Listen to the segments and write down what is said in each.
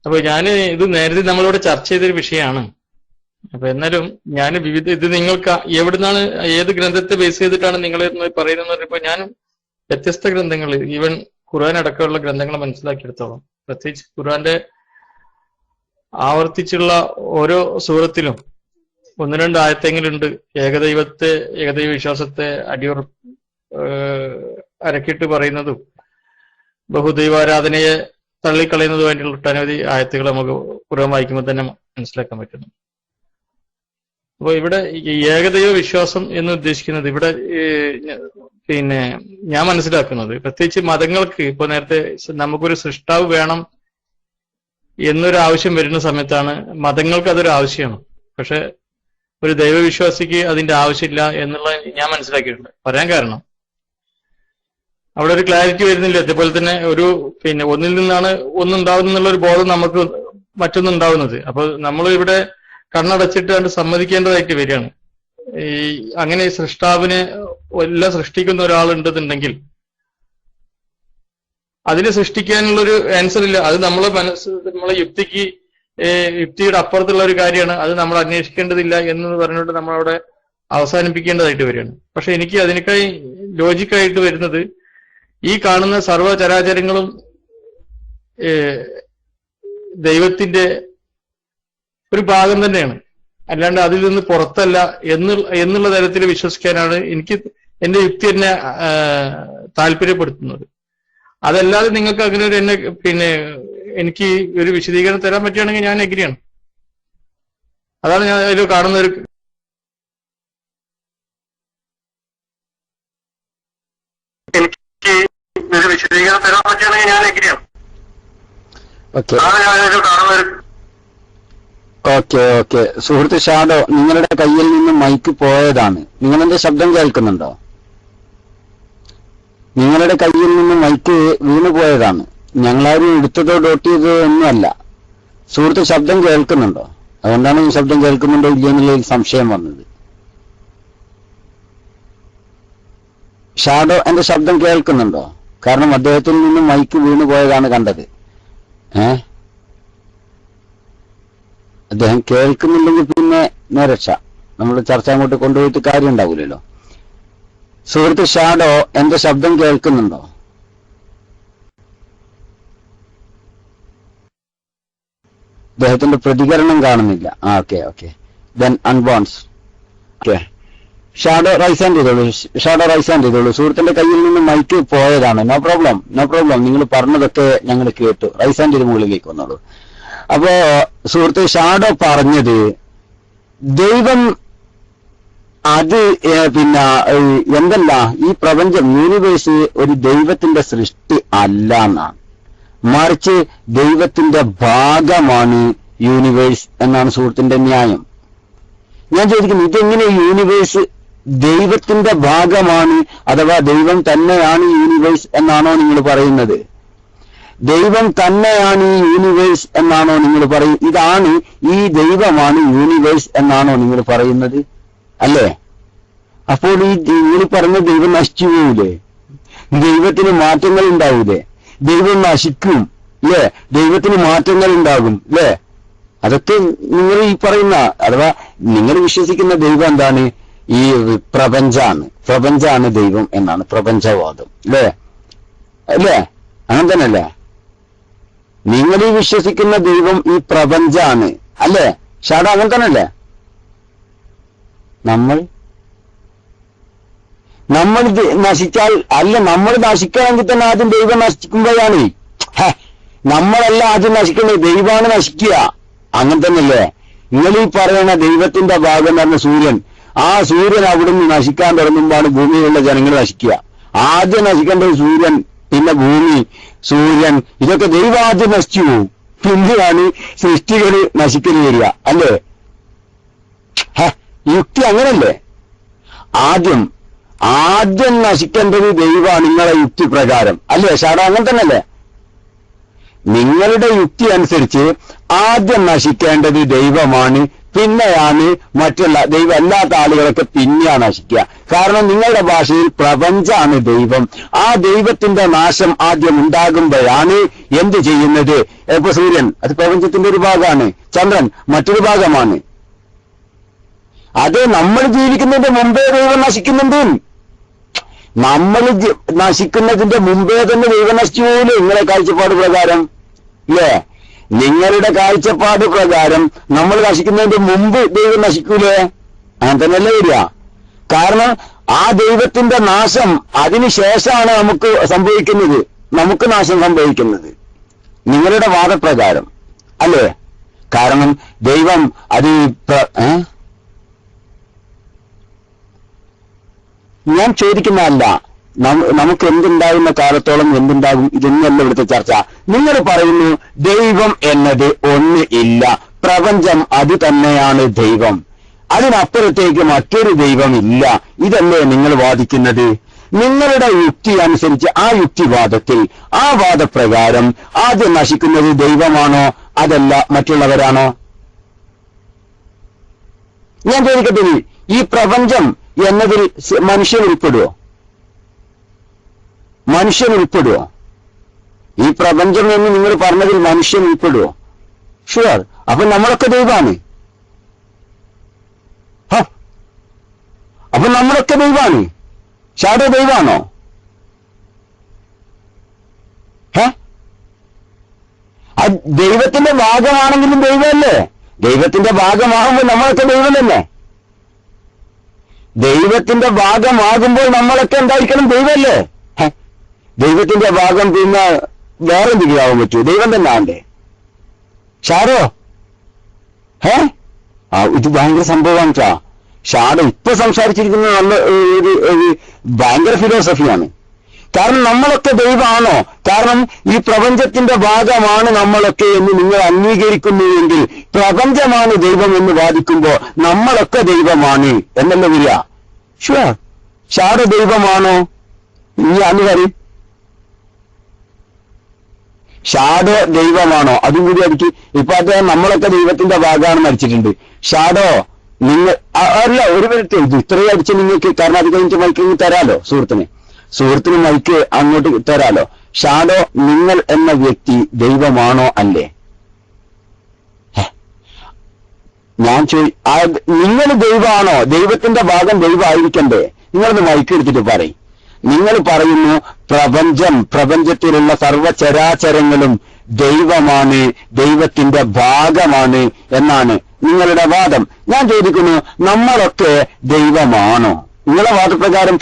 അപ്പൊ ഇത് നേരത്തെ നമ്മളിവിടെ ചർച്ച ചെയ്തൊരു വിഷയമാണ്. അപ്പൊ എന്നാലും ഞാൻ ഇത് നിങ്ങൾക്ക് എവിടുന്നാണ്, ഏത് ഗ്രന്ഥത്തെ ബേസ് ചെയ്തിട്ടാണ് നിങ്ങൾ പറയുന്നത് പറഞ്ഞപ്പോ ഞാൻ വ്യത്യസ്ത ഗ്രന്ഥങ്ങൾ, ഈവൻ ഖുർആൻ അടക്കമുള്ള ഗ്രന്ഥങ്ങൾ മനസ്സിലാക്കിയെടുത്തോളം, പ്രത്യേകിച്ച് ഖുർആന്റെ ആവർത്തിച്ചുള്ള ഓരോ സൂറത്തിലും 1-2 ആയത്തെങ്കിലുണ്ട് ഏകദൈവ വിശ്വാസത്തെ അരക്കിട്ട് പറയുന്നതും ബഹുദൈവാരാധനയെ തള്ളിക്കളയുന്നതുമായിട്ടുള്ള ഒട്ടനവധി ആയത്തുകൾ നമുക്ക് ഖുർആൻ വായിക്കുമ്പോൾ തന്നെ മനസ്സിലാക്കാൻ പറ്റുന്നു. അപ്പോൾ ഇവിടെ ഏകദൈവ വിശ്വാസം എന്ന് ഉദ്ദേശിക്കുന്നത് ഇവിടെ ഞാൻ മനസ്സിലാക്കുന്നത് പ്രത്യേകിച്ച് മതങ്ങൾക്ക് ഇപ്പൊ നേരത്തെ നമുക്കൊരു സൃഷ്ടാവ് വേണം എന്നൊരു ആവശ്യം വരുന്ന സമയത്താണ് മതങ്ങൾക്ക് അതൊരു ആവശ്യമാണ്. പക്ഷെ ഒരു ദൈവവിശ്വാസിക്ക് അതിന്റെ ആവശ്യമില്ല എന്നുള്ള ഞാൻ മനസ്സിലാക്കിയിട്ടുണ്ട്. പറയാൻ കാരണം അവിടെ ഒരു ക്ലാരിറ്റി വരുന്നില്ല. അതേപോലെ തന്നെ ഒന്നിൽ നിന്നാണ് ഒന്നുണ്ടാവുന്നുള്ള ഒരു ബോധം നമുക്ക് മറ്റൊന്നുണ്ടാവുന്നത്. അപ്പൊ നമ്മൾ ഇവിടെ കണ്ണടച്ചിട്ട് കണ്ട് സമ്മതിക്കേണ്ടതായിട്ട് വരികയാണ്. അങ്ങനെ സൃഷ്ടാവിനെ എല്ലാം സൃഷ്ടിക്കുന്ന ഒരാളുണ്ടെന്നുണ്ടെങ്കിൽ അതിനെ സൃഷ്ടിക്കാനുള്ളൊരു ആൻസർ ഇല്ല. അത് നമ്മളെ യുക്തിയുടെ അപ്പുറത്തുള്ള ഒരു കാര്യമാണ്. അത് നമ്മൾ അന്വേഷിക്കേണ്ടതില്ല എന്ന് പറഞ്ഞുകൊണ്ട് നമ്മളവിടെ അവസാനിപ്പിക്കേണ്ടതായിട്ട് വരികയാണ്. പക്ഷെ എനിക്ക് അതിനേക്കായി ലോജിക്കായിട്ട് വരുന്നത് ഈ കാണുന്ന സർവ്വചരാചരങ്ങളും ദൈവത്തിന്റെ ഒരു ഭാഗം തന്നെയാണ്, അല്ലാണ്ട് അതിൽ നിന്ന് പുറത്തല്ല എന്നുള്ള തരത്തിൽ വിശ്വസിക്കാനാണ് എന്റെ യുക്തി എന്നെ താല്പര്യപ്പെടുത്തുന്നത്. അതല്ലാതെ നിങ്ങൾക്ക് അങ്ങനെ ഒരു എനിക്ക് ഒരു വിശദീകരണം തരാൻ പറ്റുകയാണെങ്കിൽ ഞാൻ എഗ്രിയാണ്. അതാണ് ഞാൻ അതിൽ കാണുന്ന ഒരു വിശദീകരണം തരാൻ പറ്റുകയാണെങ്കിൽ ഞാൻ എഗ്രിയാണ്. ഓക്കെ. സുഹൃത്ത് ഷാഡോ, നിങ്ങളുടെ കയ്യിൽ നിന്ന് മൈക്ക് പോയതാണ്. നിങ്ങളെന്റെ ശബ്ദം കേൾക്കുന്നുണ്ടോ? നിങ്ങളുടെ കയ്യിൽ നിന്ന് മൈക്ക് വീണുപോയതാണ്. ഞങ്ങളാരും എടുത്തതോ ഡോട്ട് ചെയ്തതോ ഒന്നുമല്ല. സുഹൃത്ത് ശബ്ദം കേൾക്കുന്നുണ്ടോ? അതുകൊണ്ടാണ് ഈ ശബ്ദം കേൾക്കുന്നുണ്ടോ ഇല്ലെന്നുള്ളതിൽ സംശയം വന്നത്. ഷാഡോ എന്റെ ശബ്ദം കേൾക്കുന്നുണ്ടോ? കാരണം അദ്ദേഹത്തിൽ നിന്ന് മൈക്ക് വീണുപോയതാണ് കണ്ടത്. അദ്ദേഹം കേൾക്കുന്നില്ലെങ്കിൽ പിന്നെ നേരക്ഷ, നമ്മൾ ചർച്ച അങ്ങോട്ട് കൊണ്ടുപോയിട്ട് കാര്യം ഉണ്ടാവില്ലല്ലോ. സുഹൃത്ത് ഷാഡോ എന്റെ ശബ്ദം കേൾക്കുന്നുണ്ടോ? അദ്ദേഹത്തിന്റെ പ്രതികരണം കാണുന്നില്ല. ഓക്കെ. ദെൻ അൺബോൺസ്. ഓക്കെ, ഷാഡോ റൈസ് ഹാൻഡ് ചെയ്തോളൂ. സുഹൃത്തിന്റെ കയ്യിൽ നിന്ന് മൈക്ക് പോയതാണ്. No problem. നിങ്ങൾ പറഞ്ഞതൊക്കെ ഞങ്ങൾ കേട്ടു. റൈസ് ഹാൻഡ് ചെയ്ത് മുകളിലേക്ക് വന്നോളൂ. അപ്പോ സുഹൃത്ത് ഷാഡോ പറഞ്ഞത് ദൈവം അത് എന്തല്ല, ഈ പ്രപഞ്ചം യൂണിവേഴ്സ് ഒരു ദൈവത്തിന്റെ സൃഷ്ടി അല്ല എന്നാണ്, മറിച്ച് ദൈവത്തിന്റെ ഭാഗമാണ് യൂണിവേഴ്സ് എന്നാണ് സുഹൃത്തിന്റെ ന്യായം. ഞാൻ ചോദിക്കുന്നു, ഇതെങ്ങനെ യൂണിവേഴ്സ് ദൈവത്തിന്റെ ഭാഗമാണ്, അഥവാ ദൈവം തന്നെയാണ് യൂണിവേഴ്സ് എന്നാണോ നിങ്ങൾ പറയുന്നത്? ദൈവം തന്നെയാണ് ഈ യൂണിവേഴ്സ് എന്നാണോ നിങ്ങൾ പറയുന്നത്? ഇതാണ്, ഈ ദൈവമാണ് യൂണിവേഴ്സ് എന്നാണോ നിങ്ങൾ പറയുന്നത്? അല്ലേ? അപ്പോൾ നിങ്ങൾ പറഞ്ഞ ദൈവം നശിച്ചു പോകൂലേ? ദൈവത്തിന് മാറ്റങ്ങൾ ഉണ്ടാവൂലേ? ദൈവം നശിക്കും അല്ലേ? ദൈവത്തിന് മാറ്റങ്ങൾ ഉണ്ടാകും അല്ലേ? അതൊക്കെ നിങ്ങൾ ഈ പറയുന്ന, അഥവാ നിങ്ങൾ വിശ്വസിക്കുന്ന ദൈവം എന്താണ്? ഈ പ്രപഞ്ചാണ് ദൈവം എന്നാണ് പ്രപഞ്ചവാദം അല്ലേ? അങ്ങനെ തന്നെ അല്ലേ? നിങ്ങൾ ഈ വിശ്വസിക്കുന്ന ദൈവം ഈ പ്രപഞ്ചാണ് അല്ലേ? ഷാഡോ അങ്ങനെ തന്നെ അല്ലേ? നമ്മൾ നശിച്ചാൽ അല്ല, നമ്മൾ നശിക്കണമെങ്കിൽ തന്നെ ആദ്യം ദൈവം നശിക്കുമ്പോഴാണ്. നമ്മളല്ല ആദ്യം നശിക്കുന്നത്, ദൈവമാണ് നശിക്കുക. അങ്ങനെ തന്നെയല്ലേ? നിങ്ങൾ ഈ പറയുന്ന ദൈവത്തിന്റെ ഭാഗം എന്ന് പറഞ്ഞ സൂര്യൻ, ആ സൂര്യൻ അവിടുന്ന് നശിക്കാൻ തുടങ്ങുമ്പോഴാണ് ഭൂമിയിലുള്ള ജനങ്ങൾ നശിക്കുക. ആദ്യം നശിക്കേണ്ടത് സൂര്യൻ, പിന്നെ ഭൂമി, സൂര്യൻ, ഇതൊക്കെ ദൈവം ആദ്യം നശിച്ചു പോകും. പിന്നെയാണ് സൃഷ്ടികൾ നശിക്കൽ വരിക അല്ലേ? യുക്തി അങ്ങനല്ലേ? ആദ്യം നശിക്കേണ്ടത് ദൈവമാണ് നിങ്ങളെ യുക്തി പ്രകാരം അല്ലേ ഷാഡോ? അങ്ങനെ തന്നെയല്ലേ? നിങ്ങളുടെ യുക്തി അനുസരിച്ച് ആദ്യം നശിക്കേണ്ടത് ദൈവമാണ്, പിന്നെയാണ് മറ്റുള്ള ദൈവം അല്ലാത്ത ആളുകളൊക്കെ പിന്നെയാണ് നശിക്കുക. കാരണം നിങ്ങളുടെ ഭാഷയിൽ പ്രപഞ്ചമാണ് ദൈവം. ആ ദൈവത്തിന്റെ നാശം ആദ്യം ഉണ്ടാകുമ്പോഴാണ് എന്ത് ചെയ്യുന്നത്? ഇപ്പൊ സൂര്യൻ അത് പ്രപഞ്ചത്തിന്റെ ഒരു ഭാഗമാണ്, ചന്ദ്രൻ മറ്റൊരു ഭാഗമാണ്. അത് നമ്മൾ ജീവിക്കുന്നതിന്റെ മുമ്പേ ദൈവം നശിക്കുന്നുണ്ട്. നമ്മൾ നശിക്കുന്നതിന്റെ മുമ്പേ തന്നെ ദൈവം നശിച്ചു പോലും. നിങ്ങളെ കാഴ്ചപ്പാട് പ്രകാരം ഇല്ലേ? നിങ്ങളുടെ കാഴ്ചപ്പാട് പ്രകാരം നമ്മൾ നശിക്കുന്നതിന്റെ മുമ്പ് ദൈവം നശിക്കൂലേ? അങ്ങനെ തന്നെയല്ലേ വരിക? കാരണം ആ ദൈവത്തിന്റെ നാശം അതിനുശേഷമാണ് നമുക്ക് സംഭവിക്കുന്നത്, നമുക്ക് നാശം സംഭവിക്കുന്നത് നിങ്ങളുടെ വാദപ്രകാരം അല്ലേ? കാരണം ദൈവം അത് ഞാൻ ചോദിക്കുന്നതല്ല നമുക്ക് എന്തുണ്ടാകുന്ന കാലത്തോളം എന്തുണ്ടാകും ഇതൊന്നുമല്ല ഇവിടുത്തെ ചർച്ച. നിങ്ങൾ പറയുന്നു ദൈവം എന്നത് ഒന്ന് ഇല്ല, പ്രപഞ്ചം അത് തന്നെയാണ് ദൈവം, അതിനപ്പുറത്തേക്ക് മറ്റൊരു ദൈവം ഇല്ല. ഇതല്ലേ നിങ്ങൾ വാദിക്കുന്നത്? നിങ്ങളുടെ യുക്തി അനുസരിച്ച് ആ യുക്തിവാദത്തിൽ ആ വാദപ്രകാരം ആദ്യം നശിക്കുന്നത് ദൈവമാണോ അതല്ല മറ്റുള്ളവരാണോ? ഞാൻ ചോദിക്കട്ടെ, ഈ പ്രപഞ്ചം എന്നതിൽ മനുഷ്യൻ ഉൾപ്പെടുവോ? മനുഷ്യൻ ഉൾപ്പെടുവോ? ഈ പ്രപഞ്ചം എന്ന് നിങ്ങൾ പറഞ്ഞതിൽ മനുഷ്യൻ ഉൾപ്പെടുവോ? ഷുവർ. അപ്പൊ നമ്മളൊക്കെ ദൈവമാണ്. അപ്പൊ നമ്മളൊക്കെ ദൈവമാണ്. ഷാഡോ ദൈവമാണോ? ദൈവത്തിന്റെ ഭാഗമാണെങ്കിലും ദൈവമല്ലേ? ദൈവത്തിന്റെ ഭാഗമാകുമ്പോൾ നമ്മളൊക്കെ ദൈവം തന്നെ. ദൈവത്തിന്റെ ഭാഗമാകുമ്പോൾ നമ്മളൊക്കെ എന്തായിരിക്കണം? ദൈവമല്ലേ? ദൈവത്തിന്റെ ഭാഗം പിന്നെ വേറെ എന്തെങ്കിലും ആവാൻ പറ്റൂ? ദൈവം തന്നെ ആണ്ടേ? ഷാഡോ ഇത് ഭയങ്കര സംഭവമാണ് ചാ. ഷാഡോ ഇപ്പൊ സംസാരിച്ചിരിക്കുന്നത് നല്ല ഒരു ഭയങ്കര ഫിലോസഫിയാണ്. കാരണം നമ്മളൊക്കെ ദൈവമാണോ? കാരണം ഈ പ്രപഞ്ചത്തിന്റെ ഭാഗമാണ് നമ്മളൊക്കെ എന്ന് നിങ്ങൾ അംഗീകരിക്കുന്നുവെങ്കിൽ പ്രപഞ്ചമാണ് ദൈവം എന്ന് വാദിക്കുമ്പോ നമ്മളൊക്കെ ദൈവമാണ് എന്നല്ല വരിക. ഷുവർ. ഷാഡോ ദൈവമാണോ? ഈ അന്ന് പറയും ഷാഡോ ദൈവമാണോ? അതും കൂടി അടിക്ക്. ഇപ്പൊ അദ്ദേഹം നമ്മളൊക്കെ ദൈവത്തിന്റെ ഭാഗമാണ് മരിച്ചിട്ടുണ്ട്. ഷാഡോ നിങ്ങൾ അല്ല, ഒരു മിനിറ്റ്, ഇത് ഇത്രയും അടിച്ച് നിങ്ങൾക്ക്, കാരണം അത് കഴിഞ്ഞിട്ട് മൈക്ക് തരാലോ സുഹൃത്തിന് മൈക്ക് അങ്ങോട്ട് തരാലോ. ഷാഡോ നിങ്ങൾ എന്ന വ്യക്തി ദൈവമാണോ അല്ലേ? ഞാൻ നിങ്ങൾ ദൈവമാണോ? ദൈവത്തിന്റെ ഭാഗം ദൈവമായിരിക്കണ്ടേ? നിങ്ങളൊന്ന് മൈക്ക് എടുത്തിട്ട് പറയും. നിങ്ങൾ പറയുന്നു പ്രപഞ്ചത്തിലുള്ള സർവചരാചരങ്ങളും ദൈവമാണ്, ദൈവത്തിന്റെ ഭാഗമാണ് എന്നാണ് നിങ്ങളുടെ വാദം. ഞാൻ ചോദിക്കുന്നു, നമ്മളൊക്കെ ദൈവമാണോ? നിങ്ങളുടെ വാദപ്രകാരം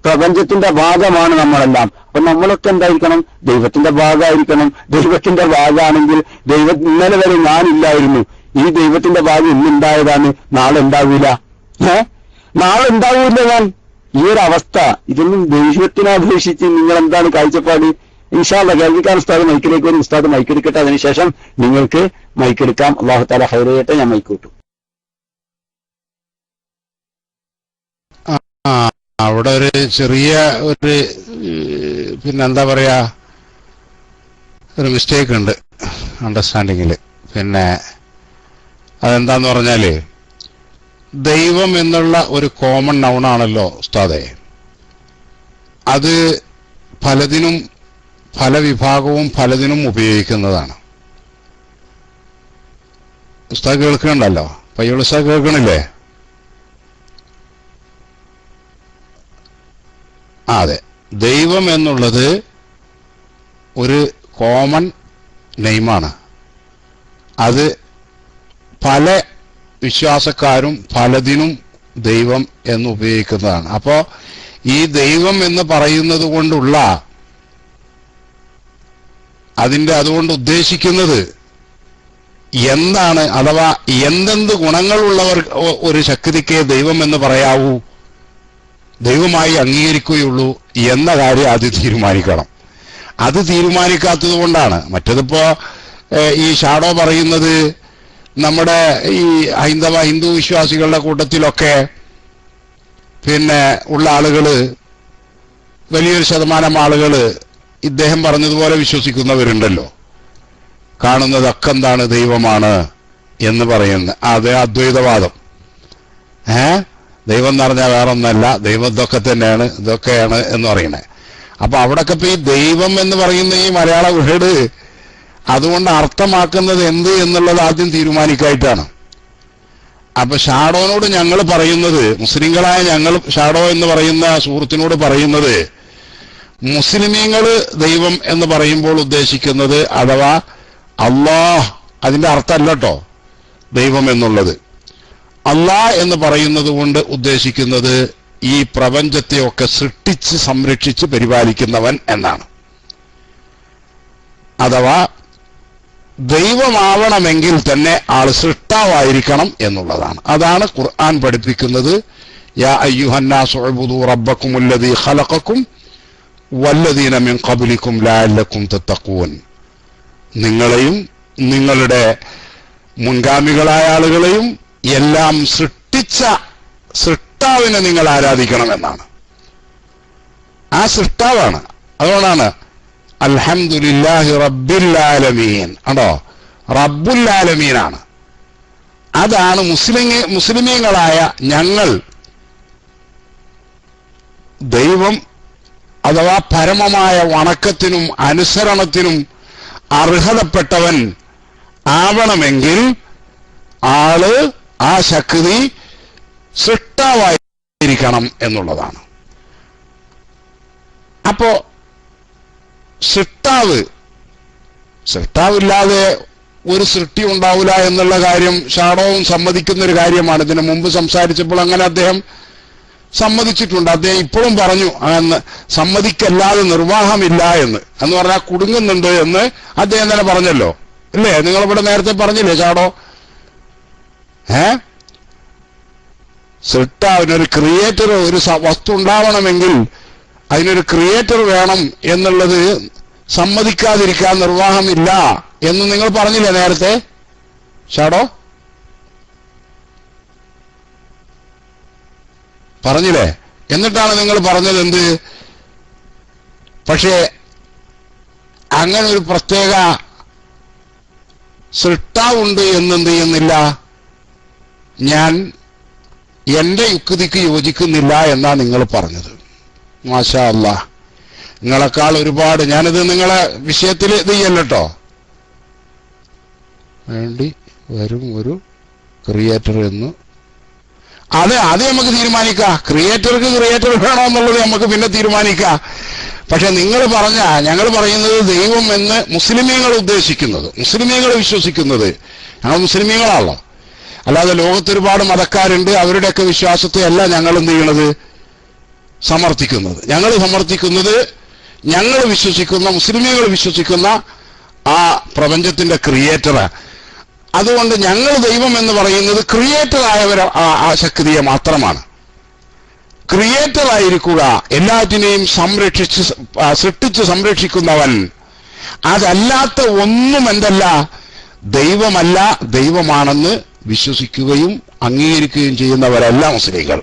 പ്രപഞ്ചത്തിന്റെ ഭാഗമാണ് നമ്മളെല്ലാം. അപ്പൊ നമ്മളൊക്കെ എന്തായിരിക്കണം? ദൈവത്തിന്റെ ഭാഗമായിരിക്കണം. ദൈവത്തിന്റെ ഭാഗമാണെങ്കിൽ ഇന്നലെ വരെ ഞാനില്ലായിരുന്നു, ഈ ദൈവത്തിന്റെ ഭാഗം ഇന്നുണ്ടായതാണ്, നാളെ ഉണ്ടാവൂല. നാളെ ഉണ്ടാവൂല്ല ഞാൻ. ഈ ഒരു അവസ്ഥ, ഇതൊന്നും ദൈവത്തിനെ അപേക്ഷിച്ച് നിങ്ങൾ എന്താണ് കാഴ്ചപ്പാട്? ഇൻഷാ അല്ലാഹ് കേൾവിക്കാൻ ഉസ്താദ് മൈക്കിലേക്ക് വരും. ഉസ്താദ് മൈക്കെടുക്കട്ടെ, അതിനുശേഷം നിങ്ങൾക്ക് മൈക്കെടുക്കാം. അല്ലാഹു തആല ഖൈർ ചെയ്യട്ടെ. ഞാൻ മൈക്ക് കിട്ടും. അവിടെ ഒരു ചെറിയ ഒരു പിന്നെന്താ പറയാ ഒരു മിസ്റ്റേക്ക് ഉണ്ട് അണ്ടർസ്റ്റാൻഡിങ്ങിൽ. പിന്നെ അതെന്താന്ന് പറഞ്ഞാല് ദൈവം എന്നുള്ള ഒരു കോമൺ നൗണാണല്ലോ ഉസ്താദെ. അത് പലതിനും പല വിഭാഗവും പലതിനും ഉപയോഗിക്കുന്നതാണ്. ഉസ്താദ് കേൾക്കണ്ടല്ലോ, പയ്യോൾ ഉസ്താദ് കേൾക്കണില്ലേ? അതെ, ദൈവം എന്നുള്ളത് ഒരു കോമൺ നെയിമാണ്. അത് പല വിശ്വാസക്കാരും പലതിനും ദൈവം എന്ന് ഉപയോഗിക്കുന്നതാണ്. അപ്പോ ഈ ദൈവം എന്ന് പറയുന്നത് കൊണ്ടുള്ള അതുകൊണ്ട് ഉദ്ദേശിക്കുന്നത് എന്താണ്, അഥവാ എന്തെന്ത് ഗുണങ്ങളുള്ളവർ ഒരു ശക്തിക്ക് ദൈവം എന്ന് പറയാവൂ, ദൈവമായി അംഗീകരിക്കുകയുള്ളൂ എന്ന കാര്യം അത് തീരുമാനിക്കണം. അത് തീരുമാനിക്കാത്തത് കൊണ്ടാണ്. മറ്റതിപ്പോ ഈ ഷാഡോ പറയുന്നത് നമ്മുടെ ഈ ഹിന്ദു വിശ്വാസികളുടെ കൂട്ടത്തിലൊക്കെ പിന്നെ ഉള്ള ആളുകള്, വലിയൊരു ശതമാനം ആളുകള് ഇദ്ദേഹം പറഞ്ഞതുപോലെ വിശ്വസിക്കുന്നവരുണ്ടല്ലോ. കാണുന്നതൊക്കെ എന്താണ്? ദൈവമാണ് എന്ന് പറയുന്നത് അത് അദ്വൈതവാദം. ദൈവം എന്ന് പറഞ്ഞാൽ വേറെ ഒന്നല്ല, ദൈവം ഇതൊക്കെ തന്നെയാണ്, ഇതൊക്കെയാണ് എന്ന് പറയണേ. അപ്പൊ അവിടൊക്കെ ഇപ്പൊ ഈ ദൈവം എന്ന് പറയുന്ന ഈ മലയാള വേർഡ് അതുകൊണ്ട് അർത്ഥമാക്കുന്നത് എന്ത് എന്നുള്ളത് ആദ്യം തീരുമാനിക്കായിട്ടാണ്. അപ്പൊ ഷാഡോനോട് ഞങ്ങൾ പറയുന്നത്, മുസ്ലിങ്ങളായ ഞങ്ങൾ ഷാഡോ എന്ന് പറയുന്ന സുഹൃത്തിനോട് പറയുന്നത്, മുസ്ലിമീങ്ങള് ദൈവം എന്ന് പറയുമ്പോൾ ഉദ്ദേശിക്കുന്നത് അഥവാ അല്ലാഹ്, അതിന്റെ അർത്ഥമല്ല കേട്ടോ ദൈവം എന്നുള്ളത്. അല്ലാഹ് എന്ന് പറയുന്നത് കൊണ്ട് ഉദ്ദേശിക്കുന്നത് ഈ പ്രപഞ്ചത്തെയൊക്കെ സൃഷ്ടിച്ച് സംരക്ഷിച്ച് പരിപാലിക്കുന്നവൻ എന്നാണ്. അഥവാ ദൈവമാവണമെങ്കിൽ തന്നെ ആൾ സൃഷ്ടാവായിരിക്കണം എന്നുള്ളതാണ്. അതാണ് ഖുർആൻ പഠിപ്പിക്കുന്നത്. യാ അയ്യുഹന്നാസു ഉബ്ദു റബ്ബക്കുമുല്ലദീ ഖലഖക്കും വല്ലദീന മിൻ ഖബ്ലിക്കും ലഅല്ലക്കും തത്തഖൂൻ. നിങ്ങളെയും നിങ്ങളുടെ മുൻഗാമികളായ ആളുകളെയും എല്ലാം സൃഷ്ടിച്ച സൃഷ്ടാവിനെ നിങ്ങൾ ആരാധിക്കണം എന്നാണ്. ആ സൃഷ്ടാവാണ്. അതുകൊണ്ടാണ് അൽഹംദുലില്ലാഹി റബ്ബിൽ ആലമീൻ. ആണോ, റബ്ബുൽ ആലമീനാണ്. അതാണ് മുസ്ലിമീങ്ങളായ ഞങ്ങൾ ദൈവം അഥവാ പരമമായ വണക്കത്തിനും അനുസരണത്തിനും അർഹതപ്പെട്ടവൻ ആവണമെങ്കിൽ ആള് ആ ശക്തി സൃഷ്ടാവായിരിക്കണം എന്നുള്ളതാണ്. അപ്പോ സൃഷ്ടാവില്ലാതെ ഒരു സൃഷ്ടി ഉണ്ടാവില്ല എന്നുള്ള കാര്യം ഷാഡോവും സമ്മതിക്കുന്ന ഒരു കാര്യമാണ്. ഇതിനു മുമ്പ് സംസാരിച്ചപ്പോൾ അങ്ങനെ അദ്ദേഹം സമ്മതിച്ചിട്ടുണ്ട്. അദ്ദേഹം ഇപ്പോഴും പറഞ്ഞു സമ്മതിക്കല്ലാതെ നിർവാഹമില്ല എന്ന് പറഞ്ഞാൽ കുടുങ്ങുന്നുണ്ട് എന്ന് അദ്ദേഹം തന്നെ പറഞ്ഞല്ലോ, ഇല്ലേ? നിങ്ങളിവിടെ നേരത്തെ പറഞ്ഞില്ലേ ഷാഡോ? സൃഷ്ടാവിനൊരു ക്രിയേറ്റർ, ഒരു വസ്തു ഉണ്ടാവണമെങ്കിൽ അതിനൊരു ക്രിയേറ്റർ വേണം എന്നുള്ളത് സമ്മതിക്കാതിരിക്കാൻ നിർവാഹമില്ല എന്ന് നിങ്ങൾ പറഞ്ഞില്ലേ നേരത്തെ ഷാഡോ? പറഞ്ഞില്ലേ? എന്നിട്ടാണ് നിങ്ങൾ പറഞ്ഞത് എന്ത്? പക്ഷേ അങ്ങനെ ഒരു പ്രത്യേക സൃഷ്ടാവുണ്ട് എന്നെന്ത് ചെയ്യുന്നില്ല, ഞാൻ എന്റെ യുക്തിക്ക് യോജിക്കുന്നില്ല എന്നാ നിങ്ങൾ പറഞ്ഞത്. മാഷാ അല്ലാഹ്, നിങ്ങളെക്കാൾ ഒരുപാട്. ഞാനിത് നിങ്ങളെ വിഷയത്തിൽ ഇത് ചെയ്യല്ലോ. വേണ്ടി വരും ഒരു ക്രിയേറ്റർ എന്ന് അത് നമുക്ക് തീരുമാനിക്കാം. ക്രിയേറ്റർക്ക് ക്രിയേറ്റർ വേണോ എന്നുള്ളത് നമുക്ക് പിന്നെ ലോകത്തിരുമാനിക്കാം. പക്ഷെ നിങ്ങൾ പറഞ്ഞ ഞങ്ങൾ പറയുന്നത് ദൈവം എന്ന് മുസ്ലിമീങ്ങൾ ഉദ്ദേശിക്കുന്നത്, മുസ്ലിമീങ്ങൾ വിശ്വസിക്കുന്നത്, ഞങ്ങൾ മുസ്ലിമീങ്ങളാണല്ലോ. അല്ലാതെ ലോകത്തൊരുപാട് മതക്കാരുണ്ട്, അവരുടെയൊക്കെ വിശ്വാസത്തെ അല്ല ഞങ്ങൾ എന്ത് ചെയ്യണത്, സമർത്ഥിക്കുന്നത്. ഞങ്ങൾ സമർത്ഥിക്കുന്നത് ഞങ്ങൾ വിശ്വസിക്കുന്ന, മുസ്ലിമീങ്ങൾ വിശ്വസിക്കുന്ന ആ പ്രപഞ്ചത്തിന്റെ ക്രിയേറ്റർ. അതുകൊണ്ട് ഞങ്ങൾ ദൈവം എന്ന് പറയുന്നത് ക്രിയേറ്ററായവർ ആ ശക്തിയെ മാത്രമാണ്. ക്രിയേറ്ററായിരിക്കുക, എല്ലാറ്റിനെയും സൃഷ്ടിച്ച് സംരക്ഷിക്കുന്നവൻ. അതല്ലാത്ത ഒന്നും എന്തല്ല, ദൈവമല്ല, ദൈവമാണെന്ന് വിശ്വസിക്കുകയും അംഗീകരിക്കുകയും ചെയ്യുന്നവരല്ല മുസ്ലിങ്ങൾ.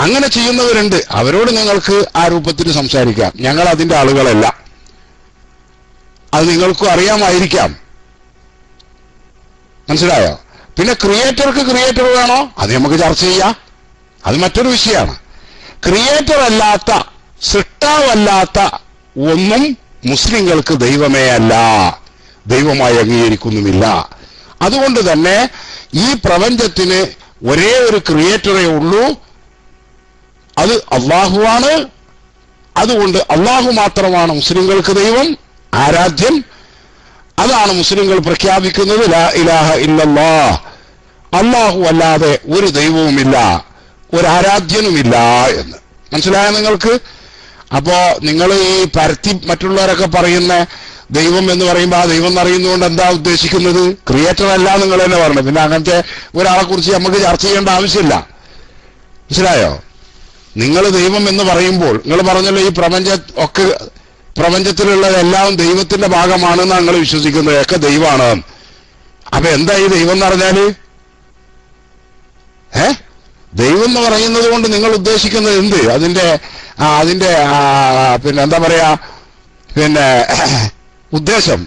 അങ്ങനെ ചെയ്യുന്നവരുണ്ട്, അവരോട് നിങ്ങൾക്ക് ആ രൂപത്തിൽ സംസാരിക്കാം. ഞങ്ങൾ അതിന്റെ ആളുകളല്ല, അത് നിങ്ങൾക്കും അറിയാമായിരിക്കാം. മനസ്സിലായോ? പിന്നെ ക്രിയേറ്റർക്ക് ക്രിയേറ്റർ വേണോ, അത് നമുക്ക് ചർച്ച ചെയ്യാം, അത് മറ്റൊരു വിഷയമാണ്. ക്രിയേറ്റർ അല്ലാത്ത, സൃഷ്ടാവല്ലാത്ത ഒന്നും മുസ്ലിങ്ങൾക്ക് ദൈവമേ അല്ല, ദൈവമായി അംഗീകരിക്കുന്നുമില്ല. അതുകൊണ്ട് തന്നെ ഈ പ്രപഞ്ചത്തിന് ഒരേ ഒരു ക്രിയേറ്ററേ ഉള്ളൂ, അത് അള്ളാഹുവാണ്. അതുകൊണ്ട് അള്ളാഹു മാത്രമാണ് മുസ്ലിങ്ങൾക്ക് ദൈവം, ആരാധ്യൻ. അതാണ് മുസ്ലിങ്ങൾ പ്രഖ്യാപിക്കുന്നത്, ലാ ഇലാഹ ഇല്ലല്ലാഹ്, അള്ളാഹു അല്ലാതെ ഒരു ദൈവവുമില്ല, ഒരു ആരാധ്യനുമില്ല എന്ന്. മനസ്സിലായ നിങ്ങൾക്ക്? അപ്പോ നിങ്ങൾ ഈ പരത്തി മറ്റുള്ളവരൊക്കെ പറയുന്ന ദൈവം എന്ന് പറയുമ്പോൾ ആ ദൈവം എന്നറിയുന്നതുകൊണ്ട് എന്താ ഉദ്ദേശിക്കുന്നത്? ക്രിയേറ്റർ അല്ല നിങ്ങൾ തന്നെ പറഞ്ഞു. പിന്നെ അങ്ങനത്തെ ഒരാളെ കുറിച്ച് നമുക്ക് ചർച്ച ചെയ്യേണ്ട ആവശ്യമില്ല. മനസ്സിലായോ? നിങ്ങൾ ദൈവം എന്ന് പറയുമ്പോൾ നിങ്ങൾ പറഞ്ഞല്ലോ ഈ പ്രപഞ്ചത്തിലുള്ളതെല്ലാം ദൈവത്തിന്റെ ഭാഗമാണെന്ന് നിങ്ങൾ വിശ്വസിക്കുന്നത്, ഒക്കെ ദൈവമാണ്. അപ്പൊ എന്താ ഈ ദൈവം എന്ന് പറഞ്ഞാല്? ദൈവം എന്ന് പറയുന്നത് കൊണ്ട് നിങ്ങൾ ഉദ്ദേശിക്കുന്നത് എന്ത്? അതിന്റെ പിന്നെ എന്താ പറയാ, പിന്നെ ഉദ്ദേശം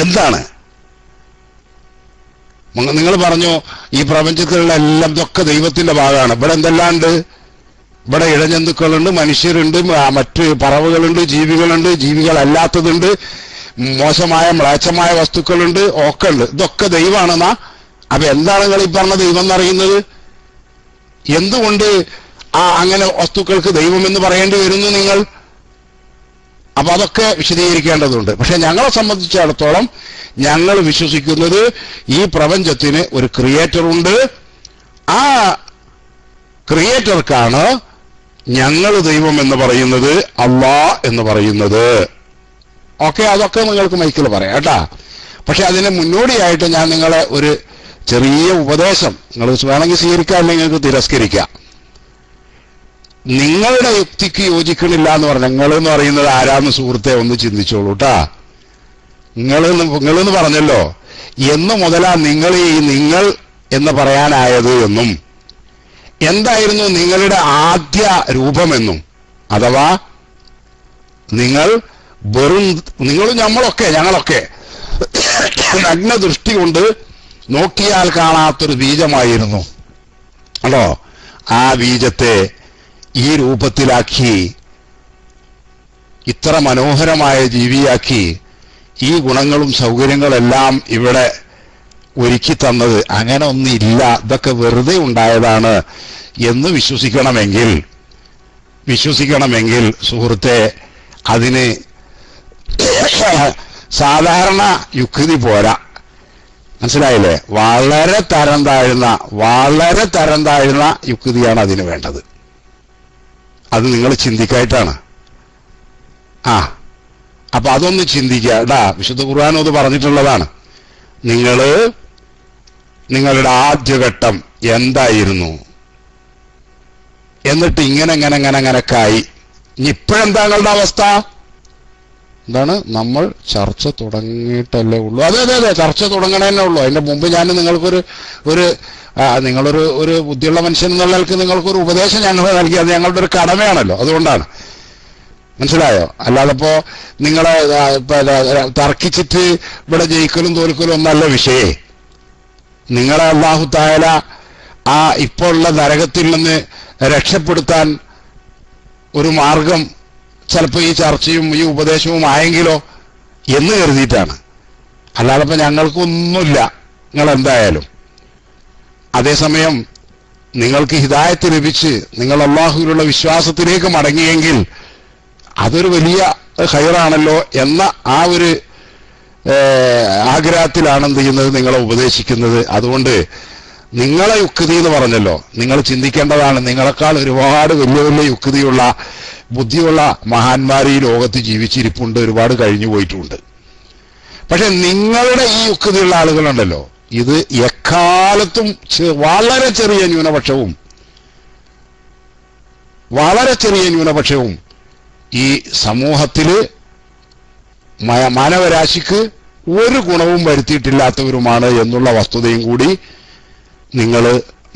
എന്താണ്? നിങ്ങൾ പറഞ്ഞു ഈ പ്രപഞ്ചത്തിലുള്ള എല്ലാം ഇതൊക്കെ ദൈവത്തിന്റെ ഭാഗമാണ്. ഇവിടെ എന്തെല്ലാം ഉണ്ട്? ഇവിടെ ഇഴജന്തുക്കളുണ്ട്, മനുഷ്യരുണ്ട്, മറ്റ് പറവുകളുണ്ട്, ജീവികളുണ്ട്, ജീവികളല്ലാത്തതുണ്ട്, മോശമായ മ്ലേച്ഛമായ വസ്തുക്കളുണ്ട്, ഒക്കെ ഉണ്ട്. ഇതൊക്കെ ദൈവമാണെന്നാ. അപ്പൊ എന്താണ് നിങ്ങൾ ഈ പറഞ്ഞ ദൈവം എന്നറിയുന്നത്? എന്തുകൊണ്ട് അങ്ങനെ വസ്തുക്കൾക്ക് ദൈവം എന്ന് പറയേണ്ടി വരുന്നു നിങ്ങൾ? അപ്പൊ അതൊക്കെ വിശദീകരിക്കേണ്ടതുണ്ട്. പക്ഷെ ഞങ്ങളെ സംബന്ധിച്ചിടത്തോളം ഞങ്ങൾ വിശ്വസിക്കുന്നത് ഈ പ്രപഞ്ചത്തിന് ഒരു ക്രിയേറ്റർ ഉണ്ട്. ആ ക്രിയേറ്റർക്കാണ് ഞങ്ങൾ ദൈവം എന്ന് പറയുന്നത്, അല്ലാഹ് എന്ന് പറയുന്നത്. ഓക്കെ, അതൊക്കെ നിങ്ങൾക്ക് മൈക്കിൽ പറയാം കേട്ടാ. പക്ഷെ അതിന് മുന്നോടിയായിട്ട് ഞാൻ നിങ്ങളെ ഒരു ചെറിയ ഉപദേശം, നിങ്ങൾ വേണമെങ്കിൽ സ്വീകരിക്കാം, അല്ലെങ്കിൽ നിങ്ങൾക്ക് തിരസ്കരിക്കാം. നിങ്ങളുടെ യുക്തിക്ക് യോജിക്കണില്ല എന്ന് പറഞ്ഞാൽ നിങ്ങളെന്ന് പറയുന്നത് ആരാന്ന് സുഹൃത്തെ ഒന്ന് ചിന്തിച്ചോളൂ കേട്ടാ. നിങ്ങളെന്ന് പറഞ്ഞല്ലോ, എന്ന് മുതലാ നിങ്ങൾ എന്ന് പറയാനായത് എന്നും എന്തായിരുന്നു നിങ്ങളുടെ ആദ്യ രൂപമെന്നും, അഥവാ നിങ്ങളും ഞങ്ങളൊക്കെ നഗ്ന ദൃഷ്ടി കൊണ്ട് നോക്കിയാൽ കാണാത്തൊരു ബീജമായിരുന്നു അല്ലോ. ആ ബീജത്തെ ഈ രൂപത്തിലാക്കി, ഇത്ര മനോഹരമായ ജീവിയാക്കി, ഈ ഗുണങ്ങളും സൗകര്യങ്ങളെല്ലാം ഇവിടെ ഒരുക്കി തന്നത് അങ്ങനെ ഒന്നില്ല, ഇതൊക്കെ വെറുതെ ഉണ്ടായതാണ് എന്ന് വിശ്വസിക്കണമെങ്കിൽ സുഹൃത്തെ, അതിന് സാധാരണ യുക്തി പോരാ. മനസ്സിലായില്ലേ? വളരെ തരം താഴ്ന്ന യുക്തിയാണ് അതിന് വേണ്ടത്. അത് നിങ്ങൾ ചിന്തിക്കായിട്ടാണ്. അപ്പൊ അതൊന്ന് ചിന്തിക്കാ. വിശുദ്ധ ഖുർആൻ അത് പറഞ്ഞിട്ടുള്ളതാണ്. നിങ്ങളുടെ ആദ്യഘട്ടം എന്തായിരുന്നു, എന്നിട്ട് ഇങ്ങനെക്കായി. ഇനി ഇപ്പോഴെന്താ നിങ്ങളുടെ അവസ്ഥ? എന്താണ്? നമ്മൾ ചർച്ച തുടങ്ങിയിട്ടല്ലേ ഉള്ളൂ. അതെ, ചർച്ച തുടങ്ങണേ ഉള്ളൂ. അതിന്റെ മുമ്പ് ഞാൻ നിങ്ങളൊരു ബുദ്ധിയുള്ള മനുഷ്യൻ എന്നുള്ള നിലക്ക് നിങ്ങൾക്കൊരു ഉപദേശം ഞങ്ങൾ നൽകി. അത് ഞങ്ങളുടെ ഒരു കടമയാണല്ലോ, അതുകൊണ്ടാണ്. മനസ്സിലായോ? അല്ലാതെപ്പോ നിങ്ങളെ തർക്കിച്ചിട്ട് ഇവിടെ ജയിക്കലും തോൽക്കലും ഒന്നല്ല വിഷയേ. നിങ്ങളെ അല്ലാഹു തആല ഇപ്പോൾ ഉള്ള നരകത്തിൽ നിന്ന് രക്ഷപ്പെടുത്താൻ ഒരു മാർഗം ചിലപ്പോൾ ഈ ചർച്ചയും ഈ ഉപദേശവും ആയെങ്കിലോ എന്ന് കരുതിയിട്ടാണ്. അല്ലാതെ ഞങ്ങൾക്കൊന്നുമില്ല നിങ്ങൾ എന്തായാലും. അതേസമയം നിങ്ങൾക്ക് ഹിദായത്ത് ലഭിച്ച് നിങ്ങൾ അല്ലാഹുവിലുള്ള വിശ്വാസത്തിലേക്ക് മടങ്ങിയെങ്കിൽ അതൊരു വലിയ ഖൈറാണല്ലോ എന്ന ആ ഒരു ആഗ്രഹത്തിലാണ് എന്ത് ചെയ്യുന്നത്, നിങ്ങളെ ഉപദേശിക്കുന്നത്. അതുകൊണ്ട് നിങ്ങളെ യുക്തി എന്ന് പറഞ്ഞല്ലോ, നിങ്ങൾ ചിന്തിക്കേണ്ടതാണ്. നിങ്ങളെക്കാൾ ഒരുപാട് വലിയ വലിയ യുക്തിയുള്ള ബുദ്ധിയുള്ള മഹാന്മാർ ഈ ലോകത്ത് ജീവിച്ചിരിപ്പുണ്ട്, ഒരുപാട് കഴിഞ്ഞു പോയിട്ടുമുണ്ട്. പക്ഷെ നിങ്ങളുടെ ഈ യുക്തിയുള്ള ആളുകളുണ്ടല്ലോ, ഇത് എക്കാലത്തും വളരെ ചെറിയ ന്യൂനപക്ഷവും ഈ സമൂഹത്തില് മാനവരാശിക്ക് ഒരു ഗുണവും വരുത്തിയിട്ടില്ലാത്തവരുമാണ് എന്നുള്ള വസ്തുതയും കൂടി നിങ്ങൾ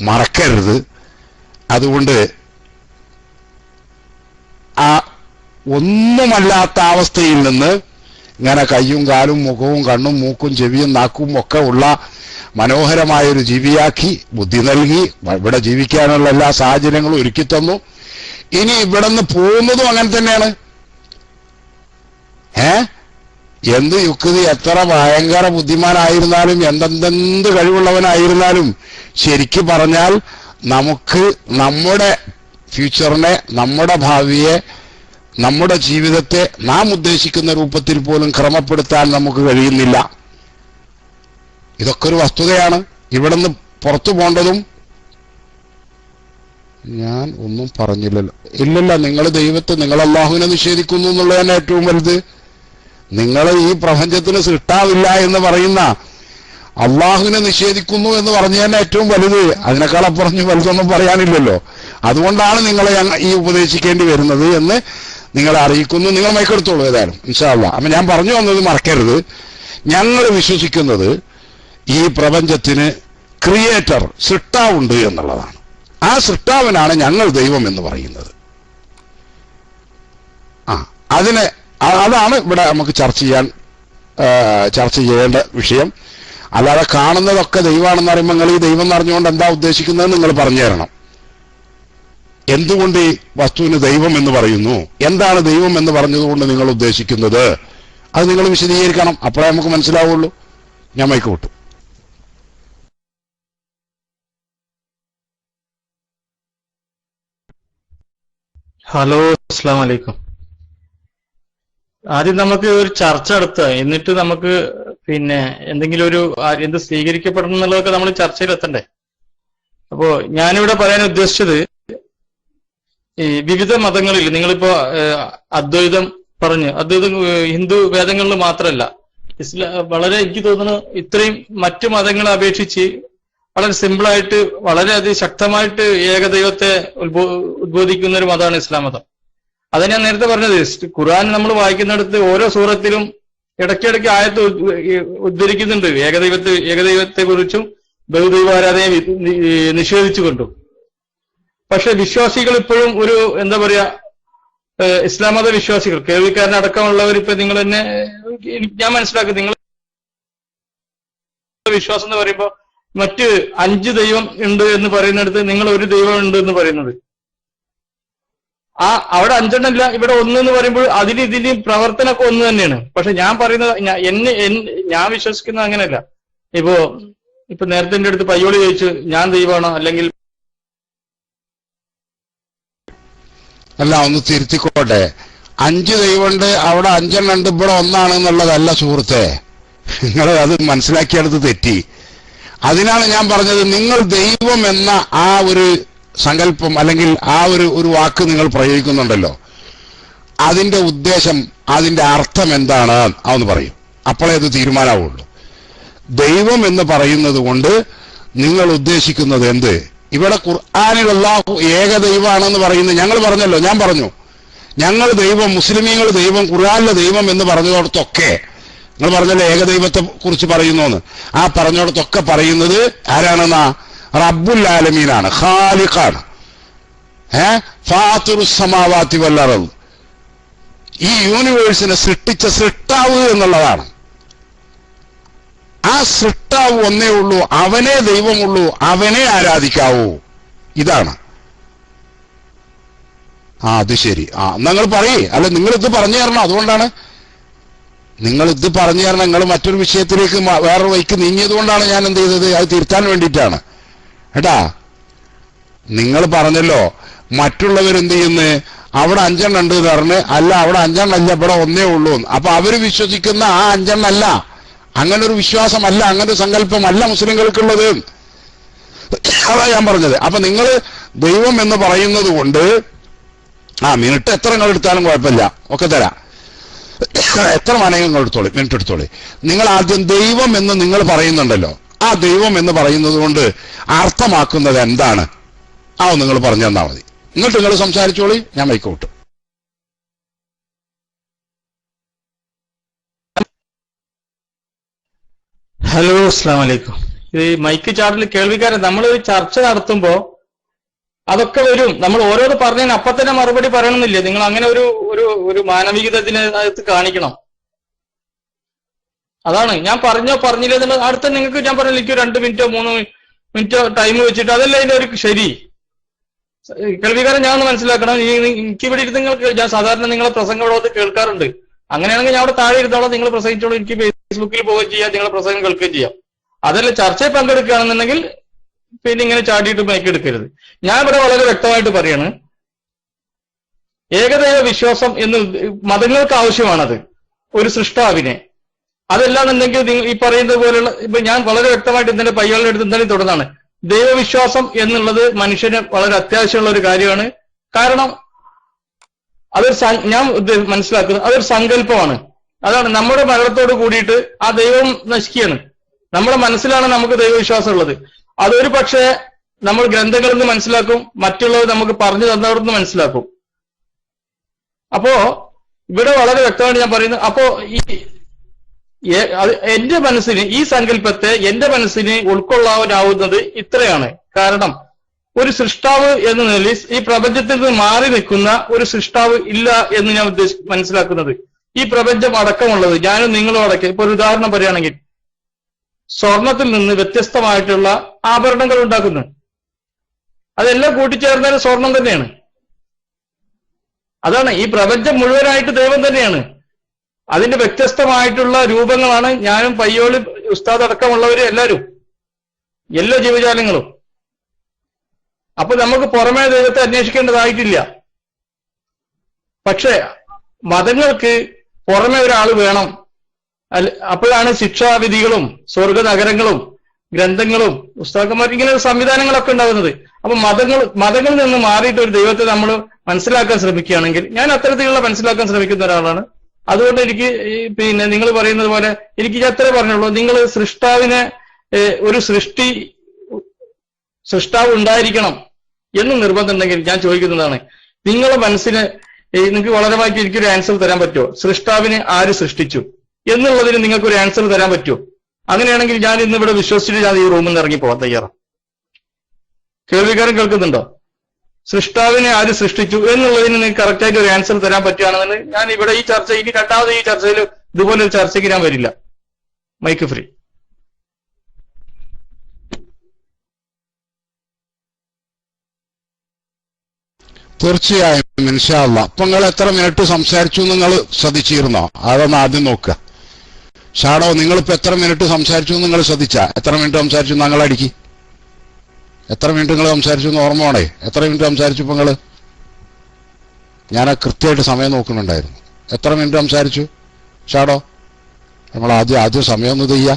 മറക്കരുത്. അതുകൊണ്ട് ആ ഒന്നുമല്ലാത്ത അവസ്ഥയിൽ നിന്ന് ഇങ്ങനെ കയ്യും കാലും മുഖവും കണ്ണും മൂക്കും ചെവിയും നാക്കും ഒക്കെ ഉള്ള മനോഹരമായൊരു ജീവിയാക്കി ബുദ്ധി നൽകി ഇവിടെ ജീവിക്കാനുള്ള എല്ലാ സാഹചര്യങ്ങളും ഒരുക്കി തന്നു. ഇനി ഇവിടെ നിന്ന് പോകുന്നതും അങ്ങനെ തന്നെയാണ്. എന്ത് യുക്തി, എത്ര ഭയങ്കര ബുദ്ധിമാനായിരുന്നാലും എന്തെന്ത് കഴിവുള്ളവനായിരുന്നാലും ശരിക്ക് പറഞ്ഞാൽ നമുക്ക് നമ്മുടെ ഫ്യൂച്ചറിനെ, നമ്മുടെ ഭാവിയെ, നമ്മുടെ ജീവിതത്തെ നാം ഉദ്ദേശിക്കുന്ന രൂപത്തിൽ പോലും ക്രമപ്പെടുത്താൻ നമുക്ക് കഴിയുന്നില്ല. ഇതൊക്കെ ഒരു വസ്തുതയാണ്. ഇവിടുന്ന് പുറത്തു പോകേണ്ടതും ഞാൻ ഒന്നും പറഞ്ഞില്ലല്ലോ. ഇല്ലല്ല, നിങ്ങൾ ദൈവത്തെ, നിങ്ങൾ അല്ലാഹുവിനെ നിഷേധിക്കുന്നു എന്നുള്ളതാണ് ഏറ്റവും വലുത്. നിങ്ങൾ ഈ പ്രപഞ്ചത്തിന് സൃഷ്ടാവില്ല എന്ന് പറയുന്ന അള്ളാഹുവിനെ നിഷേധിക്കുന്നു എന്ന് പറഞ്ഞു തന്നെ ഏറ്റവും വലുത്. അതിനേക്കാൾ അപ്പുറം വലുതൊന്നും പറയാനില്ലല്ലോ. അതുകൊണ്ടാണ് നിങ്ങളെ ഈ ഉപദേശിക്കേണ്ടി വരുന്നത് എന്ന് നിങ്ങളെ അറിയിക്കുന്നു. നിങ്ങൾ മൈക്കെടുത്തോളൂ ഏതായാലും ഇൻഷാ അല്ലാഹ്. അപ്പൊ ഞാൻ പറഞ്ഞു വന്നത് മറക്കരുത്. ഞങ്ങൾ വിശ്വസിക്കുന്നത് ഈ പ്രപഞ്ചത്തിന് ക്രിയേറ്റർ, സൃഷ്ടാവുണ്ട് എന്നുള്ളതാണ്. ആ സൃഷ്ടാവിനാണ് ഞങ്ങൾ ദൈവം എന്ന് പറയുന്നത്. അതാണ് ഇവിടെ നമുക്ക് ചർച്ച ചെയ്യേണ്ട വിഷയം. അല്ലാതെ കാണുന്നതൊക്കെ ദൈവമാണെന്ന് പറയുമ്പോൾ നിങ്ങൾ ഈ ദൈവം എന്ന് അറിഞ്ഞുകൊണ്ട് എന്താ ഉദ്ദേശിക്കുന്നത് നിങ്ങൾ പറഞ്ഞു തരണം. എന്തുകൊണ്ട് ഈ വസ്തുവിന് ദൈവം എന്ന് പറയുന്നു, എന്താണ് ദൈവം എന്ന് പറഞ്ഞതുകൊണ്ട് നിങ്ങൾ ഉദ്ദേശിക്കുന്നത്, അത് നിങ്ങൾ വിശദീകരിക്കണം. അപ്പോഴേ നമുക്ക് മനസ്സിലാവുള്ളൂ. ഞാൻ മൈക്ക് വിട്ടു. ഹലോ, അസ്സലാമു അലൈക്കും. ആദ്യം നമുക്ക് ഒരു ചർച്ച നടത്തുക, എന്നിട്ട് നമുക്ക് പിന്നെ എന്തെങ്കിലും ഒരു എന്ത് സ്വീകരിക്കപ്പെടണം എന്നുള്ളതൊക്കെ നമ്മൾ ചർച്ചയിൽ എത്തണ്ടേ. അപ്പോ ഞാനിവിടെ പറയാൻ ഉദ്ദേശിച്ചത്, ഈ വിവിധ മതങ്ങളിൽ നിങ്ങളിപ്പോ അദ്വൈതം പറഞ്ഞു, അദ്വൈതം ഹിന്ദു വേദങ്ങളിൽ മാത്രമല്ല, വളരെ എനിക്ക് തോന്നുന്നു ഇത്രയും മറ്റു മതങ്ങളെ അപേക്ഷിച്ച് വളരെ സിമ്പിളായിട്ട് വളരെയധികം ശക്തമായിട്ട് ഏകദൈവത്തെ ഉദ്ബോധിക്കുന്ന ഒരു മതമാണ് ഇസ്ലാം മതം. അത് ഞാൻ നേരത്തെ പറഞ്ഞത്, ഖുർആൻ നമ്മൾ വായിക്കുന്നിടത്ത് ഓരോ സൂറത്തിലും ഇടയ്ക്കിടയ്ക്ക് ആയത്ത് ഉദ്ധരിക്കുന്നുണ്ട് ഏകദൈവത്തെ കുറിച്ചും ബഹുദൈവാരാധനയെ നിഷേധിച്ചുകൊണ്ടും. പക്ഷെ വിശ്വാസികൾ ഇപ്പോഴും ഒരു എന്താ പറയാ, ഇസ്ലാം മത വിശ്വാസികൾ, കേൾവിക്കാരനടക്കമുള്ളവർ ഇപ്പൊ നിങ്ങൾ തന്നെ ഞാൻ മനസ്സിലാക്കും, നിങ്ങൾ വിശ്വാസം എന്ന് പറയുമ്പോൾ മറ്റ് 5 ദൈവം ഉണ്ട് എന്ന് പറയുന്നിടത്ത് നിങ്ങൾ ഒരു ദൈവം ഉണ്ട് എന്ന് പറയുന്നത്, അവിടെ 5 ഇല്ല, ഇവിടെ 1 എന്ന് പറയുമ്പോൾ അതിന് ഇതിന്റെയും പ്രവർത്തനമൊക്കെ ഒന്ന് തന്നെയാണ്. പക്ഷെ ഞാൻ പറയുന്നത്, ഞാൻ വിശ്വസിക്കുന്നത് അങ്ങനെയല്ല. ഇപ്പൊ നേരത്തെ എന്റെ അടുത്ത് പയ്യോളി ചോദിച്ചു ഞാൻ ദൈവമാണോ, അല്ലെങ്കിൽ അല്ല, ഒന്ന് തിരുത്തിക്കോട്ടെ. 5 ദൈവമുണ്ട്, അവിടെ 5 ഉണ്ട്, ഇവിടെ 1 എന്നുള്ളതല്ല സുഹൃത്തെ. നിങ്ങൾ അത് മനസ്സിലാക്കിയെടുത്ത് തെറ്റി. അതിനാണ് ഞാൻ പറഞ്ഞത്, നിങ്ങൾ ദൈവം എന്ന ആ ഒരു സങ്കല്പം അല്ലെങ്കിൽ ആ ഒരു വാക്ക് നിങ്ങൾ പ്രയോഗിക്കുന്നുണ്ടല്ലോ, അതിന്റെ ഉദ്ദേശം, അതിന്റെ അർത്ഥം എന്താണ് അതൊന്ന് പറയും. അപ്പോഴേ അത് തീരുമാനമാവുള്ളൂ. ദൈവം എന്ന് പറയുന്നത് കൊണ്ട് നിങ്ങൾ ഉദ്ദേശിക്കുന്നത് എന്ത്? ഇവിടെ ഖുർആനിൽ അല്ലാഹു ഏകദൈവമാണെന്ന് പറയുന്നത് ഞങ്ങൾ പറഞ്ഞല്ലോ, ഞാൻ പറഞ്ഞു ഞങ്ങൾ ദൈവം, മുസ്ലിമീങ്ങൾ ദൈവം, ഖുർആനിലെ ദൈവം എന്ന് പറഞ്ഞിടത്തൊക്കെ നിങ്ങൾ പറഞ്ഞല്ലോ ഏകദൈവത്തെ കുറിച്ച് പറയുന്നു. ആ പറഞ്ഞിടത്തൊക്കെ പറയുന്നത് ആരാണെന്നാ? റബ്ബുൽ ആലമീനാണ്, ഖാലിഖാണ്, ഫാത്തിറുസ് സമാവാതി വൽ അർദ്, ഈ യൂണിവേഴ്സിനെ സൃഷ്ടിച്ച സൃഷ്ടാവ് എന്നുള്ളതാണ്. ആ സൃഷ്ടാവ് ഒന്നേ ഉള്ളൂ, അവനെ ദൈവമുള്ളൂ, അവനെ ആരാധിക്കാവൂ. ഇതാണ്. അത് ശരി. നിങ്ങൾ പറയേ, അല്ല നിങ്ങളിത് പറഞ്ഞു തരണം. അതുകൊണ്ടാണ് നിങ്ങളിത് പറഞ്ഞു തരണം. നിങ്ങൾ മറ്റൊരു വിഷയത്തിലേക്ക് വേറൊരു വഴിക്ക് നീങ്ങിയത് കൊണ്ടാണ് ഞാൻ എന്ത് ചെയ്തത്, അത് തിരുത്താൻ വേണ്ടിയിട്ടാണ് കേട്ടാ. നിങ്ങൾ പറഞ്ഞല്ലോ മറ്റുള്ളവരെന്ത് ചെയ്യുന്നു, അവിടെ 5 ഉണ്ട് എന്ന് പറഞ്ഞ്, അല്ല അവിടെ 5 അല്ല, ഇവിടെ 1 ഉള്ളൂ. അപ്പൊ അവര് വിശ്വസിക്കുന്ന ആ 5 അല്ല, അങ്ങനെ ഒരു വിശ്വാസമല്ല, അങ്ങനെ ഒരു സങ്കല്പമല്ല മുസ്ലിങ്ങൾക്കുള്ളത്. അതാ ഞാൻ പറഞ്ഞത്. അപ്പൊ നിങ്ങൾ ദൈവം എന്ന് പറയുന്നത് കൊണ്ട് മിനിറ്റ് എത്ര നിങ്ങൾ എടുത്താലും കുഴപ്പമില്ല, ഒക്കെ തരാം, എത്ര വേണമെങ്കിലും നിങ്ങൾ എടുത്തോളി, മിനിറ്റ് എടുത്തോളി. നിങ്ങൾ ആദ്യം ദൈവം എന്ന് നിങ്ങൾ പറയുന്നുണ്ടല്ലോ, ആ ദൈവം എന്ന് പറയുന്നത് കൊണ്ട് അർത്ഥമാക്കുന്നത് എന്താണ് നിങ്ങൾ പറഞ്ഞു തന്നാൽ മതി. എന്നിട്ട് നിങ്ങൾ സംസാരിച്ചോളി, ഞാൻ മൈക്കോട്ട്. ഹലോ, അസ്സലാമു അലൈക്കും. ഈ മൈക്ക് ചാർട്ടിൽ കേൾവിക്കാരൻ, നമ്മളൊരു ചർച്ച നടത്തുമ്പോ അതൊക്കെ വരും. നമ്മൾ ഓരോന്ന് പറഞ്ഞതിന് അപ്പൊ തന്നെ മറുപടി പറയണമെന്നില്ല. നിങ്ങൾ അങ്ങനെ ഒരു മാനവികതത്തിനകത്ത് കാണിക്കണം. അതാണ് ഞാൻ പറഞ്ഞില്ല അടുത്ത നിങ്ങൾക്ക് ഞാൻ പറഞ്ഞില്ല, എനിക്ക് 2 മിനിറ്റോ 3 മിനിറ്റോ ടൈം വെച്ചിട്ട്, അതല്ല അതിന്റെ ഒരു ശരി. കേൾവിക്കാരൻ ഞാൻ ഒന്ന് മനസ്സിലാക്കണം. എനിക്ക് ഇവിടെ ഇരുന്ന് ഞാൻ സാധാരണ നിങ്ങളെ പ്രസംഗം ഇവിടെ കേൾക്കാറുണ്ട്. അങ്ങനെയാണെങ്കിൽ ഞാൻ അവിടെ താഴെ ഇരുന്നോളാം, നിങ്ങൾ പ്രസംഗിച്ചോളൂ, എനിക്ക് ഫേസ്ബുക്കിൽ പോവുകയും ചെയ്യാം, നിങ്ങളെ പ്രസംഗം കേൾക്കുകയും ചെയ്യാം. അതല്ല ചർച്ചയിൽ പങ്കെടുക്കുകയാണെന്നുണ്ടെങ്കിൽ പിന്നെ ഇങ്ങനെ ചാടിയിട്ട് മയക്കെടുക്കരുത്. ഞാൻ ഇവിടെ വളരെ വ്യക്തമായിട്ട് പറയാണ്, ഏകദൈവ വിശ്വാസം എന്ന് മതങ്ങൾക്ക് ആവശ്യമാണത്, ഒരു സൃഷ്ടാവിനെ. അതല്ലാന്നുണ്ടെങ്കിൽ ഈ പറയുന്നത് പോലെയുള്ള, ഇപ്പൊ ഞാൻ വളരെ വ്യക്തമായിട്ട് ഇന്നലെ പയ്യാളുടെ അടുത്ത് ഇന്നലെ തുടർന്നാണ്, ദൈവവിശ്വാസം എന്നുള്ളത് മനുഷ്യന് വളരെ അത്യാവശ്യമുള്ള ഒരു കാര്യമാണ്. കാരണം ഞാൻ മനസ്സിലാക്കുന്നത് അതൊരു സങ്കല്പമാണ്. അതാണ് നമ്മുടെ മരണത്തോട് കൂടിയിട്ട് ആ ദൈവം നശിക്കുകയാണ്. നമ്മുടെ മനസ്സിലാണ് നമുക്ക് ദൈവവിശ്വാസം ഉള്ളത്. അതൊരു പക്ഷേ നമ്മൾ ഗ്രന്ഥങ്ങളിൽ നിന്ന് മനസ്സിലാക്കും, മറ്റുള്ളവർ നമുക്ക് പറഞ്ഞു തന്നവർ നിന്ന് മനസ്സിലാക്കും. അപ്പോ ഇവിടെ വളരെ വ്യക്തമായിട്ട് ഞാൻ പറയുന്നത്, അപ്പോ എന്റെ മനസ്സിന് ഈ സങ്കല്പത്തെ എന്റെ മനസ്സിന് ഉൾക്കൊള്ളാനാവുന്നത് ഇത്രയാണ്. കാരണം ഒരു സൃഷ്ടാവ് എന്ന നിലയിൽ ഈ പ്രപഞ്ചത്തിൽ നിന്ന് മാറി നിൽക്കുന്ന ഒരു സൃഷ്ടാവ് ഇല്ല എന്ന് ഞാൻ മനസ്സിലാക്കുന്നത്. ഈ പ്രപഞ്ചം അടക്കമുള്ളത്, ഞാനും നിങ്ങളും അടക്കം. ഇപ്പൊ ഒരു ഉദാഹരണം പറയുകയാണെങ്കിൽ, സ്വർണത്തിൽ നിന്ന് വ്യത്യസ്തമായിട്ടുള്ള ആഭരണങ്ങൾ ഉണ്ടാക്കുന്നു. അതെല്ലാം കൂട്ടിച്ചേർന്നാലും സ്വർണം തന്നെയാണ്. അതാണ് ഈ പ്രപഞ്ചം മുഴുവനായിട്ട് ദൈവം തന്നെയാണ്. അതിന്റെ വ്യത്യസ്തമായിട്ടുള്ള രൂപങ്ങളാണ് ഞാനും പയ്യോളി ഉസ്താദ് അടക്കമുള്ളവര് എല്ലാവരും, എല്ലാ ജീവജാലങ്ങളും. അപ്പൊ നമുക്ക് പുറമേ ദൈവത്തെ അന്വേഷിക്കേണ്ടതായിട്ടില്ല. പക്ഷെ മതങ്ങൾക്ക് പുറമെ ഒരാൾ വേണം. അപ്പോഴാണ് ശിക്ഷാവിധികളും സ്വർഗ നഗരങ്ങളും ഗ്രന്ഥങ്ങളും ഉസ്താദന്മാർക്ക് ഇങ്ങനെ സംവിധാനങ്ങളൊക്കെ ഉണ്ടാകുന്നത്. അപ്പൊ മതങ്ങളിൽ നിന്ന് മാറിയിട്ട് ഒരു ദൈവത്തെ നമ്മൾ മനസ്സിലാക്കാൻ ശ്രമിക്കുകയാണെങ്കിൽ, ഞാൻ അത്തരത്തിലുള്ള മനസ്സിലാക്കാൻ ശ്രമിക്കുന്ന ഒരാളാണ്. അതുകൊണ്ട് എനിക്ക് പിന്നെ നിങ്ങൾ പറയുന്നത് പോലെ എനിക്ക് അത്രേ പറഞ്ഞുള്ളൂ. നിങ്ങൾ സൃഷ്ടാവിനെ ഒരു സൃഷ്ടാവ് ഉണ്ടായിരിക്കണം എന്ന് നിർബന്ധമുണ്ടെങ്കിൽ ഞാൻ ചോദിക്കുന്നതാണ്, നിങ്ങളുടെ മനസ്സിന് നിങ്ങൾക്ക് വളരെമായിട്ട് എനിക്കൊരു ആൻസർ തരാൻ പറ്റുമോ? സൃഷ്ടാവിനെ ആര് സൃഷ്ടിച്ചു എന്നുള്ളതിന് നിങ്ങൾക്കൊരു ആൻസർ തരാൻ പറ്റുമോ? അങ്ങനെയാണെങ്കിൽ ഞാൻ ഇന്നിവിടെ വിശ്വസിച്ചിട്ട് ഞാൻ ഈ റൂമിൽ നിന്ന് ഇറങ്ങി പോകാൻ തയ്യാറാണ്. കേൾവിക്കാരൻ കേൾക്കുന്നുണ്ടോ? സൃഷ്ടാവിനെ ആര് സൃഷ്ടിച്ചു എന്നുള്ളതിന് നിങ്ങൾക്ക് കറക്റ്റായിട്ട് ഒരു ആൻസർ തരാൻ പറ്റുകയാണെന്ന് ഞാൻ ഇവിടെ ഈ ചർച്ച, ഇനി രണ്ടാമത് ഈ ചർച്ചയിൽ ഇതുപോലെ ഒരു ചർച്ചയ്ക്ക് ഞാൻ വരില്ല. Mic free. തീർച്ചയായും ഇൻഷാ അല്ലാഹ്. അപ്പൊ നിങ്ങൾ എത്ര മിനിറ്റ് സംസാരിച്ചു നിങ്ങൾ ശ്രദ്ധിച്ചിരുന്നോ? അതൊന്ന് ആദ്യം നോക്കുക. ഷാഡോ, നിങ്ങളിപ്പോ എത്ര മിനിറ്റ് സംസാരിച്ചു നിങ്ങൾ ശ്രദ്ധിച്ചാ? എത്ര മിനിറ്റ് സംസാരിച്ചു? ഞങ്ങളടിക്ക്. എത്ര മിനിറ്റ് നിങ്ങൾ സംസാരിച്ചു എന്ന് ഓർമ്മ വേണേ? എത്ര മിനിറ്റ് സംസാരിച്ചു ഇപ്പൊ നിങ്ങള്? ഞാൻ കൃത്യമായിട്ട് സമയം നോക്കുന്നുണ്ടായിരുന്നു. എത്ര മിനിറ്റ് സംസാരിച്ചു ഷാഡോ? നമ്മൾ ആദ്യം സമയം ഒന്ന് ചെയ്യാ.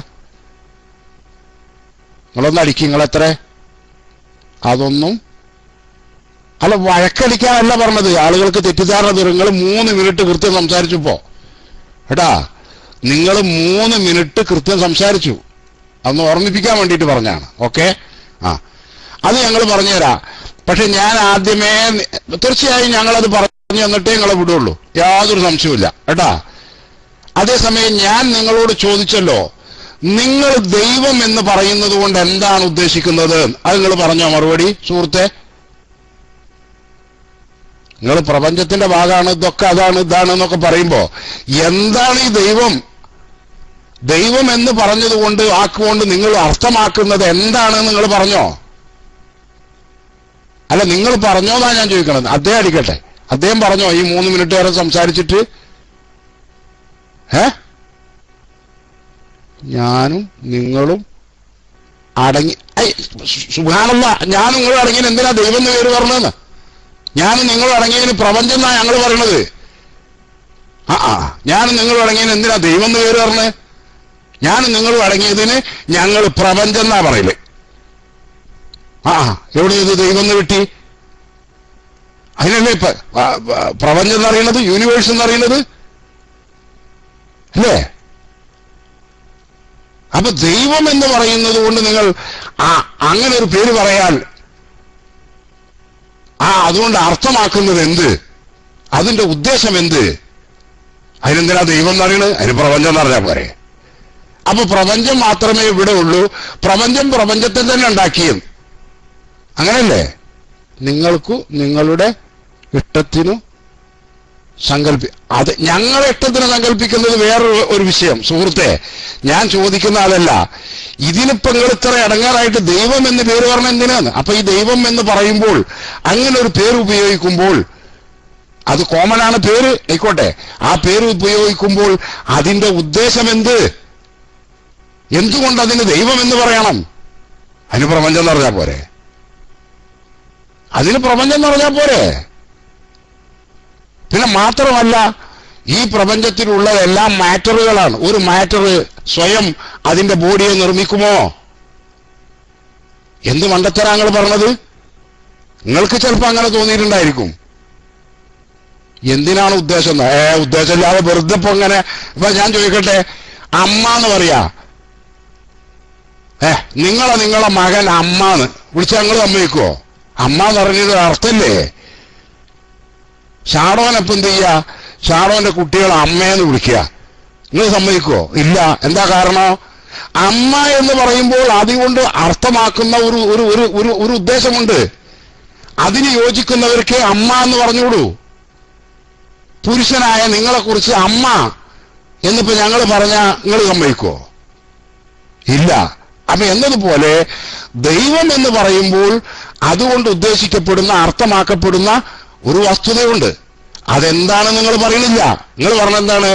നിങ്ങളൊന്ന് അടിക്കും. നിങ്ങളെത്ര? അതൊന്നും അല്ല, വഴക്കടിക്കാനല്ല പറഞ്ഞത്. ആളുകൾക്ക് തെറ്റിദ്ധാരണ തരും. നിങ്ങൾ 3 മിനിറ്റ് കൃത്യം സംസാരിച്ചപ്പോ എടാ, നിങ്ങൾ 3 മിനിറ്റ് കൃത്യം സംസാരിച്ചു. അന്ന് ഓർമ്മിപ്പിക്കാൻ വേണ്ടിയിട്ട് പറഞ്ഞാണ്. ഓക്കെ, അത് ഞങ്ങൾ പറഞ്ഞുതരാം. പക്ഷെ ഞാൻ ആദ്യമേ തീർച്ചയായും ഞങ്ങളത് പറഞ്ഞു തന്നിട്ടേ നിങ്ങളെ വിടുള്ളൂ, യാതൊരു സംശയവുമില്ല കേട്ടാ. അതേസമയം ഞാൻ നിങ്ങളോട് ചോദിച്ചല്ലോ, നിങ്ങൾ ദൈവം എന്ന് പറയുന്നത് കൊണ്ട് എന്താണ് ഉദ്ദേശിക്കുന്നത്? അത് നിങ്ങൾ പറഞ്ഞോ മറുപടി സുഹൃത്തെ? നിങ്ങൾ പ്രപഞ്ചത്തിന്റെ ഭാഗമാണ്, ഇതൊക്കെ അതാണ് ഇതാണ് എന്നൊക്കെ പറയുമ്പോ എന്താണ് ഈ ദൈവം എന്ന് പറഞ്ഞതുകൊണ്ട് ആക്കുകൊണ്ട് നിങ്ങൾ അർത്ഥമാക്കുന്നത് എന്താണെന്ന് നിങ്ങൾ പറഞ്ഞോ? അല്ല, നിങ്ങൾ പറഞ്ഞോന്നാ ഞാൻ ചോദിക്കണത്. അദ്ദേഹം അടിക്കട്ടെ. അദ്ദേഹം പറഞ്ഞോ ഈ 3 മിനിറ്റ് വരെ സംസാരിച്ചിട്ട്? ഞാനും നിങ്ങളും അടങ്ങി സുബ്ഹാനല്ലാഹ്, ഞാനും നിങ്ങളും അടങ്ങിയ എന്തിനാ ദൈവം എന്ന് പേര് പറഞ്ഞതെന്ന്? ഞാനും നിങ്ങളും അടങ്ങിയതിന് പ്രപഞ്ചം എന്നാ ഞങ്ങൾ പറയണത്. ഞാനും നിങ്ങളും അടങ്ങിയതിന് എന്തിനാ ദൈവം എന്ന് പേര് പറഞ്ഞത്? ഞാനും നിങ്ങളും അടങ്ങിയതിന് ഞങ്ങൾ പ്രപഞ്ചം എന്നാ പറയല്. എവിടെ ഇത് ദൈവം എന്ന് കിട്ടി? അതിനല്ലേ ഇപ്പൊ പ്രപഞ്ചം എന്നറിയണത്, യൂണിവേഴ്സ് എന്നറിയണത് അല്ലേ? അപ്പൊ ദൈവം എന്ന് പറയുന്നത് കൊണ്ട് നിങ്ങൾ അങ്ങനെ ഒരു പേര് പറയാൻ അതുകൊണ്ട് അർത്ഥമാക്കുന്നത് എന്ത്? അതിന്റെ ഉദ്ദേശം എന്ത്? അതിനെന്തിനാ ദൈവം എന്ന് പറയുന്നത്? അതിന് പ്രപഞ്ചം എന്ന് പറഞ്ഞാൽ പോരെ. അപ്പൊ പ്രപഞ്ചം മാത്രമേ ഇവിടെ ഉള്ളൂ, പ്രപഞ്ചത്തെ തന്നെ ഉണ്ടാക്കിയത് അങ്ങനല്ലേ? നിങ്ങൾക്കു നിങ്ങളുടെ ഇഷ്ടത്തിനു അത് ഞങ്ങളുടെ ഇഷ്ടത്തിന് സങ്കല്പിക്കുന്നത് വേറൊരു വിഷയം സുഹൃത്തെ. ഞാൻ ചോദിക്കുന്ന ആളല്ല. ഇതിനിപ്പോ നിങ്ങൾ ഇത്ര ഇടങ്ങാറായിട്ട് ദൈവം എന്ന് പേര് പറഞ്ഞ എന്തിനാണ്? അപ്പൊ ഈ ദൈവം എന്ന് പറയുമ്പോൾ അങ്ങനെ ഒരു പേര് ഉപയോഗിക്കുമ്പോൾ അത് കോമൺ ആണ്, പേര് ആയിക്കോട്ടെ. ആ പേര് ഉപയോഗിക്കുമ്പോൾ അതിന്റെ ഉദ്ദേശം എന്ത്? എന്തുകൊണ്ട് അതിന് ദൈവം എന്ന് പറയണം? അതിന് പ്രപഞ്ചം എന്ന് പറഞ്ഞാൽ പോരെ? അതിന് പ്രപഞ്ചം എന്ന് പറഞ്ഞാൽ പോരെ? പിന്നെ മാത്രമല്ല, ഈ പ്രപഞ്ചത്തിലുള്ളതെല്ലാം മാറ്ററുകളാണ്. ഒരു മാറ്റർ സ്വയം അതിന്റെ ബോഡിയെ നിർമ്മിക്കുമോ? എന്ത് മണ്ടത്തരാങ്ങൾ പറഞ്ഞത്? നിങ്ങൾക്ക് ചിലപ്പോൾ അങ്ങനെ തോന്നിയിട്ടുണ്ടായിരിക്കും. എന്തിനാണ് ഉദ്ദേശം? ഉദ്ദേശമില്ലാതെ വെറുതെ ഇപ്പൊ അങ്ങനെ. ഇപ്പൊ ഞാൻ ചോദിക്കട്ടെ, അമ്മ എന്ന് പറയാ, നിങ്ങളെ മകൻ അമ്മാന്ന് വിളിച്ചാൽ നിങ്ങൾ സമ്മതിക്കുവോ? അമ്മ എന്ന് പറഞ്ഞത് അർത്ഥല്ലേ? ഷാഡോനെപ്പം എന്ത് ചെയ്യാ? ഷാഡോന്റെ കുട്ടികൾ അമ്മയെന്ന് വിളിക്കുക. നിങ്ങൾ സമ്മതിക്കുവോ? ഇല്ല. എന്താ കാരണം? അമ്മ എന്ന് പറയുമ്പോൾ അതുകൊണ്ട് അർത്ഥമാക്കുന്ന ഒരു ഉദ്ദേശമുണ്ട്. അതിന് യോജിക്കുന്നവർക്ക് അമ്മ എന്ന് പറഞ്ഞുകൂടൂ. പുരുഷനായ നിങ്ങളെ കുറിച്ച് അമ്മ എന്നിപ്പോ ഞങ്ങൾ പറഞ്ഞാ നിങ്ങൾ സമ്മതിക്കുവോ? ഇല്ല. അപ്പൊ എന്നതുപോലെ ദൈവം എന്ന് പറയുമ്പോൾ അതുകൊണ്ട് ഉദ്ദേശിക്കപ്പെടുന്ന, അർത്ഥമാക്കപ്പെടുന്ന ഒരു വസ്തുതയുണ്ട്. അതെന്താണ് നിങ്ങൾ പറയണില്ല. നിങ്ങൾ പറഞ്ഞെന്താണ്?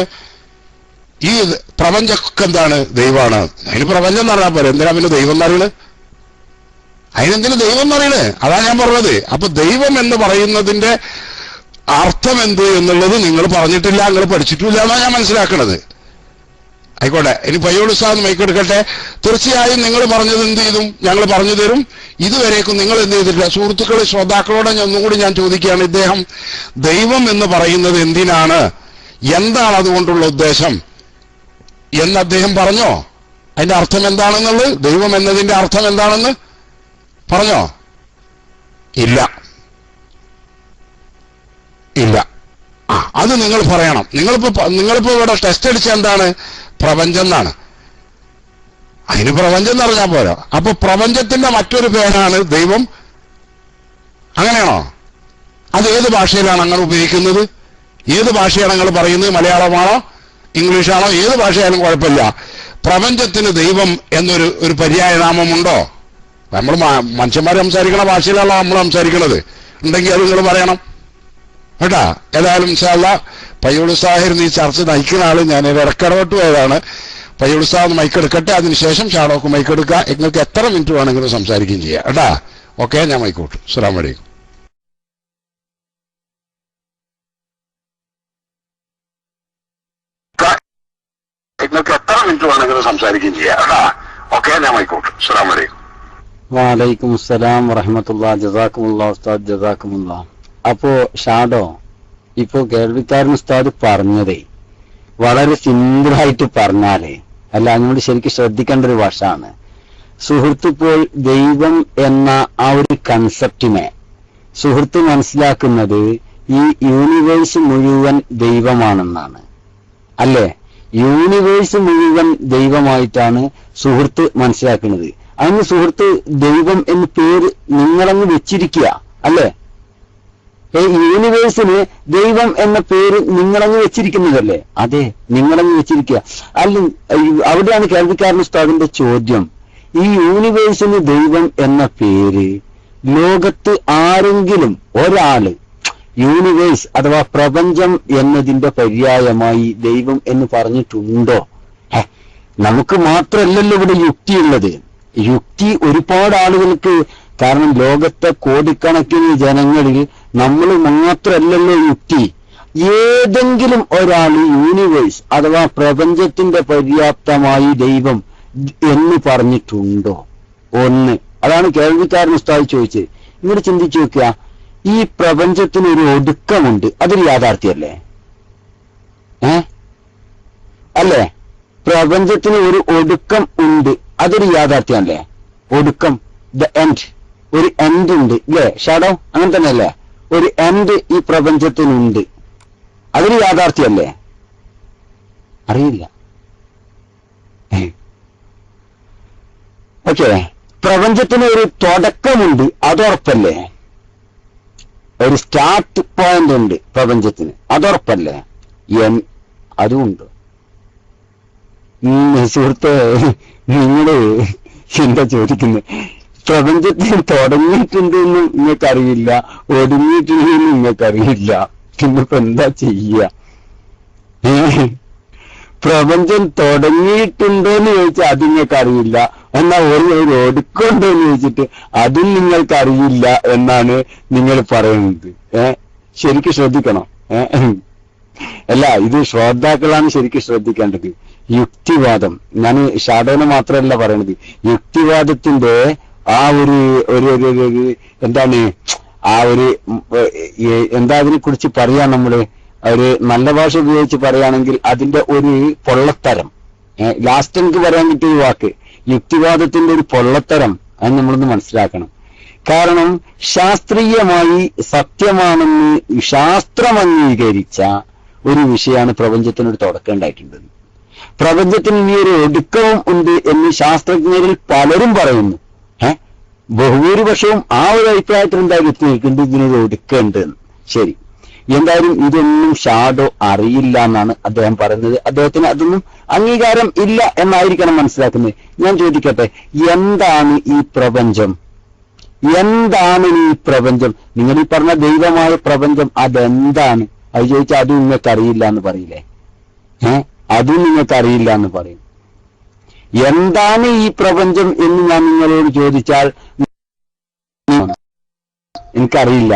ഈ പ്രപഞ്ചമൊക്കെ എന്താണ്? ദൈവമാണ്. അതിന് പ്രപഞ്ചം എന്ന് പറഞ്ഞാൽ പോലെ എന്തിനാ പിന്നെ ദൈവം എന്നറിയണ്? അതിനെന്തിനു ദൈവം എന്നറിയണ്? അതാ ഞാൻ പറഞ്ഞത്. അപ്പൊ ദൈവം എന്ന് പറയുന്നതിന്റെ അർത്ഥം എന്ത് എന്നുള്ളത് നിങ്ങൾ പറഞ്ഞിട്ടില്ല, നിങ്ങൾ പഠിച്ചിട്ടില്ല എന്നാണ് ഞാൻ മനസ്സിലാക്കണത്. ആയിക്കോട്ടെ, ഇനി പയ്യോട് ഉസ്താദ് മൈക്കെടുക്കട്ടെ. തീർച്ചയായും നിങ്ങൾ പറഞ്ഞത് എന്ത് ചെയ്തും ഞങ്ങൾ പറഞ്ഞു തരും. ഇതുവരേക്കും നിങ്ങൾ എന്ത് ചെയ്തിട്ടില്ല. സുഹൃത്തുക്കളെ, ശ്രോതാക്കളോട് ഒന്നുകൂടി ഞാൻ ചോദിക്കുകയാണ്, ഇദ്ദേഹം ദൈവം എന്ന് പറയുന്നത് എന്തിനാണ്, എന്താണ് അതുകൊണ്ടുള്ള ഉദ്ദേശം എന്ന് അദ്ദേഹം പറഞ്ഞോ? അതിന്റെ അർത്ഥം എന്താണെന്നുള്ളത്, ദൈവം എന്നതിന്റെ അർത്ഥം എന്താണെന്ന് പറഞ്ഞോ? ഇല്ല. അത് നിങ്ങൾ പറയണം. നിങ്ങളിപ്പോ ഇവിടെ ടെസ്റ്റ് അടിച്ച എന്താണ്? പ്രപഞ്ചം എന്നാണ്. അതിന് പ്രപഞ്ചം എന്ന് പറഞ്ഞാൽ പോരാ. അപ്പൊ പ്രപഞ്ചത്തിന്റെ മറ്റൊരു പേരാണ് ദൈവം. അങ്ങനെയാണോ? അത് ഏത് ഭാഷയിലാണ് അങ്ങനെ ഉപയോഗിക്കുന്നത്? ഏത് ഭാഷയാണ് നിങ്ങൾ പറയുന്നത്? മലയാളമാണോ ഇംഗ്ലീഷാണോ? ഏത് ഭാഷയായാലും കുഴപ്പമില്ല. പ്രപഞ്ചത്തിന് ദൈവം എന്നൊരു പര്യായനാമമുണ്ടോ? നമ്മൾ മനുഷ്യന്മാർ സംസാരിക്കണ ഭാഷയിലാണോ നമ്മൾ സംസാരിക്കുന്നത്? ഉണ്ടെങ്കിൽ അത് നിങ്ങൾ പറയണം കേട്ടാ. ഏതായാലും ഇൻഷാ അല്ലാഹ് പയ്യോട് ഉസ്താദായിരുന്നു ഈ ചർച്ച നയിക്കുന്ന ആള്. ഞാൻ ഇടക്കിടപെട്ട് പോയതാണ്. പയ്യോട് ഉസ്താദ് മൈക്കെടുക്കട്ടെ, അതിനുശേഷം ഷാഡോക്ക് മൈക്കെടുക്കുക. നിങ്ങൾക്ക് എത്ര മിനിറ്റ് വേണമെങ്കിലും സംസാരിക്കുകയും ചെയ്യാം കേട്ടാ. ഓക്കെ, ഞാൻ മൈക്കോട്ടു. അസ്സലാമു അലൈക്കും. നിങ്ങൾക്ക് എത്ര മിനിറ്റ് വേണമെങ്കിലും സംസാരിക്കുകയും ചെയ്യാം കേട്ടാ. ഓക്കെ, ഞാൻ മൈക്കോട്ടു. അസ്സലാമു അലൈക്കും. വലൈക്കും അസ്സലാം വറഹ്മത്തുള്ളാഹി. ജസാക്കുമുല്ലാഹ് ഉസ്താദ്, ജസാക്കുമുല്ലാഹ്. അപ്പോ ഷാഡോ, ഇപ്പോ കേൾവിക്കാരൻ ഉസ്താദ് പറഞ്ഞതേ വളരെ സിമ്പിളായിട്ട് പറഞ്ഞാലേ, അല്ല അങ്ങോട്ട് ശരിക്കും ശ്രദ്ധിക്കേണ്ട ഒരു വശമാണ്. സുഹൃത്തിപ്പോൾ ദൈവം എന്ന ആ ഒരു കൺസെപ്റ്റിനെ സുഹൃത്ത് മനസ്സിലാക്കുന്നത് ഈ യൂണിവേഴ്സ് മുഴുവൻ ദൈവമാണെന്നാണ്, അല്ലേ? യൂണിവേഴ്സ് മുഴുവൻ ദൈവമായിട്ടാണ് സുഹൃത്ത് മനസ്സിലാക്കുന്നത്. അതിന് സുഹൃത്ത് ദൈവം എന്ന് പേര് നിങ്ങളങ്ങ് വെച്ചിരിക്കുക, അല്ലേ? യൂണിവേഴ്സിന് ദൈവം എന്ന പേര് നിങ്ങളങ്ങ് വെച്ചിരിക്കുന്നതല്ലേ? അതെ, നിങ്ങളങ്ങ് വെച്ചിരിക്കുക. അല്ല, അവിടെയാണ് കേൾവിക്കാരൻ ഉസ്താദിന്റെ ചോദ്യം. ഈ യൂണിവേഴ്സിന് ദൈവം എന്ന പേര് ലോകത്ത് ആരെങ്കിലും ഒരാള് യൂണിവേഴ്സ് അഥവാ പ്രപഞ്ചം എന്നതിന്റെ പര്യായമായി ദൈവം എന്ന് പറഞ്ഞിട്ടുണ്ടോ? നമുക്ക് മാത്രമല്ലല്ലോ ഇവിടെ യുക്തിയുള്ളത്. യുക്തി ഒരുപാട് ആളുകൾക്ക്, കാരണം ലോകത്തെ കോടിക്കണക്കിന് ജനങ്ങളിൽ നമ്മൾ മാത്രമല്ലല്ലോ യുക്തി. ഏതെങ്കിലും ഒരാൾ യൂണിവേഴ്സ് അഥവാ പ്രപഞ്ചത്തിന്റെ പര്യാപ്തമായി ദൈവം എന്ന് പറഞ്ഞിട്ടുണ്ടോ? ഒന്ന്, അതാണ് കേൾവിക്കാരൻ ഉസ്താദ് ചോദിച്ചത്. ഇങ്ങോട്ട് ചിന്തിച്ചു നോക്കുക. ഈ പ്രപഞ്ചത്തിന് ഒരു ഒടുക്കമുണ്ട്, അതൊരു യാഥാർത്ഥ്യമല്ലേ? അല്ലേ? പ്രപഞ്ചത്തിന് ഒരു ഒടുക്കം ഉണ്ട്, അതൊരു യാഥാർത്ഥ്യമല്ലേ? ഒടുക്കം, ദ എൻഡ്, ഒരു എൻഡ് ഉണ്ട്, ഇല്ലേ ഷാഡോ? അങ്ങനെ തന്നെയല്ലേ? ഒരു എൻഡ് ഈ പ്രപഞ്ചത്തിനുണ്ട്, അതൊരു യാഥാർത്ഥ്യമല്ലേ? അറിയില്ല. ഓക്കെ, പ്രപഞ്ചത്തിന് ഒരു തുടക്കമുണ്ട്, അതുറപ്പല്ലേ? ഒരു സ്റ്റാർട്ട് പോയിന്റ് ഉണ്ട് പ്രപഞ്ചത്തിന്, അതുറപ്പല്ലേ? അതുമുണ്ട്. സുഹൃത്തെ, നിങ്ങള് എന്താ ചോദിക്കുന്നത്? പ്രപഞ്ചത്തിന് തുടങ്ങിയിട്ടുണ്ടെന്നും നിങ്ങൾക്കറിയില്ല, ഒടുങ്ങിയിട്ടുണ്ടെന്നും നിങ്ങൾക്കറിയില്ല, പിന്നിപ്പോ എന്താ ചെയ്യ? പ്രപഞ്ചം തുടങ്ങിയിട്ടുണ്ടോന്ന് ചോദിച്ചാൽ അത് നിങ്ങൾക്കറിയില്ല, എന്നാൽ ഒരു ഒടുക്കുണ്ടോ എന്ന് ചോദിച്ചിട്ട് അതും നിങ്ങൾക്കറിയില്ല എന്നാണ് നിങ്ങൾ പറയുന്നത്. ശരിക്കും ശ്രദ്ധിക്കണം. അല്ല, ഇത് ശ്രോതാക്കളാണ് ശരിക്കും ശ്രദ്ധിക്കേണ്ടത്. യുക്തിവാദം, ഞാൻ ഷാഡോനെ മാത്രമല്ല പറയണത്, യുക്തിവാദത്തിന്റെ ആ ഒരു എന്താണ് ആ ഒരു എന്താ അതിനെ കുറിച്ച് പറയാ, നമ്മള് ഒരു നല്ല ഭാഷ ഉപയോഗിച്ച് പറയുകയാണെങ്കിൽ അതിന്റെ ഒരു പൊള്ളത്തരം, ലാസ്റ്റ് എനിക്ക് പറയാൻ കിട്ടിയ വാക്ക് യുക്തിവാദത്തിന്റെ ഒരു പൊള്ളത്തരം, അത് നമ്മളൊന്ന് മനസ്സിലാക്കണം. കാരണം ശാസ്ത്രീയമായി സത്യമാണെന്ന് ശാസ്ത്രം അംഗീകരിച്ച ഒരു വിഷയമാണ് പ്രപഞ്ചത്തിനൊരു തുടക്കം ഉണ്ടായിട്ടുള്ളത്. പ്രപഞ്ചത്തിന് ഇനി ഒരു ഒടുക്കവും ഉണ്ട് എന്ന് ശാസ്ത്രജ്ഞരിൽ പലരും പറയുന്നു. ബഹുഭൂരിപക്ഷവും ആ ഒരു അഭിപ്രായത്തിൽ എന്തായാലും എത്തി നിൽക്കുന്നത്, ഇതിനൊരു ഒടുക്കുണ്ട്. ശരി, എന്തായാലും ഇതൊന്നും ഷാഡോ അറിയില്ല എന്നാണ് അദ്ദേഹം പറയുന്നത്. അദ്ദേഹത്തിന് അതൊന്നും അംഗീകാരം ഇല്ല എന്നായിരിക്കണം മനസ്സിലാക്കുന്നത്. ഞാൻ ചോദിക്കട്ടെ, എന്താണ് ഈ പ്രപഞ്ചം? എന്താണ് ഈ പ്രപഞ്ചം? നിങ്ങൾ ഈ പറഞ്ഞ ദൈവമായ പ്രപഞ്ചം അതെന്താണ്? അത് ചോദിച്ചാൽ അതും നിങ്ങൾക്ക് അറിയില്ല എന്ന് പറയില്ലേ? അതും നിങ്ങൾക്ക് അറിയില്ല എന്ന് പറയും. എന്താണ് ഈ പ്രപഞ്ചം എന്ന് ഞാൻ നിങ്ങളോട് ചോദിച്ചാൽ എനിക്കറിയില്ല.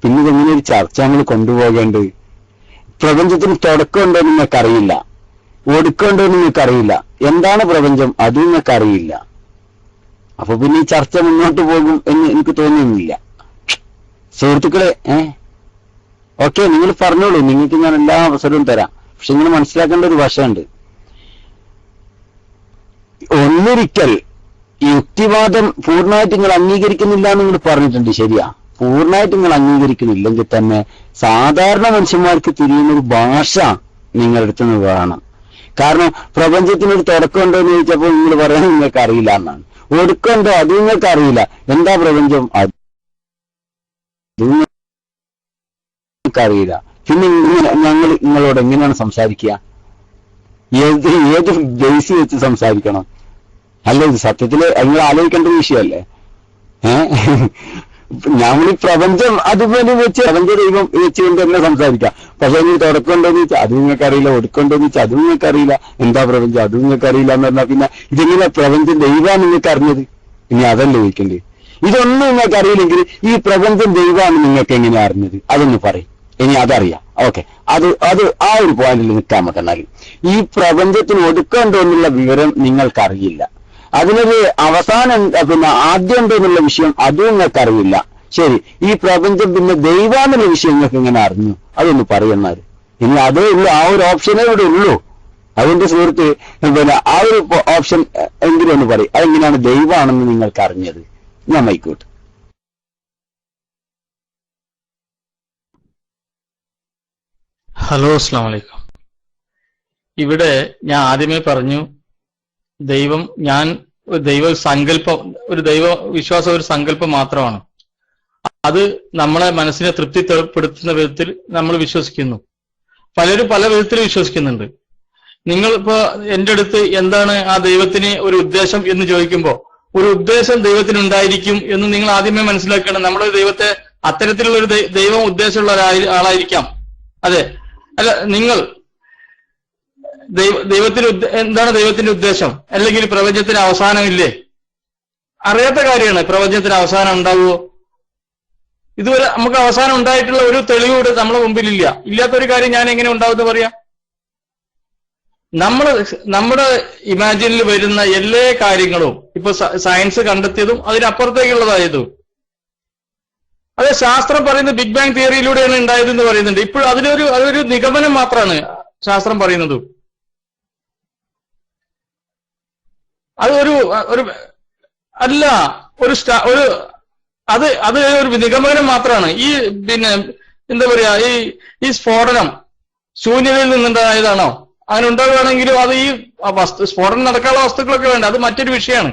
പിന്നെ ഇതെങ്ങനെ ഒരു ചർച്ച നമ്മൾ കൊണ്ടുപോകേണ്ടത്? പ്രപഞ്ചത്തിന് തുടക്കമുണ്ടോ നിങ്ങൾക്കറിയില്ല, ഒടുക്കമുണ്ടോ നിങ്ങൾക്കറിയില്ല, എന്താണ് പ്രപഞ്ചം അതും നിങ്ങൾക്കറിയില്ല. അപ്പൊ പിന്നെ ഈ ചർച്ച മുന്നോട്ട് പോകും എന്ന് എനിക്ക് തോന്നുന്നില്ല. സുഹൃത്തുക്കളെ, ഓക്കെ, നിങ്ങൾ പറഞ്ഞോളൂ, നിങ്ങൾക്ക് ഞാൻ എല്ലാ അവസരവും തരാം. പക്ഷെ നിങ്ങൾ മനസ്സിലാക്കേണ്ട ഒരു വശമുണ്ട്. ഒന്നൊരിക്കൽ യുക്തിവാദം പൂർണ്ണമായിട്ട് നിങ്ങൾ അംഗീകരിക്കുന്നില്ല എന്ന് നിങ്ങൾ പറഞ്ഞിട്ടുണ്ട്, ശരിയാ. പൂർണ്ണമായിട്ട് നിങ്ങൾ അംഗീകരിക്കുന്നില്ലെങ്കിൽ തന്നെ സാധാരണ മനുഷ്യന്മാർക്ക് തിരിയുന്ന ഒരു ഭാഷ നിങ്ങളുടെ അടുത്ത് നിന്ന് വേണം. കാരണം പ്രപഞ്ചത്തിനൊരു തുടക്കമുണ്ടോ എന്ന് ചോദിച്ചപ്പോൾ നിങ്ങൾ പറയാൻ നിങ്ങൾക്ക് അറിയില്ല എന്നാണ്. ഒടുക്കമുണ്ടോ അത് നിങ്ങൾക്ക് അറിയില്ല. എന്താ പ്രപഞ്ചം? അത് നിങ്ങൾക്കറിയില്ല. പിന്നെ ഞങ്ങൾ നിങ്ങളോട് എങ്ങനെയാണ് സംസാരിക്കുക? ഏത് ബേസ് വെച്ച് സംസാരിക്കണം? അല്ല, ഇത് സത്യത്തില് നിങ്ങൾ ആലോചിക്കേണ്ട ഒരു വിഷയമല്ലേ? നമ്മൾ ഈ പ്രപഞ്ചം അതുപോലെ വെച്ച് പ്രപഞ്ച ദൈവം വെച്ചുകൊണ്ട് തന്നെ സംസാരിക്കാം. പക്ഷെ അതിന് തുടക്കമുണ്ടോന്ന് വെച്ചാൽ അത് നിങ്ങൾക്കറിയില്ല, ഒടുക്കമുണ്ടോന്ന് വെച്ചാൽ അതും നിങ്ങൾക്കറിയില്ല, എന്താ പ്രപഞ്ചം അതും നിങ്ങൾക്കറിയില്ല എന്ന് പറഞ്ഞാൽ പിന്നെ ഇതെങ്ങനെ പ്രപഞ്ചം ദൈവമാണ് നിങ്ങൾക്ക് അറിഞ്ഞത്? ഇനി അതല്ലേ ചോദിക്കേണ്ടത്. ഇതൊന്നും നിങ്ങൾക്ക് അറിയില്ലെങ്കിൽ ഈ പ്രപഞ്ചം ദൈവമാണ് നിങ്ങൾക്ക് എങ്ങനെ അറിഞ്ഞത്? അതൊന്ന് പറയും. ഇനി അതറിയാം, ഓക്കെ, അത് ആ ഒരു പോയിന്റിൽ നിൽക്കാൻ പറ്റണമെങ്കിൽ ഈ പ്രപഞ്ചത്തിന് ഒടുക്കമുണ്ടോ എന്നുള്ള വിവരം നിങ്ങൾക്കറിയില്ല. അതിനൊരു അവസാനം പിന്നെ ആദ്യം ഉണ്ടോ എന്നുള്ള വിഷയം അതും നിങ്ങൾക്കറിയില്ല. ശരി, ഈ പ്രപഞ്ചം പിന്നെ ദൈവാന്നുള്ള വിഷയം നിങ്ങൾക്ക് എങ്ങനെ അറിഞ്ഞു? അതൊന്ന് പറയുന്നത്. ഇനി അതേ ഉള്ളൂ, ആ ഒരു ഓപ്ഷനേ ഇവിടെ ഉള്ളൂ. അതിന്റെ സുഹൃത്ത് പിന്നെ ആ ഒരു ഓപ്ഷൻ എങ്കിലും ഒന്ന് പറയും. അതെങ്ങനെയാണ് ദൈവമാണെന്ന് നിങ്ങൾക്ക് അറിഞ്ഞത്? ഞാൻ മൈക്കോട്ടെ. ഹലോ, അസ്സലാമു അലൈക്കും. ഇവിടെ ഞാൻ ആദ്യമേ പറഞ്ഞു, ദൈവ സങ്കല്പം, ഒരു ദൈവ വിശ്വാസം ഒരു സങ്കല്പം മാത്രമാണ്. അത് നമ്മളെ മനസ്സിനെ തൃപ്തിപ്പെടുത്തുന്ന വിധത്തിൽ നമ്മൾ വിശ്വസിക്കുന്നു. പലരും പല വിധത്തിൽ വിശ്വസിക്കുന്നുണ്ട്. നിങ്ങൾ ഇപ്പോ എന്റെ അടുത്ത് എന്താണ് ആ ദൈവത്തിന് ഒരു ഉദ്ദേശം എന്ന് ചോദിക്കുമ്പോൾ, ഒരു ഉദ്ദേശം ദൈവത്തിന് ഉണ്ടായിരിക്കും എന്ന് നിങ്ങൾ ആദ്യമേ മനസ്സിലാക്കണം. നമ്മുടെ ദൈവത്തെ അത്തരത്തിലുള്ള ഒരു ദൈവം ഉദ്ദേശമുള്ള ആളായിരിക്കാം. അതെ, അല്ല, നിങ്ങൾ ദൈവത്തിന് എന്താണ് ദൈവത്തിന്റെ ഉദ്ദേശം? അല്ലെങ്കിൽ പ്രപഞ്ചത്തിന് അവസാനമില്ലേ? അറിയാത്ത കാര്യമാണ്. പ്രപഞ്ചത്തിന് അവസാനം ഉണ്ടാവുമോ? ഇതുവരെ നമുക്ക് അവസാനം ഉണ്ടായിട്ടുള്ള ഒരു തെളിവ് നമ്മുടെ മുമ്പിലില്ല. ഇല്ലാത്തൊരു കാര്യം ഞാൻ എങ്ങനെ ഉണ്ടാവുമെന്ന് പറയാം? നമ്മുടെ ഇമാജിനിൽ വരുന്ന എല്ലാ കാര്യങ്ങളും ഇപ്പൊ സയൻസ് കണ്ടെത്തിയതും അതിനപ്പുറത്തേക്കുള്ളതായതും, അതെ, ശാസ്ത്രം പറയുന്നത് ബിഗ് ബാങ് തിയറിയിലൂടെയാണ് ഉണ്ടായതെന്ന് പറയുന്നുണ്ട്. ഇപ്പോൾ അതൊരു നിഗമനം മാത്രമാണ് ശാസ്ത്രം പറയുന്നത്. അത് ഒരു അല്ല, അത് ഒരു നിഗമനം മാത്രമാണ്. ഈ പിന്നെ എന്താ പറയാ, ഈ സ്ഫോടനം ശൂന്യതയിൽ നിന്നുണ്ടായതാണോ? അങ്ങനെ ഉണ്ടാവുകയാണെങ്കിലും അത് ഈ സ്ഫോടനം നടക്കാനുള്ള വസ്തുക്കളൊക്കെ വേണ്ട, അത് മറ്റൊരു വിഷയമാണ്.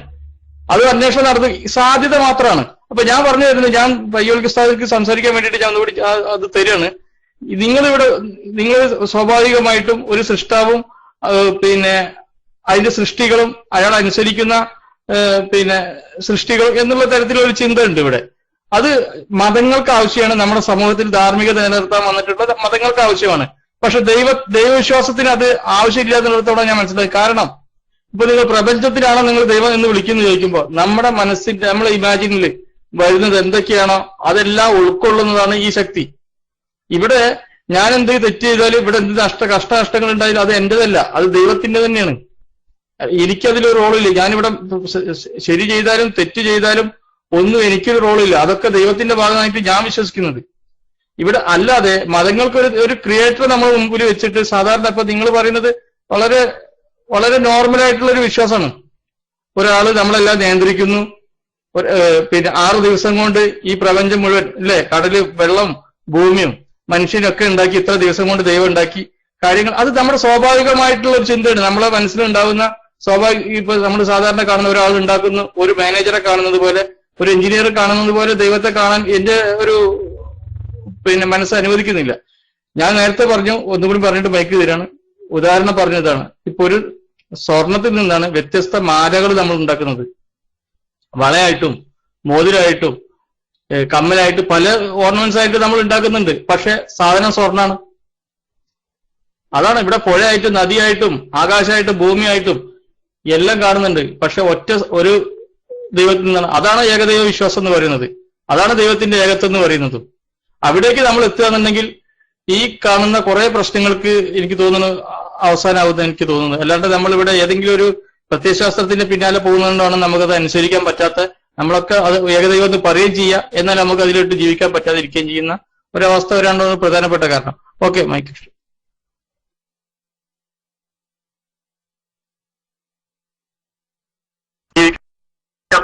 അത് അന്വേഷണം നടത്തി സാധ്യത മാത്രമാണ്. അപ്പൊ ഞാൻ പറഞ്ഞു തരുന്നത്, ഞാൻ പയ്യോൽക്ക് സംസാരിക്കാൻ വേണ്ടിയിട്ട് ഞാൻ ഒന്നുകൂടി അത് തരികയാണ്. നിങ്ങൾ സ്വാഭാവികമായിട്ടും ഒരു സൃഷ്ടാവും പിന്നെ അതിന്റെ സൃഷ്ടികളും അയാൾ അനുസരിക്കുന്ന പിന്നെ സൃഷ്ടികളും എന്നുള്ള തരത്തിലൊരു ചിന്ത ഉണ്ട് ഇവിടെ. അത് മതങ്ങൾക്ക് ആവശ്യമാണ്. നമ്മുടെ സമൂഹത്തിൽ ധാർമ്മികത നിലനിർത്താൻ വന്നിട്ടുള്ള മതങ്ങൾക്ക് ആവശ്യമാണ്. പക്ഷെ ദൈവവിശ്വാസത്തിന് അത് ആവശ്യമില്ല എന്നുള്ളതോടെ ഞാൻ മനസ്സിലാക്കി. കാരണം ഇപ്പൊ നിങ്ങൾ പ്രപഞ്ചത്തിലാണോ നിങ്ങൾ ദൈവം എന്ന് വിളിക്കുന്നു ചോദിക്കുമ്പോൾ, നമ്മുടെ മനസ്സിന്റെ നമ്മളെ ഇമാജിനിൽ വരുന്നത് എന്തൊക്കെയാണോ അതെല്ലാം ഉൾക്കൊള്ളുന്നതാണ് ഈ ശക്തി. ഇവിടെ ഞാൻ എന്ത് തെറ്റ് ചെയ്താലും, ഇവിടെ എന്ത് കഷ്ടനഷ്ടങ്ങൾ ഉണ്ടായാലും അത് എന്റേതല്ല, അത് ദൈവത്തിന്റെ തന്നെയാണ്. എനിക്കതിലൊരു റോളില്ല. ഞാനിവിടെ ശരി ചെയ്താലും തെറ്റ് ചെയ്താലും ഒന്നും എനിക്കൊരു റോളില്ല. അതൊക്കെ ദൈവത്തിന്റെ ഭാഗമായിട്ട് ഞാൻ വിശ്വസിക്കുന്നത്. ഇവിടെ അല്ലാതെ മതങ്ങൾക്ക് ഒരു ക്രിയേറ്റർ നമ്മൾ മുമ്പിൽ വെച്ചിട്ട് സാധാരണ ഇപ്പൊ നിങ്ങൾ പറയുന്നത് വളരെ വളരെ നോർമലായിട്ടുള്ള ഒരു വിശ്വാസമാണ്. ഒരാള് നമ്മളെല്ലാം നിയന്ത്രിക്കുന്നു, പിന്നെ 6 ദിവസം കൊണ്ട് ഈ പ്രപഞ്ചം മുഴുവൻ, അല്ലെ, കടല്, വെള്ളം, ഭൂമിയും മനുഷ്യനൊക്കെ ഉണ്ടാക്കി, ഇത്ര ദിവസം കൊണ്ട് ദൈവം ഉണ്ടാക്കി കാര്യങ്ങൾ. അത് നമ്മുടെ സ്വാഭാവികമായിട്ടുള്ള ഒരു ചിന്തയാണ്, നമ്മളെ മനസ്സിലുണ്ടാവുന്ന സ്വാഭാവിക. ഇപ്പൊ നമ്മൾ സാധാരണ കാണുന്ന ഒരാൾ ഉണ്ടാക്കുന്നു, ഒരു മാനേജറെ കാണുന്നത് പോലെ, ഒരു എഞ്ചിനീയർ കാണുന്നത് പോലെ ദൈവത്തെ കാണാൻ എന്റെ ഒരു പിന്നെ മനസ്സ് അനുവദിക്കുന്നില്ല. ഞാൻ നേരത്തെ പറഞ്ഞു, ഒന്നുകൂടി പറഞ്ഞിട്ട് മൈക്ക് തരാണ്. ഉദാഹരണം പറഞ്ഞതാണ്, ഇപ്പൊ ഒരു സ്വർണത്തിൽ നിന്നാണ് വ്യത്യസ്ത മാലകൾ നമ്മൾ ഉണ്ടാക്കുന്നത്. വളയായിട്ടും മോതിരമായിട്ടും കമ്മലായിട്ട് പല ഓർണമെന്റ്സ് ആയിട്ട് നമ്മൾ ഉണ്ടാക്കുന്നുണ്ട്. പക്ഷെ സാധനം സ്വർണ്ണാണ്. അതാണ് ഇവിടെ പുഴയായിട്ടും നദിയായിട്ടും ആകാശമായിട്ടും ഭൂമിയായിട്ടും എല്ലാം കാണുന്നുണ്ട്. പക്ഷെ ഒറ്റ ഒരു ദൈവത്തിൽ നിന്നാണ്. അതാണ് ഏകദൈവ വിശ്വാസം എന്ന് പറയുന്നത്. അതാണ് ദൈവത്തിന്റെ ഏകത്വം എന്ന് പറയുന്നത്. അവിടേക്ക് നമ്മൾ എത്തുക എന്നുണ്ടെങ്കിൽ ഈ കാണുന്ന കുറെ പ്രശ്നങ്ങൾക്ക് എനിക്ക് തോന്നുന്നു അവസാനമാവുമെന്ന് എനിക്ക് തോന്നുന്നു. അല്ലാണ്ട് നമ്മളിവിടെ ഏതെങ്കിലും ഒരു പ്രത്യയശാസ്ത്രത്തിന്റെ പിന്നാലെ പോകുന്നതുകൊണ്ടാണ് നമുക്കത് അനുസരിക്കാൻ പറ്റാത്ത, നമ്മളൊക്കെ അത് ഏകദൈവം എന്ന് പറയുകയും ചെയ്യുക, എന്നാൽ നമുക്ക് അതിലോട്ട് ജീവിക്കാൻ പറ്റാതിരിക്കുകയും ചെയ്യുന്ന ഒരവസ്ഥ വരാനുള്ള പ്രധാനപ്പെട്ട കാരണം. ഓക്കെ, മൈക്ക്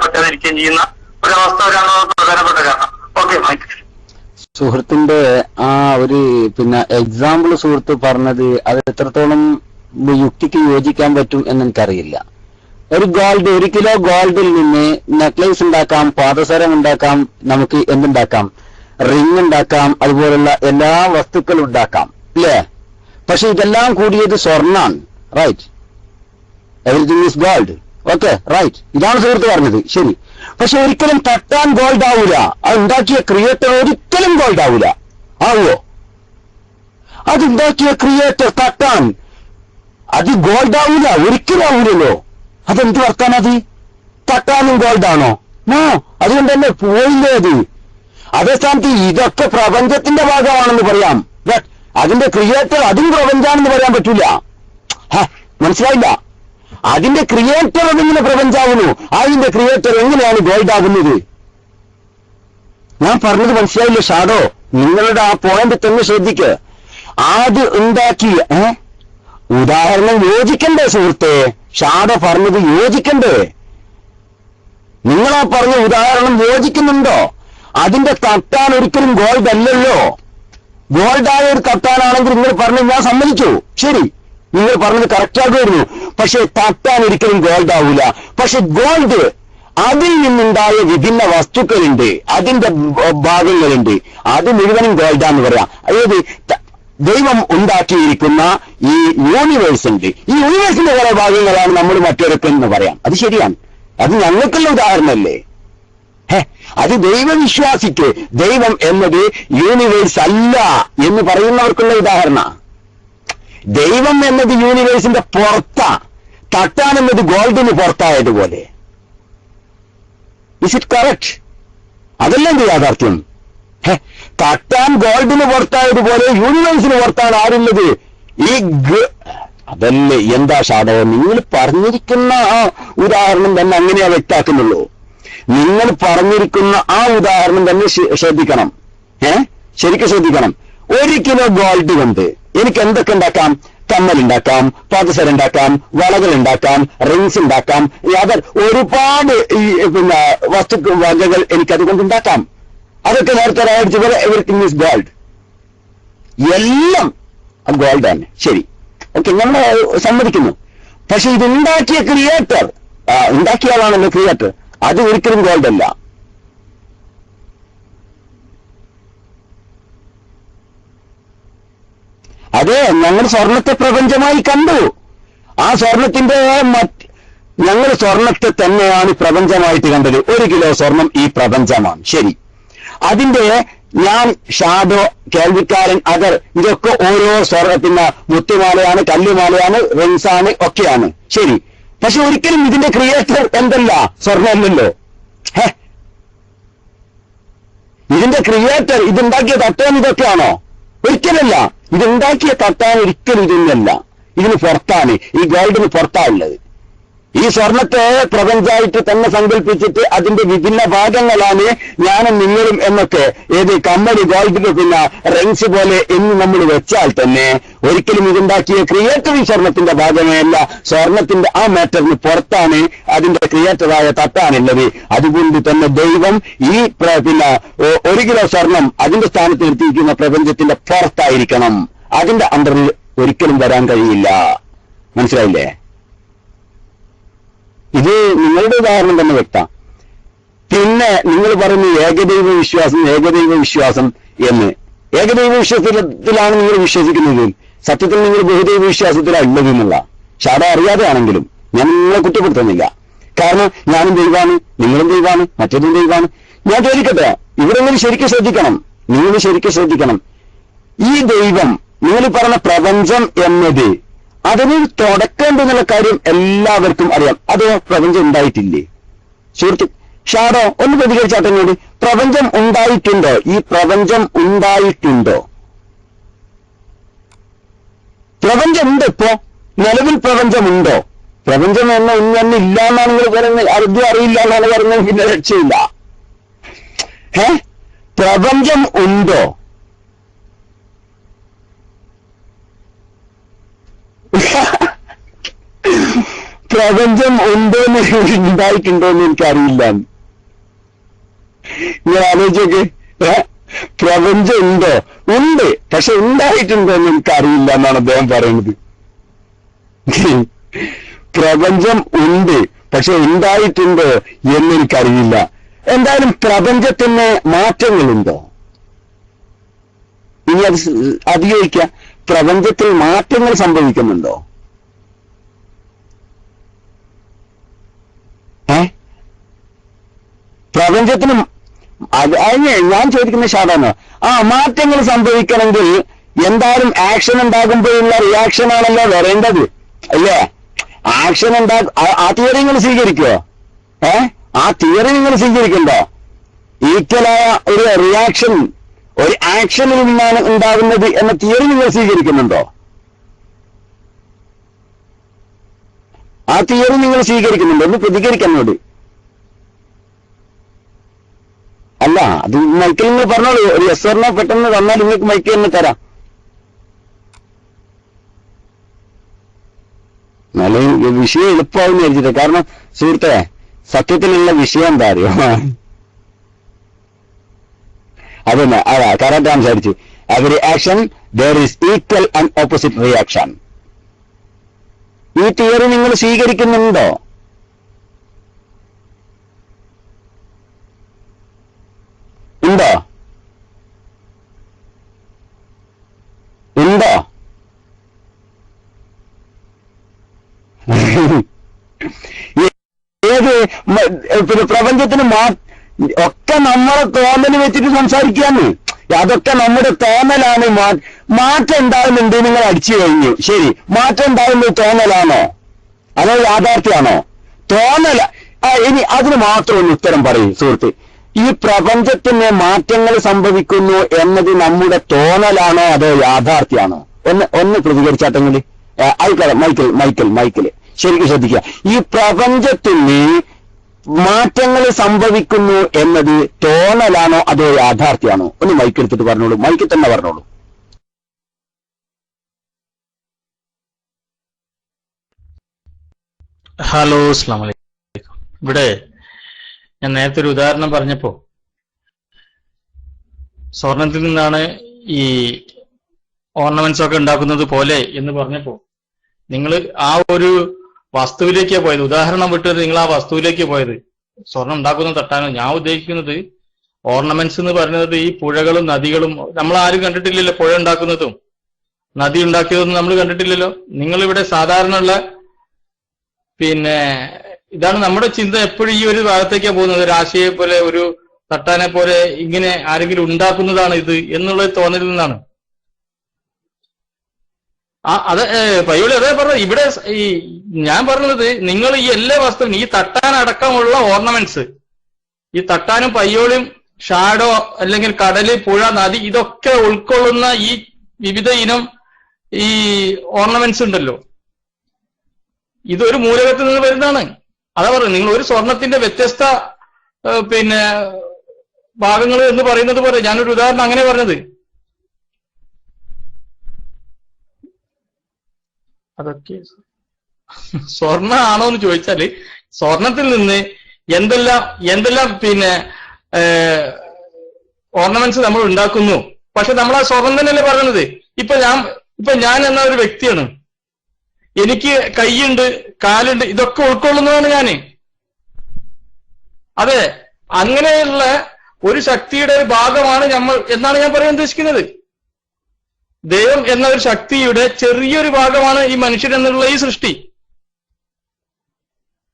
പറ്റാതിരിക്കുകയും ചെയ്യുന്ന ഒരവസ്ഥ വരാനുള്ള പ്രധാനപ്പെട്ട കാരണം. Okay, mic. സുഹൃത്തിന്റെ ആ ഒരു പിന്നെ എക്സാമ്പിൾ സുഹൃത്ത് പറഞ്ഞത് അത് എത്രത്തോളം യുക്തിക്ക് യോജിക്കാൻ പറ്റും എന്ന് എനിക്കറിയില്ല. ഒരു കിലോ ഗോൾഡിൽ നിന്ന് നെക്ലേസ് ഉണ്ടാക്കാം, പാദസരം ഉണ്ടാക്കാം, നമുക്ക് എന്തുണ്ടാക്കാം, റിംഗ് ഉണ്ടാക്കാം, അതുപോലുള്ള എല്ലാ വസ്തുക്കളും ഉണ്ടാക്കാം, അല്ലേ? പക്ഷെ ഇതെല്ലാം കൂടിയത് സ്വർണ്ണാണ്. Right, everything is gold. Okay, right, ഇതാണ് സുഹൃത്ത് പറഞ്ഞത്. ശരി. പക്ഷെ ഒരിക്കലും തട്ടാൻ ഗോൾഡ് ആവൂല. അത് ഉണ്ടാക്കിയ ക്രിയേറ്റർ ഒരിക്കലും ഗോൾഡ് ആവൂല. ആവോ? അതുണ്ടാക്കിയ ക്രിയേറ്റർ തട്ടാൻ അത് ഗോൾഡ് ആവൂല, ഒരിക്കലും ആവൂലല്ലോ. അതെന്ത് വർത്താൻ? അത് തട്ടാനും ഗോൾഡാണോ? നോ. അതുകൊണ്ട് തന്നെ പോയില്ലേ അത്. അതേ സ്ഥാനത്ത് ഇതൊക്കെ പ്രപഞ്ചത്തിന്റെ ഭാഗമാണെന്ന് പറയാം. അതിന്റെ ക്രിയേറ്റർ അതും പ്രപഞ്ചാണെന്ന് പറയാൻ പറ്റൂല. മനസ്സിലായില്ല? അതിന്റെ ക്രിയേറ്റർ അതെങ്ങനെ പ്രപഞ്ചാവുന്നു? അതിന്റെ ക്രിയേറ്റർ എങ്ങനെയാണ് ഗോൾഡ് ആകുന്നത്? ഞാൻ പറഞ്ഞത് മനസ്സിലായില്ല ഷാഡോ? നിങ്ങളുടെ ആ പോയിന്റ് തന്നെ ശ്രദ്ധിക്ക്. അത് ഉണ്ടാക്കിയ ഉദാഹരണം യോജിക്കണ്ടേ സുഹൃത്തെ? ഷാഡോ പറഞ്ഞത് യോജിക്കണ്ടേ? നിങ്ങളാ പറഞ്ഞ ഉദാഹരണം യോജിക്കുന്നുണ്ടോ? അതിന്റെ തട്ടാൻ ഒരിക്കലും ഗോൾഡ് അല്ലല്ലോ. ഗോൾഡായ ഒരു തട്ടാനാണെങ്കിൽ നിങ്ങൾ പറഞ്ഞത് ഞാൻ സമ്മതിച്ചു. ശരി, നിങ്ങൾ പറഞ്ഞത് കറക്റ്റാകുമായിരുന്നു. പക്ഷെ തട്ടാൻ ഒരിക്കലും ഗോൾഡ് ആവൂല. പക്ഷെ ഗോൾഡ് അതിൽ നിന്നുണ്ടായ വിഭിന്ന വസ്തുക്കളുണ്ട്, അതിന്റെ ഭാഗങ്ങളുണ്ട്, അത് മുഴുവനും ഗോൾഡാന്ന് പറയാം. അതായത് ദൈവം ഉണ്ടാക്കിയിരിക്കുന്ന ഈ യൂണിവേഴ്സ് ഉണ്ട്, ഈ യൂണിവേഴ്സിന്റെ കുറെ ഭാഗങ്ങളാണ് നമ്മൾ മറ്റൊരുക്കം എന്ന് പറയാം. അത് ശരിയാണ്. അത് ഞങ്ങൾക്കുള്ള ഉദാഹരണമല്ലേ? അത് ദൈവവിശ്വാസിക്ക് ദൈവം എന്നത് യൂണിവേഴ്സ് അല്ല എന്ന് പറയുന്നവർക്കുള്ള ഉദാഹരണ. ദൈവം എന്നത് യൂണിവേഴ്സിന്റെ പുറത്താ, തട്ടാൻ എന്നത് ഗോൾഡിന് പുറത്തായതുപോലെ. Is it correct? അതല്ലേ എന്ത് യാഥാർത്ഥ്യം? തട്ടാൻ ഗോൾഡിന് പുറത്തായതുപോലെ യൂണിവേഴ്സിന് പുറത്താണ് ആരുള്ളത്? ഈ അതല്ലേ? എന്താ ഷാഡോ നിങ്ങൾ പറഞ്ഞിരിക്കുന്ന ആ ഉദാഹരണം തന്നെ അങ്ങനെയാ വ്യക്താക്കുന്നുള്ളൂ. നിങ്ങൾ പറഞ്ഞിരിക്കുന്ന ആ ഉദാഹരണം തന്നെ ശ്രദ്ധിക്കണം. ശരിക്കും ശ്രദ്ധിക്കണം. 1 കിലോ ഗോൾഡ് കൊണ്ട് എനിക്ക് എന്തൊക്കെ ഉണ്ടാക്കാം? കമ്മലുണ്ടാക്കാം, പാദസരം ഉണ്ടാക്കാം, വളകൾ ഉണ്ടാക്കാം, റിങ്സ് ഉണ്ടാക്കാം, ഒരുപാട് പിന്നെ വസ്തുക്കൾ എനിക്കത് കൊണ്ടുണ്ടാക്കാം. അതൊക്കെ നേരത്തെ അടിച്ച പോലെ എവരിത്തിങ് ഈസ് ഗോൾഡ്. എല്ലാം ഗോൾഡാണ്. ശരി, ഓക്കെ, നമ്മൾ സമ്മതിക്കുന്നു. പക്ഷെ ഇതുണ്ടാക്കിയ ക്രിയേറ്റർ, ഉണ്ടാക്കിയ ആളാണല്ലോ ക്രിയേറ്റർ, അത് ഒരിക്കലും ഗോൾഡ് അല്ല. അതെ, ഞങ്ങൾ സ്വർണത്തെ പ്രപഞ്ചമായി കണ്ടു. ആ സ്വർണത്തിന്റെ ഞങ്ങൾ സ്വർണത്തെ തന്നെയാണ് പ്രപഞ്ചമായിട്ട് കണ്ടത്. 1 കിലോ സ്വർണം ഈ പ്രപഞ്ചമാണ്. ശരി, അതിന്റെ ഞാൻ ഷാഡോ കേൾവിക്കാരൻ അതർ ഇതൊക്കെ ഓരോ പിന്നെ മുത്തുമാലയാണ്, കല്ലുമാലയാണ്, റിങ്സാണ്, ഒക്കെയാണ്. ശരി, പക്ഷെ ഒരിക്കലും ഇതിന്റെ ക്രിയേറ്റർ എന്തല്ല? സ്വർണ്ണമല്ലല്ലോ. ഇതിന്റെ ക്രിയേറ്റർ ഇതുണ്ടാക്കിയ തട്ടാൻ ഇതൊക്കെയാണോ? ഒരിക്കലല്ല. ഇതുണ്ടാക്കിയ തട്ടാൻ ഒരിക്കലും ഇതൊന്നല്ല. ഇതിന് പുറത്താണ്, ഈ ഗോൾഡിന് പുറത്താണുള്ളത്. ഈ സ്വർണത്തെ പ്രപഞ്ചമായിട്ട് തന്നെ സങ്കല്പിച്ചിട്ട് അതിന്റെ വിഭിന്ന ഭാഗങ്ങളാണ് ഞാനും നിങ്ങളും എന്നൊക്കെ ഏത് കമ്മല് ഗോൾഡിന് പിന്നെ റിങ്സ് പോലെ എന്ന് നമ്മൾ വെച്ചാൽ തന്നെ ഒരിക്കലും ഇതുണ്ടാക്കിയ ക്രിയേറ്റർ ഈ സ്വർണത്തിന്റെ ഭാഗമേ അല്ല. സ്വർണത്തിന്റെ ആ മാറ്ററിന് പുറത്താണ് അതിന്റെ ക്രിയേറ്ററായ തട്ടാനുള്ളത്. അതുകൊണ്ട് തന്നെ ദൈവം ഈ പിന്നെ 1 കിലോ സ്വർണം അതിന്റെ സ്ഥാനത്ത് നിർത്തിയിരിക്കുന്ന പ്രപഞ്ചത്തിന്റെ പുറത്തായിരിക്കണം. അതിന്റെ അണ്ടറിൽ ഒരിക്കലും വരാൻ കഴിയില്ല. മനസ്സിലായില്ലേ? ഇത് നിങ്ങളുടെ ഉദാഹരണം തന്നെ വ്യക്തം. പിന്നെ നിങ്ങൾ പറയുന്നു ഏകദൈവ വിശ്വാസം എന്ന്. ഏകദൈവ വിശ്വാസത്തിലാണ് നിങ്ങൾ വിശ്വസിക്കുന്നത്, സത്യത്തിൽ നിങ്ങൾ ബഹുദൈവ വിശ്വാസത്തിലാണ് ഉള്ളത് എന്നുള്ള. ഷാഡോ അറിയാതെയാണെങ്കിലും ഞാൻ നിങ്ങളെ കുറ്റപ്പെടുത്തുന്നില്ല. കാരണം ഞാനും ദൈവമാണ്, നിങ്ങളും ദൈവമാണ്, മറ്റൊന്നും ദൈവമാണ്. ഞാൻ ചോദിക്കട്ടെ, ഇവിടെ നിങ്ങൾ ശരിക്കും ശ്രദ്ധിക്കണം, നിങ്ങൾ ശരിക്കും ശ്രദ്ധിക്കണം. ഈ ദൈവം, നിങ്ങൾ പറഞ്ഞ പ്രപഞ്ചം എന്നത് അതിന് തുടക്കമുണ്ടെന്നുള്ള കാര്യം എല്ലാവർക്കും അറിയാം. അതോ പ്രപഞ്ചം ഉണ്ടായിട്ടില്ലേ? സുഹൃത്ത് ഷാഡോ ഒന്ന് പ്രതികരിച്ചാട്ടനോട്, പ്രപഞ്ചം ഉണ്ടായിട്ടുണ്ടോ? ഈ പ്രപഞ്ചം ഉണ്ടായിട്ടുണ്ടോ? പ്രപഞ്ചം ഉണ്ട്. ഇപ്പോ നിലവിൽ പ്രപഞ്ചമുണ്ടോ? പ്രപഞ്ചം എന്ന ഒന്നും ഇല്ല എന്നാണ് നിങ്ങൾ പറയുന്നത്. അർദ്ധം അറിയില്ല എന്നാണ് പറയുന്നത്, പിന്നെ രക്ഷയില്ല. പ്രപഞ്ചം ഉണ്ടോ? പ്രപഞ്ചം ഉണ്ടോന്ന് ഉണ്ടായിട്ടുണ്ടോന്ന് എനിക്കറിയില്ല. ഞാൻ ആലോചിച്ചോക്കെ, പ്രപഞ്ചം ഉണ്ടോ? ഉണ്ട്, പക്ഷെ ഉണ്ടായിട്ടുണ്ടോ എന്ന് എനിക്കറിയില്ല എന്നാണ് അദ്ദേഹം പറയുന്നത്. പ്രപഞ്ചം ഉണ്ട്, പക്ഷെ ഉണ്ടായിട്ടുണ്ടോ എന്നെനിക്കറിയില്ല. എന്തായാലും പ്രപഞ്ചത്തിന് മാറ്റങ്ങളുണ്ടോ? ഇനി അത് അധികരിക്കുക, പ്രപഞ്ചത്തിൽ മാറ്റങ്ങൾ സംഭവിക്കുന്നുണ്ടോ? പ്രപഞ്ചത്തിന് അതിന് ഞാൻ ചോദിക്കുന്ന ഷാഡാണ്, മാറ്റങ്ങൾ സംഭവിക്കണമെങ്കിൽ എന്തായാലും ആക്ഷൻ ഉണ്ടാകുമ്പോഴുള്ള റിയാക്ഷൻ ആണല്ലോ വരേണ്ടത്, അല്ലേ? ആക്ഷൻ ആ തിയറി നിങ്ങൾ സ്വീകരിക്കുമോ? ആ തിയറി നിങ്ങൾ സ്വീകരിക്കണ്ടോ? ഈക്വലായ ഒരു റിയാക്ഷൻ ഒരു ആക്ഷനിൽ നിന്നാണ് ഉണ്ടാകുന്നത് എന്ന തിയറി നിങ്ങൾ സ്വീകരിക്കുന്നുണ്ടോ? ആ തിയറി നിങ്ങൾ സ്വീകരിക്കുന്നുണ്ടോ? ഒന്ന് പ്രതികരിക്കുന്നോട്. അല്ല, അത് മൈക്കിൽ നിങ്ങൾ പറഞ്ഞോളൂ. ഒരു എസ്വറിനോ പെട്ടെന്ന് തന്നാൽ നിങ്ങൾക്ക് മൈക്കിൽ തന്നെ തരാം. നല്ല വിഷയം എളുപ്പമാവും വിചാരിച്ചിട്ട്. കാരണം സുഹൃത്തെ, സത്യത്തിലുള്ള വിഷയം എന്താ അറിയോ? അതന്നെ, കറക്റ്റ് സംസാരിച്ചു. Every action there is equal and opposite reaction. ഈ തിയറി നിങ്ങൾ സ്വീകരിക്കുന്നുണ്ടോ? ഉണ്ടോ? ഉണ്ടോ? ഏത് പിന്നെ പ്രപഞ്ചത്തിന് ഒക്കെ നമ്മളെ തോന്നൽ വെച്ചിട്ട് സംസാരിക്കാന്ന്. അതൊക്കെ നമ്മുടെ തോന്നലാണ്. മാറ്റം ഉണ്ടാകുന്നുണ്ട്, നിങ്ങൾ അടിച്ചു കഴിഞ്ഞു. ശരി, മാറ്റം ഉണ്ടാകുന്നത് തോന്നലാണോ അതോ യാഥാർത്ഥ്യമാണോ? തോന്നല. ഇനി അതിന് മാത്രം ഒന്ന് ഉത്തരം പറയും സുഹൃത്ത്. ഈ പ്രപഞ്ചത്തിന് മാറ്റങ്ങൾ സംഭവിക്കുന്നു എന്നത് നമ്മുടെ തോന്നലാണോ അതോ യാഥാർത്ഥ്യമാണോ? ഒന്ന് പ്രതികരിച്ചാട്ടെങ്കിൽ ആയിക്കോട്ടെ. മൈക്കില് ശരിക്കും ശ്രദ്ധിക്കുക. ഈ പ്രപഞ്ചത്തിന് മാറ്റങ്ങൾ സംഭവിക്കുന്നു എന്നത് തോന്നലാണോ അതോ യാഥാർത്ഥ്യമാണോ? ഒന്ന് മൈക്ക് എടുത്തിട്ട് പറഞ്ഞോളൂ. മൈക്കിൽ തന്നെ പറഞ്ഞോളൂ. ഹലോ, അസ്സലാമു അലൈക്കും. ഇവിടെ ഞാൻ നേരത്തെ ഒരു ഉദാഹരണം പറഞ്ഞപ്പോ സ്വർണത്തിൽ നിന്നാണ് ഈ ഓർണമെന്റ്സ് ഒക്കെ ഉണ്ടാക്കുന്നത് പോലെ എന്ന് പറഞ്ഞപ്പോ നിങ്ങൾ ആ ഒരു വസ്തുവിലേക്കാണ് പോയത്. ഉദാഹരണം വിട്ടത് നിങ്ങൾ ആ വസ്തുവിലേക്ക് പോയത്. സ്വർണം ഉണ്ടാക്കുന്ന തട്ടാനോ. ഞാൻ ഉദ്ദേശിക്കുന്നത് ഓർണമെന്റ്സ് എന്ന് പറയുന്നത് ഈ പുഴകളും നദികളും നമ്മൾ ആരും കണ്ടിട്ടില്ലല്ലോ. പുഴ ഉണ്ടാക്കുന്നതും നദി ഉണ്ടാക്കിയതൊന്നും നമ്മൾ കണ്ടിട്ടില്ലല്ലോ. നിങ്ങളിവിടെ സാധാരണ ഉള്ള പിന്നെ ഇതാണ് നമ്മുടെ ചിന്ത. എപ്പോഴും ഈ ഒരു ഭാഗത്തേക്കാണ് പോകുന്നത്. രാശിയെ പോലെ ഒരു തട്ടാനെ പോലെ ഇങ്ങനെ ആരെങ്കിലും ഉണ്ടാക്കുന്നതാണ് ഇത് എന്നുള്ള തോന്നലിൽ നിന്നാണ്. അത് പയ്യോളി അതേ പറഞ്ഞത്. ഇവിടെ ഈ ഞാൻ പറഞ്ഞത് നിങ്ങൾ ഈ എല്ലാ വസ്തുവും ഈ തട്ടാനടക്കമുള്ള ഓർണമെന്റ്സ്, ഈ തട്ടാനും പയ്യോളിയും ഷാഡോ അല്ലെങ്കിൽ കടല്, പുഴ, നദി ഇതൊക്കെ ഉൾക്കൊള്ളുന്ന ഈ വിവിധ ഇനം ഈ ഓർണമെന്റ്സ് ഉണ്ടല്ലോ, ഇതൊരു മൂലകത്തിൽ നിന്ന് വരുന്നതാണ്. അതാ പറയുന്നത്. നിങ്ങൾ ഒരു സ്വർണത്തിന്റെ വ്യത്യസ്ത പിന്നെ ഭാഗങ്ങൾ എന്ന് പറയുന്നത് പോലെ ഞാനൊരു ഉദാഹരണം അങ്ങനെ പറഞ്ഞത്. അതൊക്കെ സ്വർണ്ണ ആണോ എന്ന് ചോദിച്ചാല് സ്വർണത്തിൽ നിന്ന് എന്തെല്ലാം പിന്നെ ഓർണമെന്റ്സ് നമ്മൾ ഉണ്ടാക്കുന്നു. പക്ഷെ നമ്മൾ ആ സ്വർണം തന്നെയല്ലേ പറയുന്നത്. ഇപ്പൊ ഞാൻ എന്ന ഒരു വ്യക്തിയാണ്. എനിക്ക് കൈയുണ്ട്, കാലുണ്ട്, ഇതൊക്കെ ഉൾക്കൊള്ളുന്നതാണ് ഞാന്. അതെ, അങ്ങനെയുള്ള ഒരു ശക്തിയുടെ ഒരു ഭാഗമാണ് നമ്മൾ എന്നാണ് ഞാൻ പറയാൻ ഉദ്ദേശിക്കുന്നത്. ദൈവം എന്ന ഒരു ശക്തിയുടെ ചെറിയൊരു ഭാഗമാണ് ഈ മനുഷ്യൻ എന്നുള്ള ഈ സൃഷ്ടി.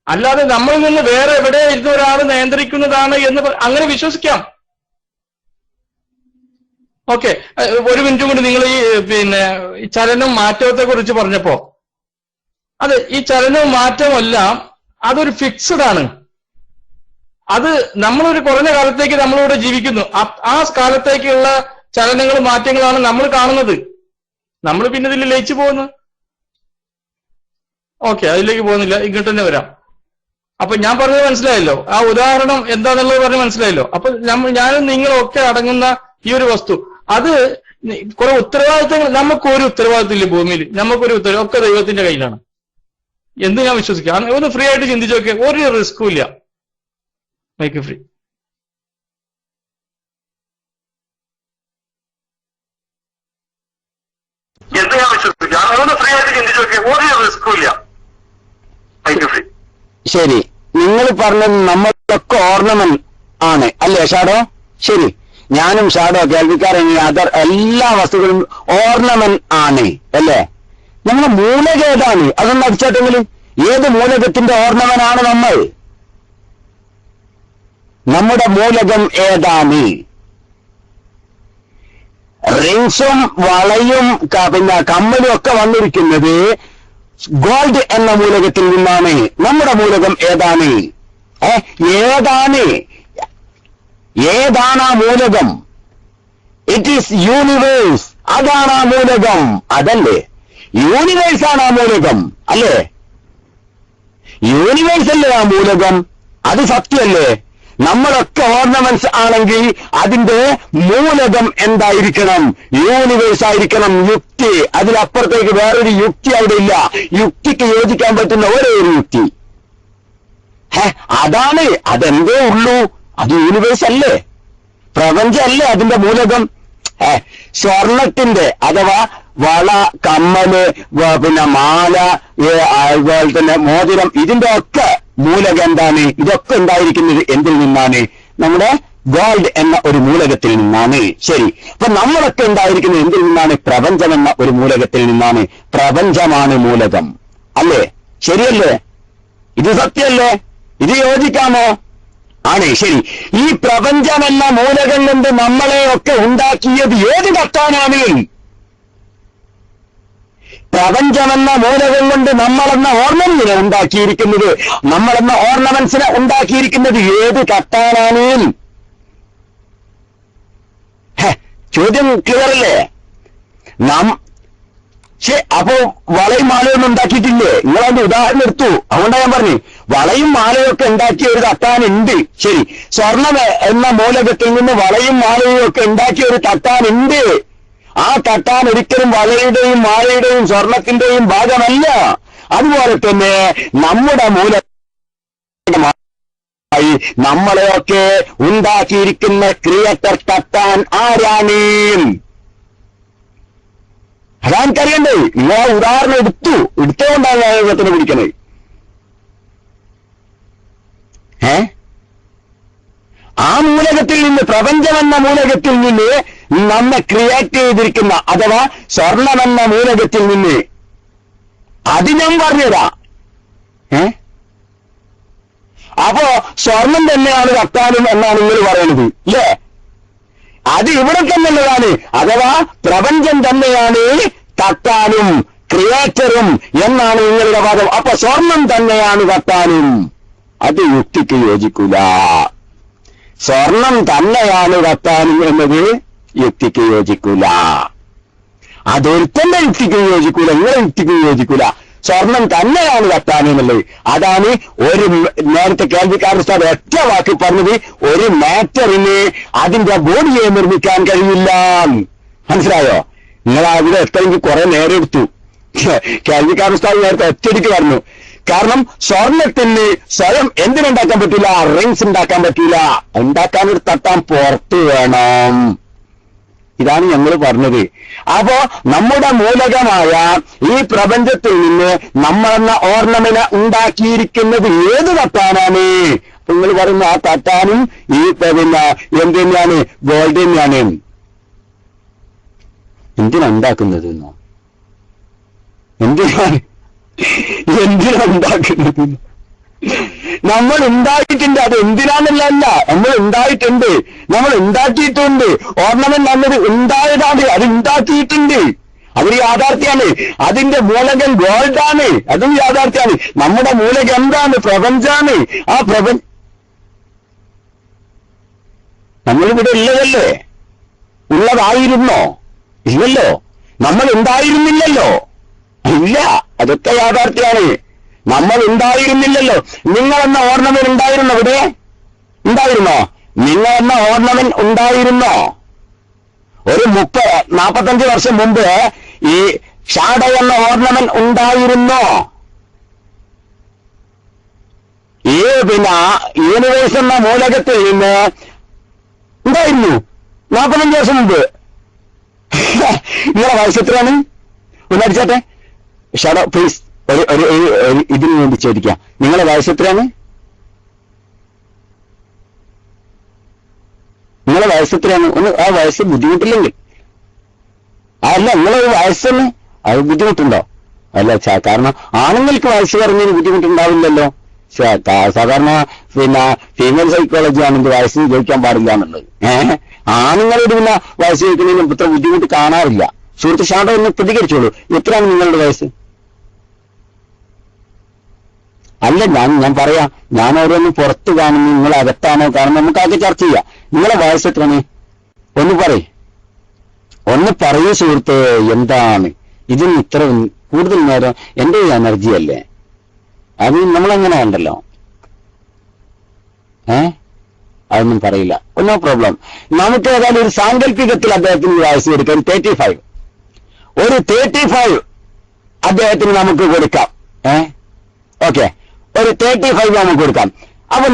അല്ലാതെ നമ്മളിൽ നിന്ന് വേറെ എവിടെ ഇരുന്ന ഒരാൾ നിയന്ത്രിക്കുന്നതാണ് എന്ന് അങ്ങനെ വിശ്വസിക്കാം. ഓക്കെ, ഒരു മിനിറ്റും കൂടി നിങ്ങൾ ഈ ചലനവും മാറ്റത്തെ കുറിച്ച് പറഞ്ഞപ്പോ, അത് ഈ ചലനവും മാറ്റവും എല്ലാം അതൊരു ഫിക്സഡ് ആണ്. അത് നമ്മളൊരു കുറഞ്ഞ കാലത്തേക്ക് നമ്മളിവിടെ ജീവിക്കുന്നു. ആ കാലത്തേക്കുള്ള ചലനങ്ങളും മാറ്റങ്ങളാണ് നമ്മൾ കാണുന്നത്. നമ്മൾ പിന്നെ ഇതിൽ ലയിച്ചു പോകുന്നു. ഓക്കെ, അതിലേക്ക് പോകുന്നില്ല, ഇങ്ങോട്ട് തന്നെ വരാം. അപ്പൊ ഞാൻ പറഞ്ഞത് മനസ്സിലായല്ലോ, ആ ഉദാഹരണം എന്താന്നുള്ളത് പറഞ്ഞ് മനസ്സിലായല്ലോ. അപ്പൊ ഞാനും നിങ്ങളും ഒക്കെ അടങ്ങുന്ന ഈ ഒരു വസ്തു, അത് കുറെ ഉത്തരവാദിത്തങ്ങൾ, നമുക്കൊരു ഉത്തരവാദിത്തം ഇല്ല ഭൂമിയിൽ, നമുക്കൊരു ഉത്തരവാദിത്തം ഒക്കെ ദൈവത്തിന്റെ കയ്യിലാണ് എന്ന് ഞാൻ വിശ്വസിക്കാം. ഒന്ന് ഫ്രീ ആയിട്ട് ചിന്തിച്ചു നോക്കിയാൽ ഒരു റിസ്ക്കും ഇല്ല. Mic free. എന്ത് ഞാൻ വിശ്വസിക്കാം, ഒന്ന് ഫ്രീ ആയിട്ട് ചിന്തിച്ചു നോക്കിയാൽ ഒരു റിസ്ക്കും ഇല്ല. Mic free. ശരി, നിങ്ങൾ പറഞ്ഞത് നമ്മളൊക്കെ ഓർണമെന്റ് ആണ് അല്ലേ ഷാഡോ? ശരി, ഞാനും ഷാഡോ കേൾവിക്കാരൻ അതർ എല്ലാ വസ്തുക്കളും ഓർണമെന്റ് ആണ് അല്ലേ? നമ്മുടെ മൂലകം ഏതാണ്? അതൊന്ന് അടിച്ചാട്ടെങ്കിലും ഏത് മൂലകത്തിന്റെ ഓർണമെന്റാണ് നമ്മൾ? നമ്മുടെ മൂലകം ഏതാണ്? റിങ്സും വളയും പിന്നെ കമ്മലും ഒക്കെ വന്നിരിക്കുന്നത് ഗോൾഡ് എന്ന മൂലകത്തിൽ നിന്നാണ്. നമ്മുടെ മൂലകം ഏതാണ്? ഏതാണ് ആ മൂലകം? It is universe. അതാണ് ആ മൂലകം, അതല്ലേ? യൂണിവേഴ്സ് ആണ് ആ മൂലകം അല്ലേ? യൂണിവേഴ്സ് അല്ലേ ആ മൂലകം? അത് സത്യമല്ലേ? നമ്മളൊക്കെ ഓർണമെന്റ്സ് ആണെങ്കിൽ അതിന്റെ മൂലകം എന്തായിരിക്കണം? യൂണിവേഴ്സ് ആയിരിക്കണം. യുക്തി, അതിലപ്പുറത്തേക്ക് വേറൊരു യുക്തി അവിടെ ഇല്ല. യുക്തിക്ക് യോജിക്കാൻ പറ്റുന്ന ഒരേ ഒരു യുക്തി അതാണ്. അതെന്തേ ഉള്ളൂ, അത് യൂണിവേഴ്സ് അല്ലേ, പ്രപഞ്ചമല്ലേ അതിന്റെ മൂലകം. സ്വർണത്തിന്റെ അഥവാ വള, കമ്മല്, പിന്നെ മാല, അതുപോലെ തന്നെ മോതിരം, ഇതിന്റെ ഒക്കെ മൂലകം എന്താണ്? ഇതൊക്കെ ഉണ്ടായിരിക്കുന്നത് എന്തിൽ നിന്നാണ്? നമ്മുടെ ഗോൾഡ് എന്ന ഒരു മൂലകത്തിൽ നിന്നാണ്. ശരി, അപ്പൊ നമ്മളൊക്കെ ഉണ്ടായിരിക്കുന്നത് എന്തിൽ നിന്നാണ്? പ്രപഞ്ചം എന്ന ഒരു മൂലകത്തിൽ നിന്നാണ്. പ്രപഞ്ചമാണ് മൂലകം അല്ലേ? ശരിയല്ലേ? ഇത് സത്യമല്ലേ? ഇത് യോജിക്കാമോ? ആണ്. ശരി, ഈ പ്രപഞ്ചം എന്ന മൂലകം കൊണ്ട് നമ്മളെയൊക്കെ ഉണ്ടാക്കിയത് ഏത് കത്താനാണ്? പ്രപഞ്ചമെന്ന മൂലകം കൊണ്ട് നമ്മളെന്ന ഓർണമെന്റിനെ ഉണ്ടാക്കിയിരിക്കുന്നത്, നമ്മളെന്ന ഓർണമെന്റ്സിനെ ഉണ്ടാക്കിയിരിക്കുന്നത് ഏത് കത്താനാണ്? ചോദ്യം ക്ലിയർ അല്ലേ? അപ്പോ വളയും മാലയൊന്നും ഉണ്ടാക്കിയിട്ടില്ലേ? നിങ്ങളതിന്റെ ഉദാഹരണം എടുത്തു, അതുകൊണ്ടാണ് ഞാൻ പറഞ്ഞു വളയും മാലയും ഒക്കെ ഉണ്ടാക്കിയ ഒരു തട്ടാനുണ്ട്. ശരി, സ്വർണം എന്ന മൂലകത്തിൽ നിന്ന് വളയും മാലയും ഒക്കെ ഉണ്ടാക്കിയ ഒരു തട്ടാനുണ്ട്. ആ തട്ടാൻ ഒരിക്കലും വളയുടെയും മാലയുടെയും സ്വർണത്തിന്റെയും ഭാഗമല്ല. അതുപോലെ തന്നെ നമ്മുടെ മൂലമായി നമ്മളെയൊക്കെ ഉണ്ടാക്കിയിരിക്കുന്ന ക്രിയേറ്റർ തട്ടാൻ ആരാണ്? അതാഎനിക്കറിയണ്ടേ. നിങ്ങൾ ആ ഉദാഹരണം എടുത്തുകൊണ്ടാണ് ഞാൻ പിടിക്കണേ. ആ മൂലകത്തിൽ നിന്ന്, പ്രപഞ്ചമെന്ന മൂലകത്തിൽ നിന്ന് നമ്മെ ക്രിയേറ്റ് ചെയ്തിരിക്കുന്ന അഥവാ സ്വർണമെന്ന മൂലകത്തിൽ നിന്ന്, അത് ഞാൻ പറഞ്ഞുതരാ. അപ്പോ സ്വർണം തന്നെയാണ് കത്താനും എന്നാണ് നിങ്ങൾ പറയുന്നത് ഇല്ലേ? അത് ഇവിടെ തന്നെയുള്ളതാണ്. അഥവാ പ്രപഞ്ചം തന്നെയാണ് തട്ടാനും ക്രിയേറ്ററും എന്നാണ് നിങ്ങളുടെ വാദം. അപ്പൊ സ്വർണം തന്നെയാണ് തട്ടാനും. അത് യുക്തിക്ക് യോജിക്കൂല. സ്വർണം തന്നെയാണ് കത്താനും എന്നത് യുക്തിക്ക് യോജിക്കൂല. അതൊരുത്തന്റെ യുക്തിക്ക് യോജിക്കൂല, നിങ്ങളുടെ യുക്തിക്ക് യോജിക്കൂല. സ്വർണം തന്നെയാണ് കത്താനും എന്നുള്ളത്. അതാണ് ഒരു നേരത്തെ കേൾവിക്കാരൻ ഉസ്താദ് ഒറ്റ വാക്ക് പറഞ്ഞത്, ഒരു മാറ്ററിന് അതിന്റെ ബോഡിയെ നിർമ്മിക്കാൻ കഴിയില്ല. മനസ്സിലായോ? നിങ്ങൾ അവിടെ എത്രയെങ്കിൽ കുറെ നേരം എടുത്തു. കേൾവിക്കാരൻ ഉസ്താദ് നേരത്തെ ഒറ്റയടിക്ക് പറഞ്ഞു. കാരണം സ്വർണത്തിന് സ്വയം എന്തിനുണ്ടാക്കാൻ പറ്റൂല? റിങ്സ് ഉണ്ടാക്കാൻ പറ്റൂല. ഉണ്ടാക്കാനൊരു തട്ടാൻ പുറത്ത് വേണം. ഇതാണ് ഞങ്ങൾ പറഞ്ഞത്. അപ്പോ നമ്മുടെ മൂലകമായ ഈ പ്രപഞ്ചത്തിൽ നിന്ന് നമ്മളെന്ന ഓർണമെന്റ് ഉണ്ടാക്കിയിരിക്കുന്നത് ഏത് തട്ടാനാണ്? നിങ്ങൾ പറയുന്ന ആ തട്ടാനും ഈ പിന്നെ എന്ത് തന്നെയാണ്? ഗോൾഡ് തന്നെയാണ്. എന്തിനാ ഉണ്ടാക്കുന്നത് എന്നോ? എന്തിനാ ഉണ്ടാക്കുന്നത്? നമ്മൾ ഉണ്ടായിട്ടുണ്ട്. അത് എന്തിനാണെന്നല്ല, നമ്മൾ ഉണ്ടായിട്ടുണ്ട്, നമ്മൾ ഉണ്ടാക്കിയിട്ടുണ്ട്. ഓർണമെന്റ് നല്ലത് ഉണ്ടായതാണ്, അത് ഉണ്ടാക്കിയിട്ടുണ്ട്. അതൊരു യാഥാർത്ഥ്യമാണ്. അതിന്റെ മൂലകൻ ഗോൾഡാണ്, അതും യാഥാർത്ഥ്യമാണ്. നമ്മുടെ മൂലകം എന്താണ്? പ്രപഞ്ചാണ്. ആ നമ്മളിവിടെ ഉള്ളതല്ലേ? ഉള്ളതായിരുന്നോ? ഇല്ലല്ലോ. നമ്മൾ ഉണ്ടായിരുന്നില്ലല്ലോ. ഇല്ല, അതൊക്കെ യാഥാർത്ഥ്യമാണ്. നമ്മൾ ഉണ്ടായിരുന്നില്ലല്ലോ. നിങ്ങളെന്ന ഓർണമെന്റ് ഉണ്ടായിരുന്നോ? ഇവിടെ ഉണ്ടായിരുന്നോ? നിങ്ങളെന്ന ഓർണമെന്റ് ഉണ്ടായിരുന്നോ? ഒരു 45 വർഷം മുമ്പ് ഈ ഷാഡോ എന്ന ഓർണമെന്റ് ഉണ്ടായിരുന്നോ? ഈ യൂണിവേഴ്സ് എന്ന മൂലകത്തിൽ നിന്ന് ഉണ്ടായിരുന്നു 45 വർഷം മുമ്പ്. നിങ്ങളെ വയസ്സ് എത്രയാണ്? ഒന്നടിച്ചാട്ടെ. ഷാഡോ പ്ലീസ്, ഇതിനു വേണ്ടി ചോദിക്കാം. നിങ്ങളെ വയസ്സ് എത്രയാണ്? നിങ്ങളെ വയസ്സ് എത്രയാണ്? ഒന്ന് ആ വയസ്സ് ബുദ്ധിമുട്ടില്ലെങ്കിൽ അല്ല, നിങ്ങളെ വയസ്സൊന്ന് അത് ബുദ്ധിമുട്ടുണ്ടോ? അല്ല, കാരണം ആണുങ്ങൾക്ക് വയസ്സ് പറഞ്ഞതിന് ബുദ്ധിമുട്ടുണ്ടാവില്ലല്ലോ. സാധാരണ ഫീമെയിൽ സൈക്കോളജി ആണെങ്കിൽ വയസ്സ് ചോദിക്കാൻ പാടില്ല എന്നുള്ളത്. ആണുങ്ങളോട് വയസ്സ് ചോദിക്കുന്നതിന് ഇത്ര ബുദ്ധിമുട്ട് കാണാറില്ല. സുഹൃത്ത് ഷാഡോ ഒന്ന് പ്രതികരിച്ചോളൂ. എത്രയാണ് നിങ്ങളുടെ വയസ്സ്? അല്ല, ഞാൻ പറയാം. ഞാൻ ഓരോന്നും പുറത്ത് കാണുന്നു, നിങ്ങൾ അകത്താണോ കാണുന്നു, നമുക്ക് ആകെ ചർച്ച ചെയ്യാം. നിങ്ങളെ വയസ്സ് എത്രയാണ്? ഒന്ന് പറയൂ സുഹൃത്ത്. എന്താണ് ഇതിന് ഇത്ര കൂടുതൽ നേരം? എന്റെ എനർജി അല്ലേ അത്? നമ്മളെങ്ങനെ ഉണ്ടല്ലോ. അതൊന്നും പറയില്ല. No problem. നമുക്ക് ഏതായാലും ഒരു സാങ്കല്പികത്തിൽ അദ്ദേഹത്തിന് വയസ്സ് കൊടുക്കാം. 35 ഒരു 35 അദ്ദേഹത്തിന് നമുക്ക് കൊടുക്കാം. ഓക്കെ, ഒരു 35 നമുക്ക് കൊടുക്കാം. അപ്പൊ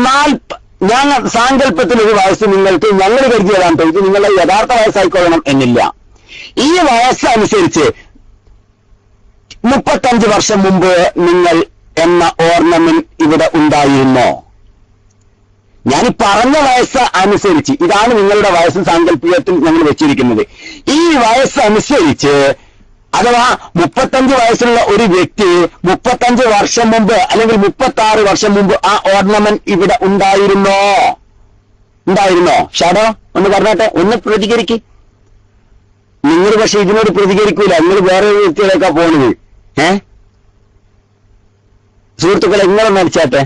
ഞാൻ സാങ്കല്പത്തിൽ ഒരു വയസ്സ് നിങ്ങൾക്ക് ഞങ്ങൾ കരുതിയതാണ്. ഇത് നിങ്ങളുടെ യഥാർത്ഥ വയസ്സായിക്കൊള്ളണം എന്നില്ല. ഈ വയസ്സനുസരിച്ച് 35 വർഷം മുമ്പ് നിങ്ങൾ എന്ന ഓർണമെന്റ് ഇവിടെ ഉണ്ടായിരുന്നോ? ഞാൻ പറഞ്ഞ വയസ്സ് അനുസരിച്ച്, ഇതാണ് നിങ്ങളുടെ വയസ്സ് സാങ്കല്പികത്തിൽ ഞങ്ങൾ വെച്ചിരിക്കുന്നത്. ഈ വയസ്സനുസരിച്ച്, അഥവാ 35 വയസ്സുള്ള ഒരു വ്യക്തി 35 വർഷം മുമ്പ് അല്ലെങ്കിൽ 36 വർഷം മുമ്പ് ആ ഓർണമെന്റ് ഇവിടെ ഉണ്ടായിരുന്നോ? ഷാഡോ ഒന്ന് പറഞ്ഞാട്ടെ, ഒന്ന് പ്രതികരിക്ക്. നിങ്ങൾ പക്ഷെ ഇതിനോട് പ്രതികരിക്കൂല. നിങ്ങൾ വേറെ ഒരു വ്യക്തിയിലേക്കാ പോകുന്നത്. സുഹൃത്തുക്കളെ, നിങ്ങളൊന്ന് അടിച്ചാട്ടെ.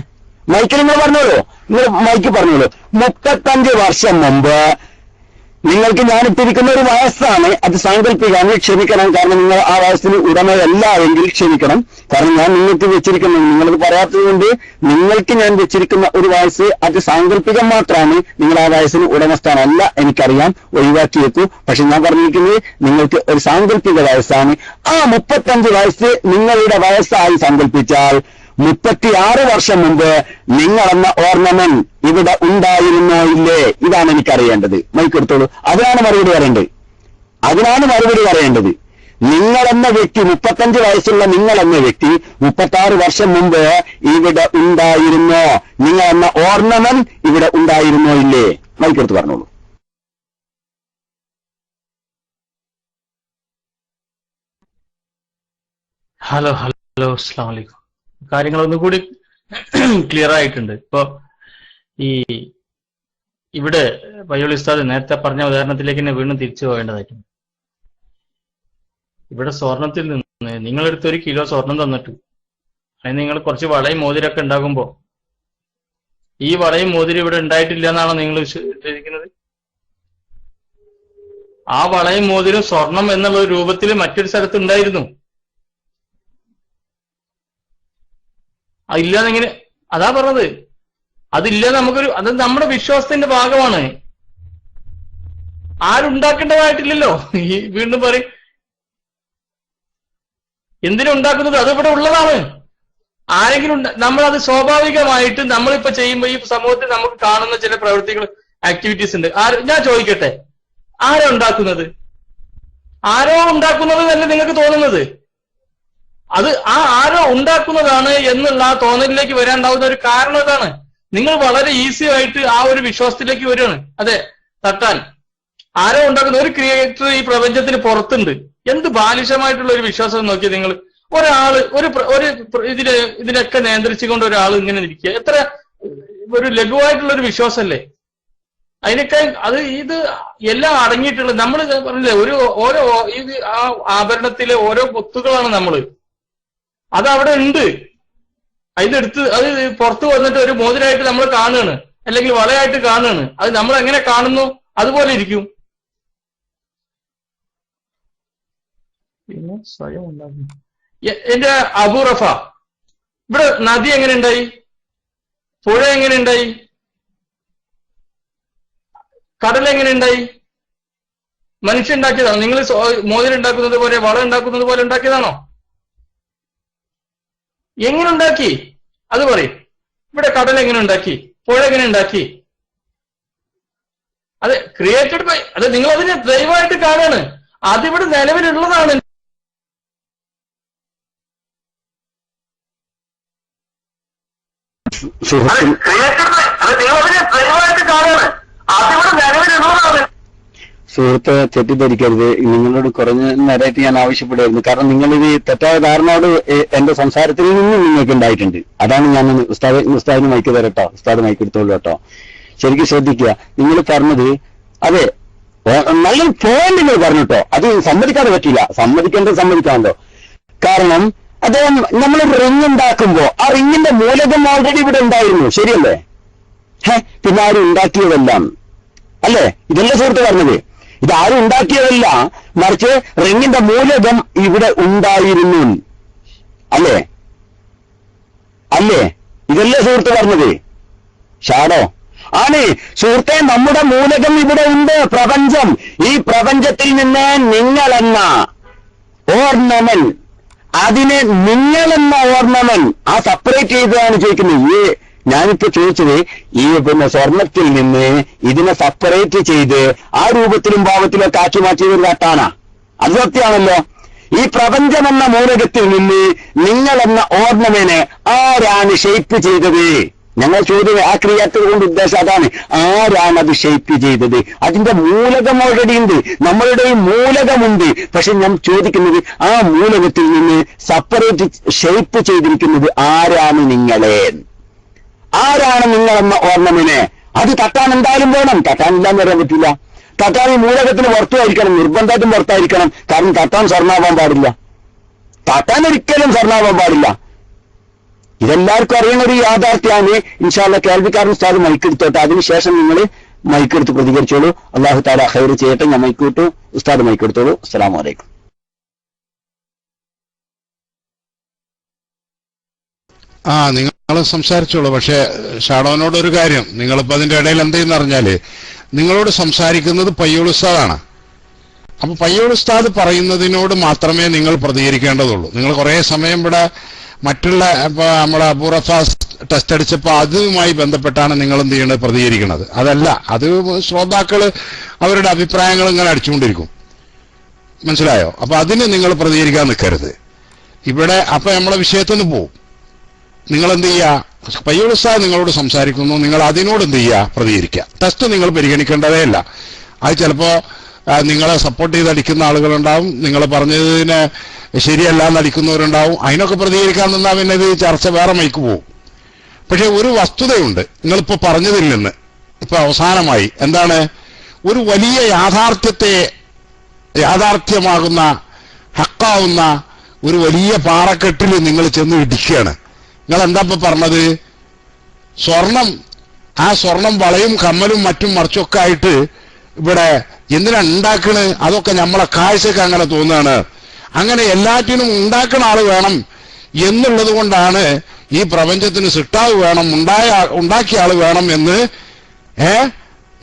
മൈക്കിൽ നിങ്ങൾ പറഞ്ഞോളൂ. നിങ്ങൾ മൈക്ക് പറഞ്ഞോളൂ. 35 വർഷം മുമ്പ് നിങ്ങൾക്ക് ഞാനിട്ടിരിക്കുന്ന ഒരു വയസ്സാണ്. അത് സാങ്കല്പികമാണ്, ക്ഷമിക്കണം. കാരണം നിങ്ങൾ ആ വയസ്സിന് ഉടമയല്ല എങ്കിൽ ക്ഷമിക്കണം. കാരണം ഞാൻ നിങ്ങൾക്ക് വെച്ചിരിക്കുന്നത്, നിങ്ങളത് പറയാത്തത് കൊണ്ട് നിങ്ങൾക്ക് ഞാൻ വെച്ചിരിക്കുന്ന ഒരു വയസ്സ് അത് സാങ്കല്പികം മാത്രമാണ്. നിങ്ങൾ ആ വയസ്സിന് ഉടമസ്ഥാനല്ല, എനിക്കറിയാം, ഒഴിവാക്കിയേക്കൂ. പക്ഷെ ഞാൻ പറഞ്ഞിരിക്കുന്നത് നിങ്ങൾക്ക് ഒരു സാങ്കല്പിക വയസ്സാണ്. ആ 35 വയസ്സ് നിങ്ങളുടെ വയസ്സായി സങ്കല്പിച്ചാൽ 36 വർഷം മുമ്പ് നിങ്ങളെന്ന ഓർണമെന്റ് ഇവിടെ ഉണ്ടായിരുന്നോ ഇല്ലേ? ഇതാണ് എനിക്കറിയേണ്ടത്. മൈക്കെടുത്തോളൂ. അതിനാണ് മറുപടി പറയേണ്ടത്. നിങ്ങളെന്ന വ്യക്തി, 35 വയസ്സുള്ള നിങ്ങളെന്ന വ്യക്തി 36 വർഷം മുമ്പ് ഇവിടെ ഉണ്ടായിരുന്നോ? നിങ്ങളെന്ന ഓർണമെന്റ് ഇവിടെ ഉണ്ടായിരുന്നോ ഇല്ലേ? മൈക്കെടുത്ത് പറഞ്ഞോളൂ. ഹലോ, അസ്സലാമു അലൈക്കും. കാര്യങ്ങൾ ഒന്നുകൂടി ക്ലിയർ ആയിട്ടുണ്ട്. ഇപ്പൊ ഇവിടെ പയ്യോളി ഉസ്താദ് നേരത്തെ പറഞ്ഞ ഉദാഹരണത്തിലേക്ക് തന്നെ വീണ്ടും തിരിച്ചു പോകേണ്ടതായിട്ടുണ്ട്. ഇവിടെ സ്വർണത്തിൽ നിന്ന് നിങ്ങളെടുത്ത് 1 കിലോ സ്വർണം തന്നിട്ട് അതിന് നിങ്ങൾ കുറച്ച് വളയും മോതിരൊക്കെ ഉണ്ടാകുമ്പോ ഈ വളയും മോതിരം ഇവിടെ ഉണ്ടായിട്ടില്ല എന്നാണോ നിങ്ങൾ വിശ്വസിക്കുന്നത്? ആ വളയും മോതിരം സ്വർണം എന്നുള്ള രൂപത്തിൽ മറ്റൊരു സ്ഥലത്ത് ഉണ്ടായിരുന്നു. അതില്ലാന്നെങ്ങനെ? അതാ പറഞ്ഞത്. അതില്ല, അത് നമ്മുടെ വിശ്വാസത്തിന്റെ ഭാഗമാണ്. ആരുണ്ടാക്കേണ്ടതായിട്ടില്ലല്ലോ. വീണ്ടും പറയും, എന്തിനുണ്ടാക്കുന്നത്? അത് ഇവിടെ ഉള്ളതാണ്. ആരെങ്കിലും നമ്മളത് സ്വാഭാവികമായിട്ട് നമ്മളിപ്പോ ചെയ്യുമ്പോ ഈ സമൂഹത്തിൽ നമുക്ക് കാണുന്ന ചില പ്രവൃത്തികൾ, ആക്ടിവിറ്റീസ് ഉണ്ട്. ഞാൻ ചോദിക്കട്ടെ, ആരോ ഉണ്ടാക്കുന്നത് എന്നല്ലേ നിങ്ങൾക്ക് തോന്നുന്നത്? അത് ആരോ ഉണ്ടാക്കുന്നതാണ് എന്നുള്ള ആ തോന്നലിലേക്ക് വരാണ്ടാവുന്ന ഒരു കാരണം ഇതാണ്. നിങ്ങൾ വളരെ ഈസി ആയിട്ട് ആ ഒരു വിശ്വാസത്തിലേക്ക് വരികയാണ്. അതെ, തട്ടാൻ ആരോ ഉണ്ടാക്കുന്ന ഒരു ക്രിയേറ്റർ ഈ പ്രപഞ്ചത്തിന് പുറത്തുണ്ട്. എന്ത് ബാലിശമായിട്ടുള്ള ഒരു വിശ്വാസം നോക്കിയാൽ നിങ്ങൾ. ഒരാള് ഇതിനൊക്കെ നിയന്ത്രിച്ചുകൊണ്ട് ഒരാൾ ഇങ്ങനെ ഇരിക്കുക, എത്ര ഒരു ലഘുവായിട്ടുള്ള ഒരു വിശ്വാസമല്ലേ? അതിനൊക്കെ ഇത് എല്ലാം അടങ്ങിയിട്ടുള്ള, നമ്മൾ പറഞ്ഞില്ലേ, ഓരോ ആ ആഭരണത്തിലെ ഓരോ കൊത്തുകളാണ് നമ്മള്. അത് അവിടെ ഉണ്ട്. അതിനെടുത്ത് അത് പുറത്തു വന്നിട്ട് ഒരു മോതിരായിട്ട് നമ്മൾ കാണുകയാണ്, അല്ലെങ്കിൽ വളയായിട്ട് കാണുകയാണ്. അത് നമ്മൾ എങ്ങനെ കാണുന്നു അതുപോലെ ഇരിക്കും. പിന്നെ സ്വയം ഉണ്ടാകുന്നു. എന്റെ അബൂറഫ, ഇവിടെ നദി എങ്ങനെ ഉണ്ടായി? പുഴ എങ്ങനെ ഉണ്ടായി? കടൽ എങ്ങനെ ഉണ്ടായി? മനുഷ്യൻ ഉണ്ടാക്കിയതാണോ? നിങ്ങൾ മോതിരം ഉണ്ടാക്കുന്നത് പോലെ, വള ഉണ്ടാക്കുന്നത് പോലെ ഉണ്ടാക്കിയതാണോ? എങ്ങനെ ഉണ്ടാക്കി അത് പറയും. ഇവിടെ കടൽ എങ്ങനെ ഉണ്ടാക്കി? പുഴ എങ്ങനെ ഉണ്ടാക്കി? അത് ക്രിയേറ്റഡ് ബൈ, അത് നിങ്ങൾ അതിനെ ദൈവമായിട്ട് കാണാണ്. അതിവിടെ നിലവിലുള്ളതാണ്. സുഹൃത്തെ, തെറ്റിദ്ധരിക്കരുത്. നിങ്ങളോട് കുറഞ്ഞ നേരമായിട്ട് ഞാൻ ആവശ്യപ്പെടുമായിരുന്നു. കാരണം നിങ്ങളിത് തെറ്റായ ധാരണയോട് എന്റെ സംസാരത്തിൽ നിന്നും നിങ്ങൾക്ക് ഉണ്ടായിട്ടുണ്ട്. അതാണ് ഞാൻ ഉസ്താദിന് മൈക്ക് തരട്ടോ, ഉസ്താദ് മൈക്ക് എടുത്തോളൂ കേട്ടോ. ശരിക്കും ശ്രദ്ധിക്കുക. നിങ്ങൾ പറഞ്ഞത് അതെ, നല്ലൊരു പോയിന്റ് നിങ്ങൾ പറഞ്ഞിട്ടോ. അത് സമ്മതിക്കാതെ പറ്റില്ല. സമ്മതിക്കാമല്ലോ. കാരണം അദ്ദേഹം നമ്മളൊരു റിങ് ഉണ്ടാക്കുമ്പോ ആ റിങ്ങിന്റെ മൂലകം ഓൾറെഡി ഇവിടെ ഉണ്ടായിരുന്നു. ശരിയല്ലേ? പിന്നെ ആരും ഉണ്ടാക്കിയതെല്ലാം അല്ലേ? ഇതല്ല സുഹൃത്ത് പറഞ്ഞത്. ഇതാരും ഉണ്ടാക്കിയതല്ല, മറിച്ച് റിങ്ങിന്റെ മൂലകം ഇവിടെ ഉണ്ടായിരുന്നു. അല്ലേ? ഇതല്ലേ സുഹൃത്ത് പറഞ്ഞത്? ഷാഡോ ആണ് സുഹൃത്തെ. നമ്മുടെ മൂലകം ഇവിടെ ഉണ്ട്. പ്രപഞ്ചം, ഈ പ്രപഞ്ചത്തിൽ നിന്ന് നിങ്ങളെന്ന ഓർണമെന്റ്, അതിനെ നിങ്ങളെന്ന ഓർണമെന്റ് ആ സെപ്പറേറ്റ് ചെയ്തതാണ് ചോദിക്കുന്നത്. ഞാനിപ്പോ ചോദിച്ചത് ഈ സ്വർണത്തിൽ നിന്ന് ഇതിനെ സെപ്പറേറ്റ് ചെയ്ത് ആ രൂപത്തിലും ഭാവത്തിലും ഒക്കെ ആക്കി മാറ്റിയത് കാട്ടാനാ. അത് സത്യമാണല്ലോ. ഈ പ്രപഞ്ചമെന്ന മൂലകത്തിൽ നിന്ന് നിങ്ങളെന്ന ഓർണമെന്റ് ആരാണ് ഷേപ്പ് ചെയ്തത്? ഞങ്ങൾ ചോദ്യം ആ ക്രിയാറ്റർ കൊണ്ട് ഉദ്ദേശം അതാണ്. ആരാണ് അത് ഷേപ്പ് ചെയ്തത്? അതിന്റെ മൂലകം ഓൾറെഡി ഉണ്ട്. നമ്മളുടെ മൂലകമുണ്ട്. പക്ഷെ ഞാൻ ചോദിക്കുന്നത് ആ മൂലകത്തിൽ നിന്ന് സെപ്പറേറ്റ് ഷേപ്പ് ചെയ്തിരിക്കുന്നത് ആരാണ്? നിങ്ങളെ. ആരാണ് നിങ്ങളെന്ന ഓർണമെന്റ്? അത് തട്ടാൻ എന്തായാലും വേണം. തട്ടാനില്ലാന്ന് പറയാൻ പറ്റില്ല. തട്ടാൻ ഈ മൂലകത്തിന് പുറത്തുമായിരിക്കണം, നിർബന്ധമായിട്ടും പുറത്തായിരിക്കണം. കാരണം തട്ടാൻ സ്വർണ്ണാവാൻ പാടില്ല. തട്ടാൻ ഒരിക്കലും സ്വർണ്ണാവാൻ പാടില്ല. ഇതെല്ലാവർക്കും അറിയുന്ന ഒരു യാഥാർത്ഥ്യമാണ്. ഇൻഷാ അല്ലാഹ് കേൾവിക്കാരൻ ഉസ്താദ് മൈക്കെടുത്തോട്ടെ. അതിനുശേഷം നിങ്ങൾ മൈക്കെടുത്ത് പ്രതികരിച്ചോളൂ. അല്ലാഹു തആല ഖൈർ ചെയ്യട്ടെ. ഞാൻ മൈക്കിട്ടു, ഉസ്താദ് മൈക്കെടുത്തോളൂ. അസ്സലാമു അലൈക്കും. നിങ്ങൾ സംസാരിച്ചോളൂ. പക്ഷെ ഷാഡോനോട് ഒരു കാര്യം, നിങ്ങളിപ്പോ അതിന്റെ ഇടയിൽ എന്തെന്ന് പറഞ്ഞാല് നിങ്ങളോട് സംസാരിക്കുന്നത് പയ്യോൾ ഉസ്താദാണ്. അപ്പൊ പയ്യോൾ ഉസ്താദ് പറയുന്നതിനോട് മാത്രമേ നിങ്ങൾ പ്രതികരിക്കേണ്ടതുള്ളൂ. നിങ്ങൾ കുറെ സമയം ഇവിടെ മറ്റുള്ള നമ്മളെ അബൂറഫ ടെസ്റ്റ് അടിച്ചപ്പോ അതുമായി ബന്ധപ്പെട്ടാണ് നിങ്ങൾ എന്ത് ചെയ്യേണ്ടത്, പ്രതികരിക്കുന്നത്. അതല്ല, അത് ശ്രോതാക്കള് അവരുടെ അഭിപ്രായങ്ങൾ ഇങ്ങനെ അടിച്ചുകൊണ്ടിരിക്കും. മനസ്സിലായോ? അപ്പൊ അതിന് നിങ്ങൾ പ്രതികരിക്കാൻ നിൽക്കരുത് ഇവിടെ. അപ്പൊ നമ്മളെ വിഷയത്തിൽ നിന്ന് പോവും. നിങ്ങൾ എന്ത് ചെയ്യുക? പയ്യോൾ ഉസ്താദ് നിങ്ങളോട് സംസാരിക്കുന്നു, നിങ്ങൾ അതിനോട് എന്ത് ചെയ്യുക? പ്രതികരിക്കുക. ടെസ്റ്റ് നിങ്ങൾ പരിഗണിക്കേണ്ടതേ അല്ല. അത് ചിലപ്പോ നിങ്ങളെ സപ്പോർട്ട് ചെയ്ത് അടിക്കുന്ന ആളുകളുണ്ടാവും, നിങ്ങൾ പറഞ്ഞതിന് ശരിയല്ല എന്നടിക്കുന്നവരുണ്ടാവും. അതിനൊക്കെ പ്രതികരിക്കാൻ നിന്നാൽ പിന്നെ ഇത് ചർച്ച വേറെ മൈക്ക് പോവും. പക്ഷെ ഒരു വസ്തുതയുണ്ട് നിങ്ങളിപ്പോ പറഞ്ഞതിൽ നിന്ന്. ഇപ്പൊ അവസാനമായി എന്താണ്? ഒരു വലിയ യാഥാർത്ഥ്യമാകുന്ന ഹക്കാവുന്ന ഒരു വലിയ പാറക്കെട്ടിൽ നിങ്ങൾ ചെന്ന് ഇടിക്കുകയാണ്. നിങ്ങൾ എന്താ ഇപ്പൊ പറഞ്ഞത്? സ്വർണം, ആ സ്വർണം വളയും കമ്മലും മറ്റും മറിച്ചൊക്കെ ആയിട്ട് ഇവിടെ എന്തിനാ ഉണ്ടാക്കണ്? അതൊക്കെ നമ്മളെ കാഴ്ചക്ക് അങ്ങനെ തോന്നുകയാണ്. അങ്ങനെ എല്ലാറ്റിനും ഉണ്ടാക്കുന്ന ആള് വേണം എന്നുള്ളത് കൊണ്ടാണ് ഈ പ്രപഞ്ചത്തിന് സൃഷ്ടാവ് വേണം, ഉണ്ടാക്കിയ ആള് വേണം എന്ന്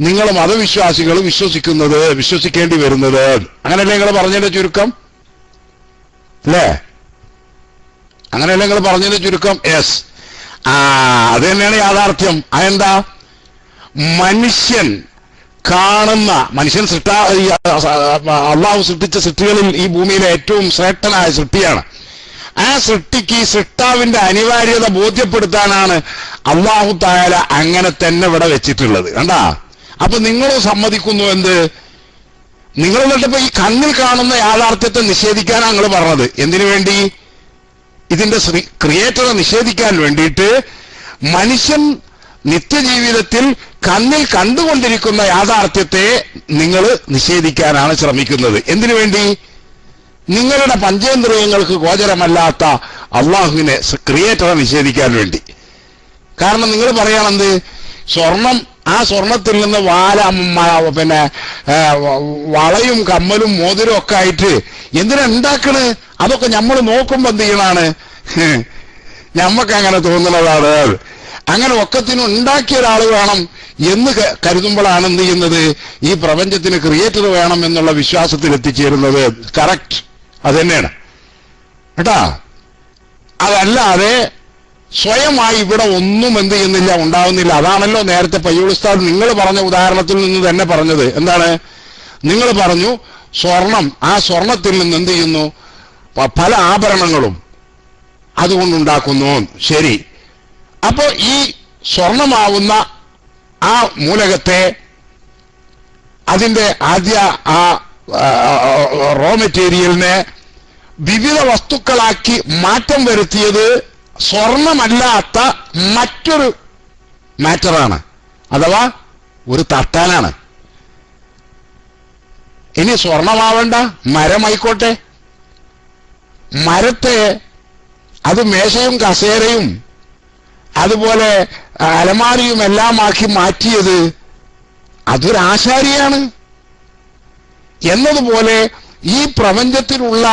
നിങ്ങൾ മതവിശ്വാസികൾ വിശ്വസിക്കേണ്ടി വരുന്നത്. അങ്ങനെയല്ലേ നിങ്ങൾ പറഞ്ഞതിന്റെ ചുരുക്കം? അല്ലേ? അങ്ങനെയല്ലേ നിങ്ങൾ പറഞ്ഞതിന്റെ ചുരുക്കം? യെസ്. അത് തന്നെയാണ് യാഥാർത്ഥ്യം. അതെന്താ? മനുഷ്യൻ കാണുന്ന, മനുഷ്യൻ അള്ളാഹു സൃഷ്ടിച്ച സൃഷ്ടികളിൽ ഈ ഭൂമിയിലെ ഏറ്റവും ശ്രേഷ്ഠനായ സൃഷ്ടിയാണ്. ആ സൃഷ്ടിക്ക് ഈ സൃഷ്ടാവിന്റെ അനിവാര്യത ബോധ്യപ്പെടുത്താനാണ് അള്ളാഹു തആല അങ്ങനെ തന്നെ ഇവിടെ വെച്ചിട്ടുള്ളത്. കണ്ടാ? അപ്പൊ നിങ്ങൾ സമ്മതിക്കുന്നു എന്ത്? നിങ്ങൾ എന്നിട്ടിപ്പോ ഈ കണ്ണിൽ കാണുന്ന യാഥാർത്ഥ്യത്തെ നിഷേധിക്കാനാണ് നിങ്ങൾ പറഞ്ഞത്. എന്തിനു വേണ്ടി? ഇതിന്റെ ക്രിയേറ്ററെ നിഷേധിക്കാൻ വേണ്ടിയിട്ട് മനുഷ്യൻ നിത്യജീവിതത്തിൽ കണ്ണിൽ കണ്ടുകൊണ്ടിരിക്കുന്ന യാഥാർത്ഥ്യത്തെ നിങ്ങൾ നിഷേധിക്കാനാണ് ശ്രമിക്കുന്നത്. എന്തിനു വേണ്ടി? നിങ്ങളുടെ പഞ്ചേന്ദ്രിയങ്ങൾക്ക് ഗോചരമല്ലാത്ത അള്ളാഹുവിനെ, ക്രിയേറ്ററെ നിഷേധിക്കാൻ വേണ്ടി. കാരണം നിങ്ങൾ പറയണെന്ത്, സ്വർണം, ആ സ്വർണത്തിൽ നിന്ന് പിന്നെ വളയും കമ്മലും മോതിരം ഒക്കെ ആയിട്ട് എന്തിനാ ഉണ്ടാക്കണ്? അതൊക്കെ നമ്മൾ നോക്കുമ്പോ എന്ത് ചെയ്യണാണ്? ഞമ്മക്ക് അങ്ങനെ തോന്നുന്നതാണ്. അങ്ങനെ ഒക്കത്തിനും ഉണ്ടാക്കിയ ഒരാൾ വേണം എന്ന് കരുതുമ്പോഴാണ് എന്ത് ചെയ്യുന്നത്? ഈ പ്രപഞ്ചത്തിന് ക്രിയേറ്റർ വേണം എന്നുള്ള വിശ്വാസത്തിൽ എത്തിച്ചേരുന്നത്. കറക്റ്റ്, അത് തന്നെയാണ് കേട്ടാ. അതല്ലാതെ സ്വയമായി ഇവിടെ ഒന്നും എന്ത് ചെയ്യുന്നില്ല, ഉണ്ടാവുന്നില്ല. അതാണല്ലോ നേരത്തെ പയ്യോൾ ഉസ്താദ് നിങ്ങൾ പറഞ്ഞ ഉദാഹരണത്തിൽ നിന്ന് തന്നെ പറഞ്ഞത്. എന്താണ്? നിങ്ങൾ പറഞ്ഞു സ്വർണം, ആ സ്വർണത്തിൽ നിന്ന് എന്ത് ചെയ്യുന്നു? പല ആഭരണങ്ങളും അതുകൊണ്ടുണ്ടാക്കുന്നു. ശരി, അപ്പോ ഈ സ്വർണമാവുന്ന ആ മൂലകത്തെ, അതിന്റെ ആദ്യ ആ റോ മെറ്റീരിയലിനെ വിവിധ വസ്തുക്കളാക്കി മാറ്റം വരുത്തിയത് സ്വർണമല്ലാത്ത മറ്റൊരു മാറ്ററാണ്, അഥവാ ഒരു തട്ടാനാണ്. ഇനി സ്വർണമാവണ്ട, മരമായിക്കോട്ടെ. മരത്തെ അത് മേശയും കസേരയും അതുപോലെ അലമാരിയും എല്ലാം ആക്കി മാറ്റിയത് അതൊരാശാരിയാണ്. എന്നതുപോലെ ഈ പ്രപഞ്ചത്തിലുള്ള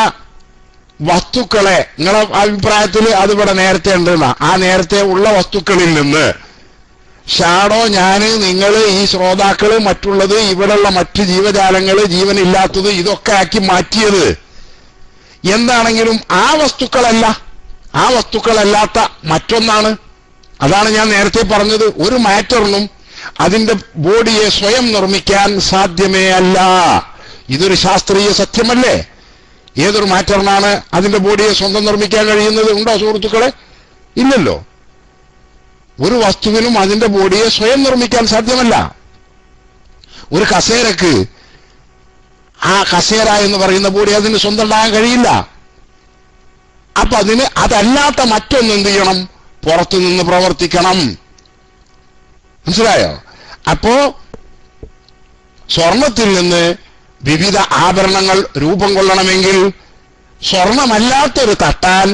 വസ്തുക്കളെ, നിങ്ങളുടെ അഭിപ്രായത്തിൽ അതിവിടെ നേരത്തെ ഉണ്ടെന്ന, ആ നേരത്തെ ഉള്ള വസ്തുക്കളിൽ നിന്ന് ഷാഡോ, ഞാന്, നിങ്ങള്, ഈ ശ്രോതാക്കള്, മറ്റുള്ളത്, ഇവിടെയുള്ള മറ്റു ജീവജാലങ്ങള്, ജീവനില്ലാത്തത്, ഇതൊക്കെ ആക്കി മാറ്റിയത് എന്താണെങ്കിലും ആ വസ്തുക്കളല്ല, ആ വസ്തുക്കളല്ലാത്ത മറ്റൊന്നാണ്. അതാണ് ഞാൻ നേരത്തെ പറഞ്ഞത്. ഒരു മാറ്ററിനും അതിന്റെ ബോഡിയെ സ്വയം നിർമ്മിക്കാൻ സാധ്യമേ അല്ല. ഇതൊരു ശാസ്ത്രീയ സത്യമല്ലേ? ഏതൊരു മാറ്ററിനാണ് അതിന്റെ ബോഡിയെ സ്വന്തം നിർമ്മിക്കാൻ കഴിയുന്നത്? ഉണ്ടോ സുഹൃത്തുക്കളെ? ഇല്ലല്ലോ. ഒരു വസ്തുവിനും അതിന്റെ ബോഡിയെ സ്വയം നിർമ്മിക്കാൻ സാധ്യമല്ല. ഒരു കസേരക്ക് ആ കസേര എന്ന് പറയുന്ന ബോഡി അതിന് സ്വന്തം ഉണ്ടാകാൻ കഴിയില്ല. അപ്പൊ അതിന് അതല്ലാത്ത മറ്റൊന്ന് എന്ത് ചെയ്യണം? പുറത്തു നിന്ന് പ്രവർത്തിക്കണം. മനസ്സിലായോ? അപ്പോ സ്വർണത്തിൽ നിന്ന് വിവിധ ആഭരണങ്ങൾ രൂപം കൊള്ളണമെങ്കിൽ സ്വർണമല്ലാത്തൊരു തട്ടാൻ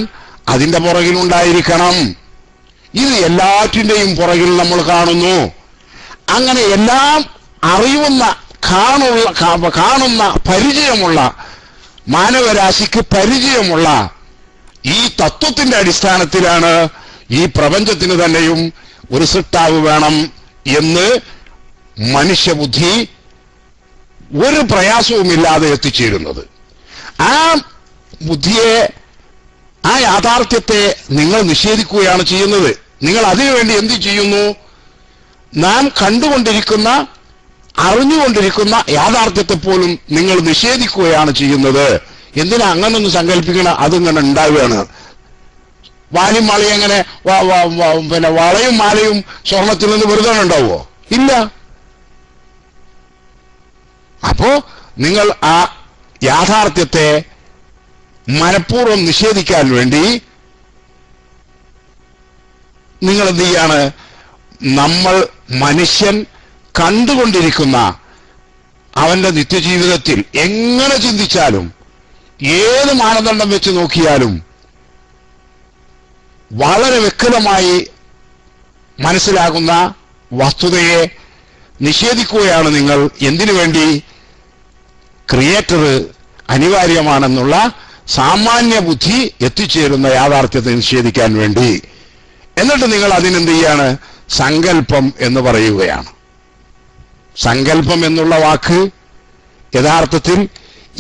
അതിന്റെ പുറകിലുണ്ടായിരിക്കണം. ഇത് എല്ലാറ്റിന്റെയും പുറകിൽ നമ്മൾ കാണുന്നു. അങ്ങനെ എല്ലാം അറിയുന്ന, കാണുന്ന, പരിചയമുള്ള, മാനവരാശിക്ക് പരിചയമുള്ള ഈ തത്വത്തിന്റെ അടിസ്ഥാനത്തിലാണ് ഈ പ്രപഞ്ചത്തിന് തന്നെയും ഒരു സൃഷ്ടാവ് വേണം എന്ന് മനുഷ്യബുദ്ധി ഒരു പ്രയാസവുമില്ലാതെ എത്തിച്ചേരുന്നത്. ആ ബുദ്ധിയെ, ആ യാഥാർത്ഥ്യത്തെ നിങ്ങൾ നിഷേധിക്കുകയാണ് ചെയ്യുന്നത്. നിങ്ങൾ അതിനുവേണ്ടി എന്ത് ചെയ്യുന്നു? നാം കണ്ടുകൊണ്ടിരിക്കുന്ന, അറിഞ്ഞുകൊണ്ടിരിക്കുന്ന യാഥാർത്ഥ്യത്തെ പോലും നിങ്ങൾ നിഷേധിക്കുകയാണ് ചെയ്യുന്നത്. എന്തിനാ അങ്ങനൊന്ന് സങ്കല്പിക്കണം? അതിങ്ങനെ ഉണ്ടാവുകയാണ്. വാലും മാലയും എങ്ങനെ, പിന്നെ വളയും മാലയും സ്വർണത്തിൽ നിന്ന് വെറുതെ ഉണ്ടാവുമോ? ഇല്ല. അപ്പോ നിങ്ങൾ ആ യാഥാർത്ഥ്യത്തെ മനഃപൂർവ്വം നിഷേധിക്കാൻ വേണ്ടി നിങ്ങൾ എന്ത് ചെയ്യാണ്? നമ്മൾ മനുഷ്യൻ കണ്ടുകൊണ്ടിരിക്കുന്ന അവന്റെ നിത്യജീവിതത്തിൽ എങ്ങനെ ചിന്തിച്ചാലും, ഏത് മാനദണ്ഡം വെച്ച് നോക്കിയാലും വളരെ വ്യക്തമായി മനസ്സിലാകുന്ന വസ്തുതയെ നിഷേധിക്കുകയാണ് നിങ്ങൾ. എന്തിനു വേണ്ടി? ക്രിയേറ്റർ അനിവാര്യമാണെന്നുള്ള സാമാന്യ ബുദ്ധി എത്തിച്ചേരുന്ന യാഥാർത്ഥ്യത്തെ നിഷേധിക്കാൻ വേണ്ടി. എന്നിട്ട് നിങ്ങൾ അതിനെന്ത് ചെയ്യാണ്? സങ്കല്പം എന്ന് പറയുകയാണ്. സങ്കല്പം എന്നുള്ള വാക്ക് യഥാർത്ഥത്തിൽ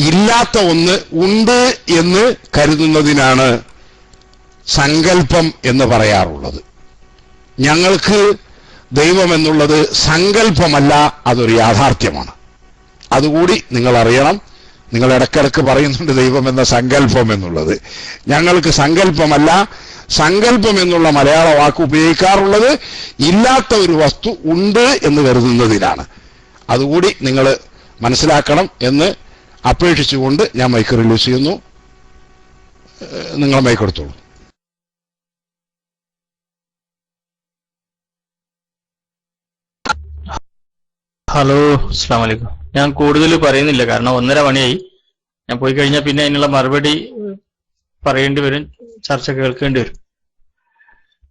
ഇല്ലാത്ത ഒന്ന് ഉണ്ട് എന്ന് കരുതുന്നതിനാണ് സങ്കല്പം എന്ന് പറയാറുള്ളത്. ഞങ്ങൾക്ക് ദൈവം എന്നുള്ളത് സങ്കല്പമല്ല, അതൊരു യാഥാർത്ഥ്യമാണ്. അതുകൂടി നിങ്ങൾ അറിയണം. നിങ്ങൾ ഇടയ്ക്കിടയ്ക്ക് പറയുന്നുണ്ട് ദൈവം എന്ന സങ്കല്പം എന്നുള്ളത്. ഞങ്ങൾക്ക് സങ്കല്പമല്ല, സങ്കല്പം എന്നുള്ള മലയാള വാക്ക് ഉപയോഗിക്കാറുള്ളത് ഇല്ലാത്ത ഒരു വസ്തു ഉണ്ട് എന്ന് കരുതുന്നതിനാണ്. അതുകൂടി നിങ്ങൾ മനസ്സിലാക്കണം എന്ന് അപേക്ഷിച്ചുകൊണ്ട് ഞാൻ മൈക്ക് റിലീസ് ചെയ്യുന്നു. നിങ്ങൾ മൈക്ക് എടുത്തോളൂ. ഹലോ, അസ്സലാമു അലൈക്കും. ഞാൻ കൂടുതൽ പറയുന്നില്ല, കാരണം 1:30 മണിയായി. ഞാൻ പോയി കഴിഞ്ഞാൽ പിന്നെ അതിനുള്ള മറുപടി പറയേണ്ടി വരും, ചർച്ച കേൾക്കേണ്ടി വരും.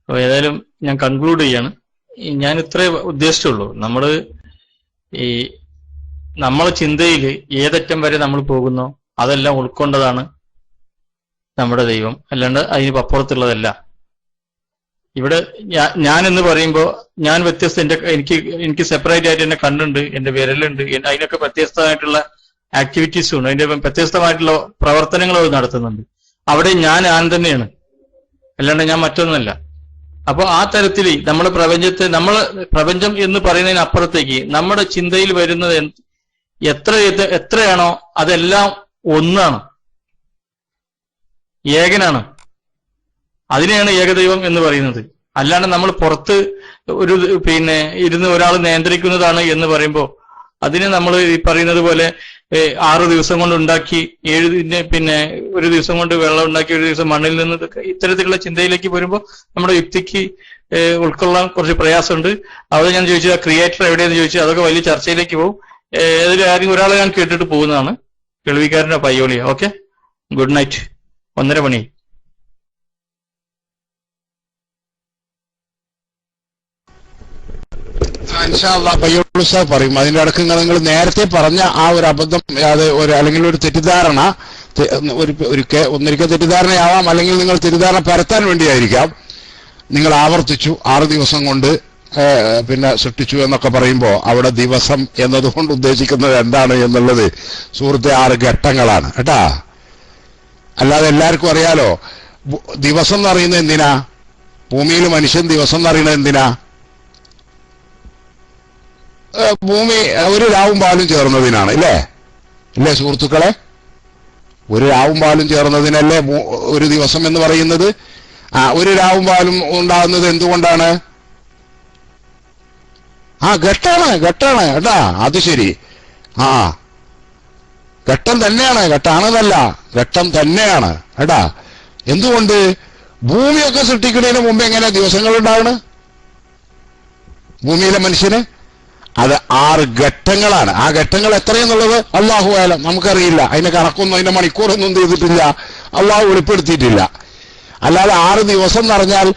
അപ്പോൾ ഏതായാലും ഞാൻ കൺക്ലൂഡ് ചെയ്യാണ്. ഞാൻ ഇത്രേ ഉദ്ദേശിച്ചുള്ളൂ. നമ്മളെ ചിന്തയിൽ ഏതറ്റം വരെ നമ്മൾ പോകുന്നോ അതെല്ലാം ഉൾക്കൊണ്ടതാണ് നമ്മുടെ ദൈവം, അല്ലാണ്ട് അതിന് അപ്പുറത്തുള്ളതല്ല. ഇവിടെ ഞാനെന്ന് പറയുമ്പോൾ ഞാൻ വ്യത്യസ്ത എനിക്ക് സെപ്പറേറ്റ് ആയിട്ട് എന്റെ കണ്ണുണ്ട്, എന്റെ വിരലുണ്ട്, അതിനൊക്കെ വ്യത്യസ്തമായിട്ടുള്ള ആക്ടിവിറ്റീസും ഉണ്ട്, അതിന്റെ വ്യത്യസ്തമായിട്ടുള്ള പ്രവർത്തനങ്ങൾ നടത്തുന്നുണ്ട്. അവിടെ ഞാൻ തന്നെയാണ്, അല്ലാണ്ട് ഞാൻ മറ്റൊന്നല്ല. അപ്പൊ ആ തരത്തിൽ നമ്മുടെ പ്രപഞ്ചം എന്ന് പറയുന്നതിന് അപ്പുറത്തേക്ക് നമ്മുടെ ചിന്തയിൽ വരുന്നത് എത്രയാണോ അതെല്ലാം ഒന്നാണ്, ഏകനാണ്. അതിനെയാണ് ഏകദൈവം എന്ന് പറയുന്നത്. അല്ലാണ്ട് നമ്മൾ പുറത്ത് ഇരുന്ന് ഒരാൾ നിയന്ത്രിക്കുന്നതാണ് എന്ന് പറയുമ്പോൾ അതിന് നമ്മൾ ഈ പറയുന്നത് പോലെ 6 ദിവസം കൊണ്ട് ഉണ്ടാക്കി 7 ഒരു ദിവസം കൊണ്ട് വെള്ളം ഉണ്ടാക്കി 1 ദിവസം മണ്ണിൽ നിന്ന് ഇത്തരത്തിലുള്ള ചിന്തയിലേക്ക് വരുമ്പോൾ നമ്മുടെ യുക്തിക്ക് ഉൾക്കൊള്ളാൻ കുറച്ച് പ്രയാസമുണ്ട്. അവിടെ ഞാൻ ചോദിച്ചത് ക്രിയേറ്റർ എവിടെയെന്ന് ചോദിച്ചു, അതൊക്കെ വലിയ ചർച്ചയിലേക്ക് പോകും. ആരെങ്കിലും ഒരാളെ ഞാൻ കേട്ടിട്ട് പോകുന്നതാണ്, കേൾവിക്കാരൻ്റെ പയ്യോളിയ. Okay, good night. 1:30 മണി. പയ്യോളി സാർ പറയും. അതിന്റെ ഇടയ്ക്ക് നിങ്ങൾ നേരത്തെ പറഞ്ഞ ആ ഒരു അബദ്ധം, അല്ലെങ്കിൽ ഒരു തെറ്റിദ്ധാരണ, ഒന്നിരിക്കൽ തെറ്റിദ്ധാരണയാവാം, അല്ലെങ്കിൽ നിങ്ങൾ തെറ്റിദ്ധാരണ പരത്താൻ വേണ്ടിയായിരിക്കാം. നിങ്ങൾ ആവർത്തിച്ചു 6 ദിവസം കൊണ്ട് സൃഷ്ടിച്ചു എന്നൊക്കെ പറയുമ്പോൾ അവിടെ ദിവസം എന്നതുകൊണ്ട് ഉദ്ദേശിക്കുന്നത് എന്താണ് എന്നുള്ളത് സുഹൃത്തെ 6 ഘട്ടങ്ങളാണ് കേട്ടാ. അല്ലാതെ എല്ലാവർക്കും അറിയാലോ ദിവസം എന്ന് പറയുന്നത് എന്തിനാ, ഭൂമിയിൽ മനുഷ്യൻ ദിവസം എന്ന് പറയുന്നത് എന്തിനാ? ഭൂമി ഒരു രാവും പാലും ചേർന്നതിനാണ്, ഇല്ലേ സുഹൃത്തുക്കളെ? ഒരു രാവും പാലും ചേർന്നതിനല്ലേ ഒരു ദിവസം എന്ന് പറയുന്നത്. ഒരു രാവും പാലും ഉണ്ടാകുന്നത് എന്തുകൊണ്ടാണ്? ഘട്ടാണ് കേട്ടാ. അത് ശരി. ഘട്ടം തന്നെയാണ്, ഘട്ടാണെന്നല്ല, ഘട്ടം തന്നെയാണ് കേട്ടാ. എന്തുകൊണ്ട്? ഭൂമിയൊക്കെ സൃഷ്ടിക്കുന്നതിന് മുമ്പ് എങ്ങനെ ദിവസങ്ങൾ ഉണ്ടാകണ് ഭൂമിയിലെ മനുഷ്യന്? അത് 6 ഘട്ടങ്ങളാണ്. ആ ഘട്ടങ്ങൾ എത്രയെന്നുള്ളത് അള്ളാഹു ആലം, നമുക്കറിയില്ല. അതിന്റെ കണക്കൊന്നും അതിന്റെ മണിക്കൂറൊന്നും ചെയ്തിട്ടില്ല, അള്ളാഹു വെളിപ്പെടുത്തിയിട്ടില്ല. അല്ലാതെ 6 ദിവസം എന്ന് പറഞ്ഞാൽ